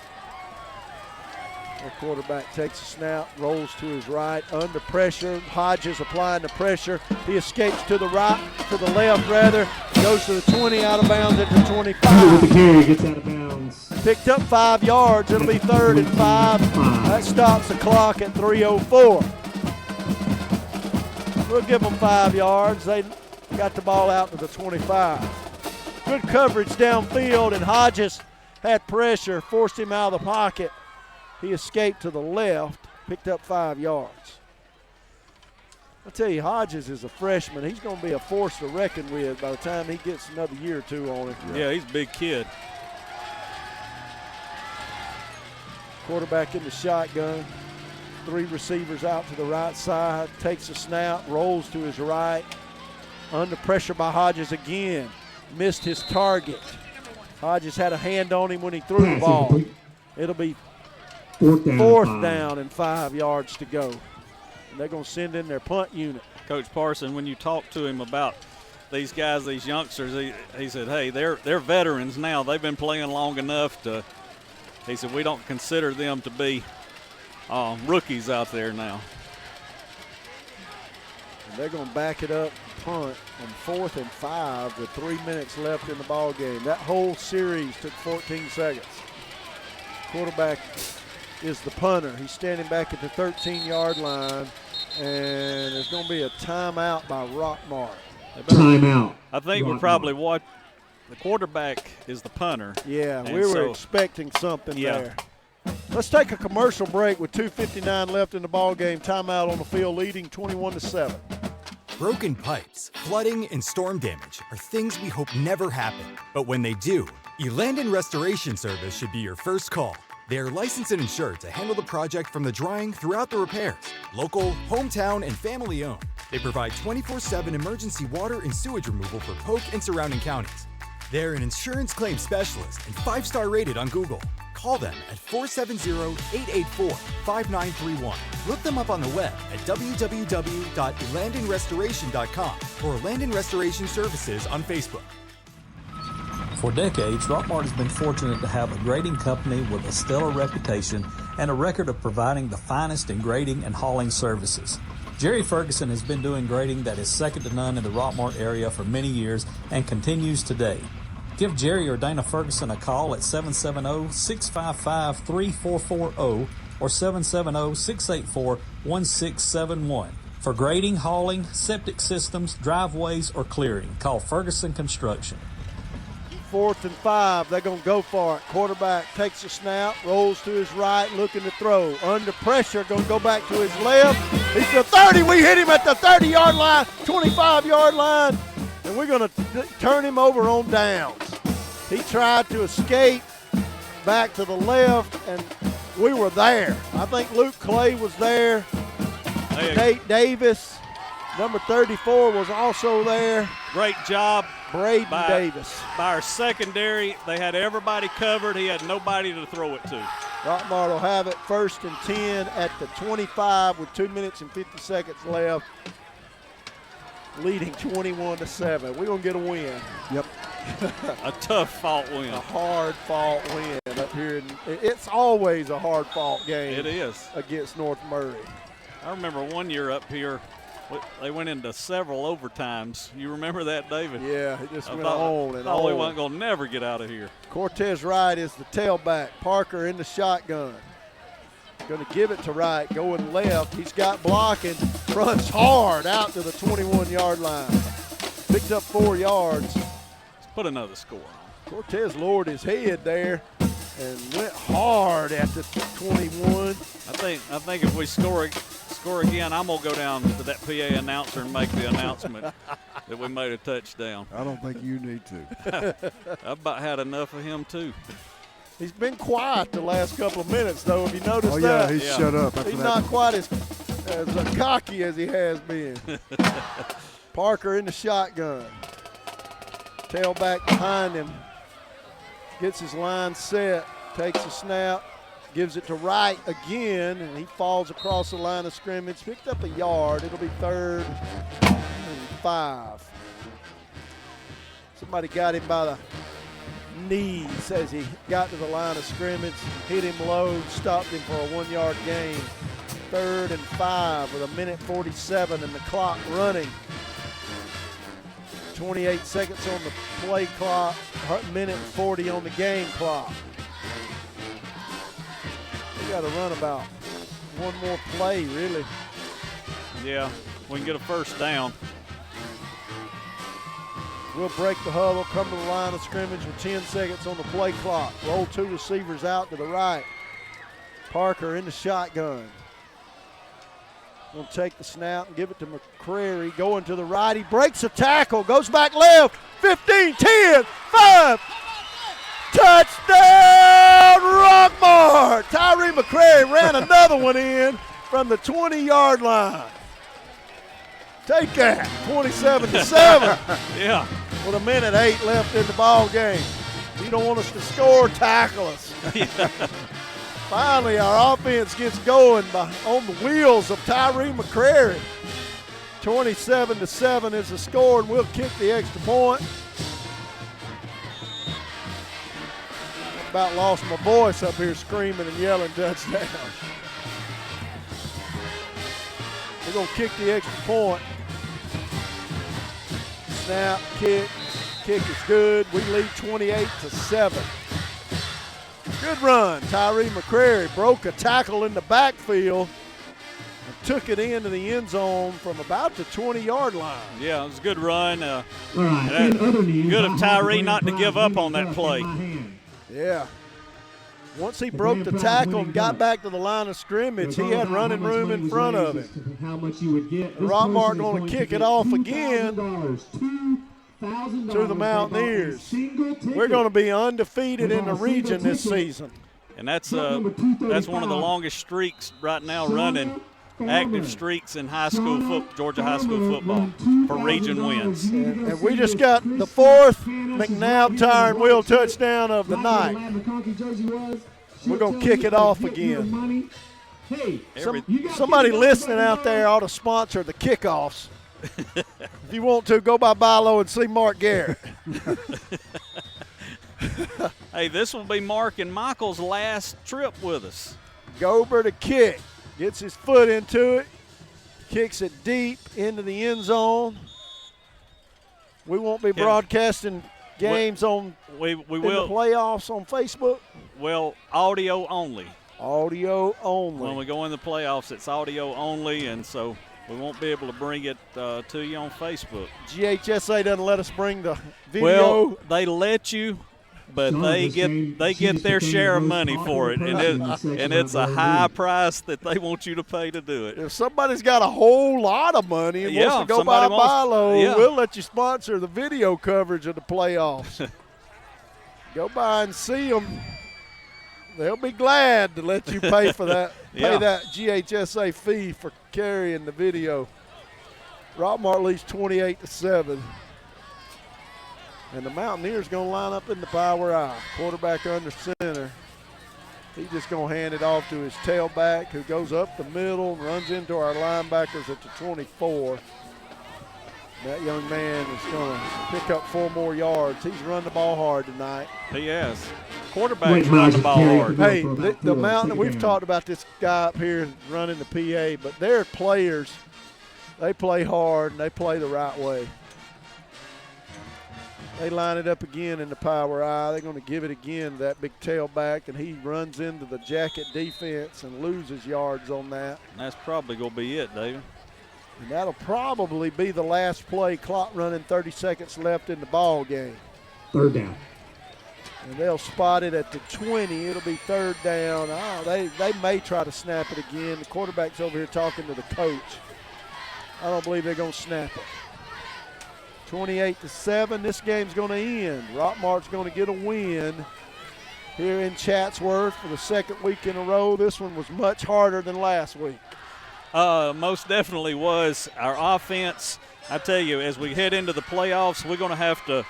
The quarterback takes a snap, rolls to his right, under pressure. Hodges applying the pressure. He escapes to the right, to the left rather. Goes to the 20, out of bounds at the 25.
With the carry, gets out of bounds.
Picked up 5 yards. It'll be 3rd and 5. That stops the clock at 3:04. We'll give them 5 yards. They got the ball out to the 25. Good coverage downfield, and Hodges had pressure, forced him out of the pocket. He escaped to the left, picked up 5 yards. I tell you, Hodges is a freshman. He's going to be a force to reckon with by the time he gets another year or 2 on him.
Yeah, he's a big kid.
Quarterback in the shotgun. 3 receivers out to the right side. Takes a snap, rolls to his right. Under pressure by Hodges again. Missed his target. Hodges had a hand on him when he threw the ball. It'll be fourth down and 5 yards to go. And they're going to send in their punt unit.
Coach Parson, when you talk to him about these guys, these youngsters, he said, hey, they're veterans now. They've been playing long enough to, he said, we don't consider them to be rookies out there now.
And they're going to back it up, punt on 4th and 5 with 3 minutes left in the ball game. That whole series took 14 seconds. Quarterback is the punter. He's standing back at the 13-yard line, and there's going to be a timeout by Rockmart.
Timeout.
I think we're probably the quarterback is the punter.
Yeah, we were expecting something there. Let's take a commercial break with 2:59 left in the ball game. Timeout on the field, leading 21-7.
Broken pipes, flooding, and storm damage are things we hope never happen. But when they do, Elandon Restoration Service should be your first call. They are licensed and insured to handle the project from the drying throughout the repairs. Local, hometown, and family-owned. They provide 24/7 emergency water and sewage removal for Polk and surrounding counties. They're an insurance claim specialist and 5-star rated on Google. Call them at 470-884-5931. Look them up on the web at www.elandonrestoration.com or Elandon Restoration Services on Facebook.
For decades, Rockmart has been fortunate to have a grading company with a stellar reputation and a record of providing the finest in grading and hauling services. Jerry Ferguson has been doing grading that is second to none in the Rockmart area for many years and continues today. Give Jerry or Dana Ferguson a call at 770-655-3440 or 770-684-1671. For grading, hauling, septic systems, driveways, or clearing, call Ferguson Construction.
4th and 5, they're going to go for it. Quarterback takes a snap, rolls to his right, looking to throw. Under pressure, going to go back to his left. He's the 30. We hit him at the 30-yard line, 25-yard line, and we're going to turn him over on downs. He tried to escape back to the left, and we were there. I think Luke Clay was there. Nate Davis, number 34, was also there.
Great job.
Braden Davis.
By our secondary, they had everybody covered. He had nobody to throw it to.
Rockmart will have it 1st and 10 at the 25 with 2 minutes and 50 seconds left, leading 21-7. We're going to get a win.
Yep.
A tough fought win.
A hard fought win up here. It's always a hard fought game.
It is.
Against North Murray.
I remember one year up here, they went into several overtimes. You remember that, David?
Yeah, it just went on and
on. We
on.
wasn't going to never get out of here.
Cortez Wright is the tailback. Parker in the shotgun. Going to give it to Wright, going left. He's got blocking, runs hard out to the 21-yard line. Picked up 4 yards.
Let's put another score on.
Cortez lowered his head there and went hard at the 21.
I think if we score again, I'm going to go down to that PA announcer and make the announcement that we made a touchdown.
I don't think you need to.
I've about had enough of him, too.
He's been quiet the last couple of minutes, though. Have you noticed
that?
Oh, yeah,
he's shut up after
he's
that.
Not quite as cocky as he has been. Parker in the shotgun. Tailback behind him. Gets his line set. Takes a snap. Gives it to Wright again, and he falls across the line of scrimmage. Picked up a yard. It'll be 3rd and 5. Somebody got him by the knees as he got to the line of scrimmage. Hit him low, stopped him for a 1-yard gain. 3rd and 5 with 1:47 and the clock running. 28 seconds on the play clock, 1:40 on the game clock. We got to run about one more play, really.
Yeah, we can get a first down.
We'll break the huddle, come to the line of scrimmage with 10 seconds on the play clock. Roll 2 receivers out to the right. Parker in the shotgun. Going to take the snap and give it to McCrary. Going to the right. He breaks a tackle. Goes back left. 15, 10, 5. Touchdown, Rockmart. Tyree McCrary ran another one in from the 20-yard line. Take that, 27-7.
Yeah.
With 1:08 left in the ball game. You don't want us to score, tackle us. Finally, our offense gets going on the wheels of Tyree McCrary. 27-7 is the score, and we'll kick the extra point. About lost my voice up here screaming and yelling touchdown. We're going to kick the extra point. Snap, kick is good. We lead 28-7. Good run. Tyree McCrary broke a tackle in the backfield and took it into the end zone from about the 20-yard line.
Yeah, it was a good run.
right, in other news,
Good
I
of
have
Tyree
the
not to
grand
give
prize
up on that
winning
play.
cup in my hand.
Yeah. Once he
The
broke the
grand prize
tackle
winning
and got
cup.
back to the line of scrimmage,
It's
he
all
had
about
running
how much
room
money
in
was
front of
raised
him.
as to how much you would get. This
Rockmart
person is
going to
to
kick
get
it off again
$2,000
to the Mountaineers. We're going to be undefeated in the region this season.
And that's one of the longest streaks right now running, active streaks in Georgia high school football for region wins.
And we just got the fourth McNabb tire and wheel touchdown of the night. We're going to kick it off again. Somebody listening out there ought to sponsor the kickoffs. If you want to, go by Bilo and see Mark Garrett.
Hey, this will be Mark and Michael's last trip with us.
Gober to kick. Gets his foot into it. Kicks it deep into the end zone. We won't be broadcasting games in the playoffs on Facebook.
Well, audio only.
Audio only.
When we go in the playoffs, it's audio only, and so we won't be able to bring it to you on Facebook.
GHSA doesn't let us bring the video.
Well, they let you, but they get their share of money for it, and it's a high price that they want you to pay to do it.
If somebody's got a whole lot of money and wants to go by Bilo, we'll let you sponsor the video coverage of the playoffs. Go by and see them. They'll be glad to let you pay for that. Pay that GHSA fee for carrying the video. Rockmart leads 28-7. And the Mountaineers going to line up in the power I. Quarterback under center. He's just going to hand it off to his tailback, who goes up the middle and runs into our linebackers at the 24. That young man is going to pick up 4 more yards. He's run the ball hard tonight.
He has. Quarterbacks run the ball hard.
Hey, the Mountain, we've talked about this guy up here running the PA, but they're players. They play hard, and they play the right way. They line it up again in the power I. They're going to give it again to that big tailback, and he runs into the jacket defense and loses yards on that.
And that's probably going to be it, David.
And that'll probably be the last play, clock running, 30 seconds left in the ball game.
Third down.
And they'll spot it at the 20. It'll be third down. Oh, they may try to snap it again. The quarterback's over here talking to the coach. I don't believe they're going to snap it. 28-7. This game's going to end. Rockmart's going to get a win here in Chatsworth for the second week in a row. This one was much harder than last week.
Most definitely was. Our offense, I tell you, as we head into the playoffs, we're going to have to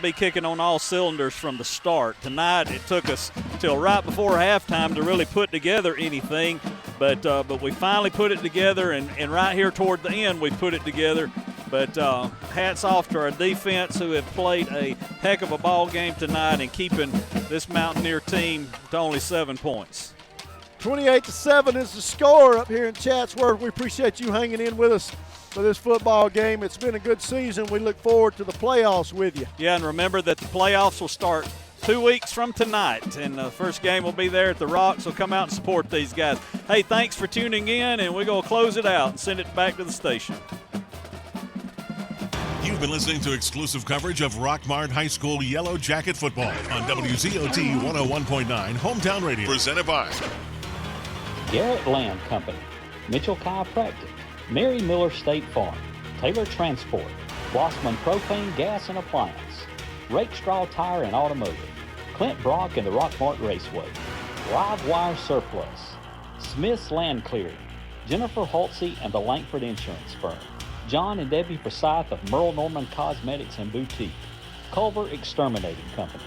be kicking on all cylinders from the start. Tonight, it took us till right before halftime to really put together anything, but we finally put it together, and right here toward the end, we put it together. But hats off to our defense, who have played a heck of a ball game tonight and keeping this Mountaineer team to only 7 points.
28-7 is the score up here in Chatsworth. We appreciate you hanging in with us for this football game. It's been a good season. We look forward to the playoffs with you.
Yeah, and remember that the playoffs will start 2 weeks from tonight, and the first game will be there at the Rock, so come out and support these guys. Hey, thanks for tuning in, and we're going to close it out and send it back to the station.
You've been listening to exclusive coverage of Rockmart High School Yellow Jacket football on WZOT 101.9 Hometown Radio. Presented by
Garrett Land Company, Mitchell Chiropractic, Mary Miller State Farm, Taylor Transport, Blossman Propane Gas and Appliance, Rakestraw Tire and Automotive, Clint Brock and the Rockmart Raceway, Live Wire Surplus, Smith's Land Clearing, Jennifer Holtze and the Langford Insurance Firm, John and Debbie Forsyth of Merle Norman Cosmetics and Boutique, Culver Exterminating Company,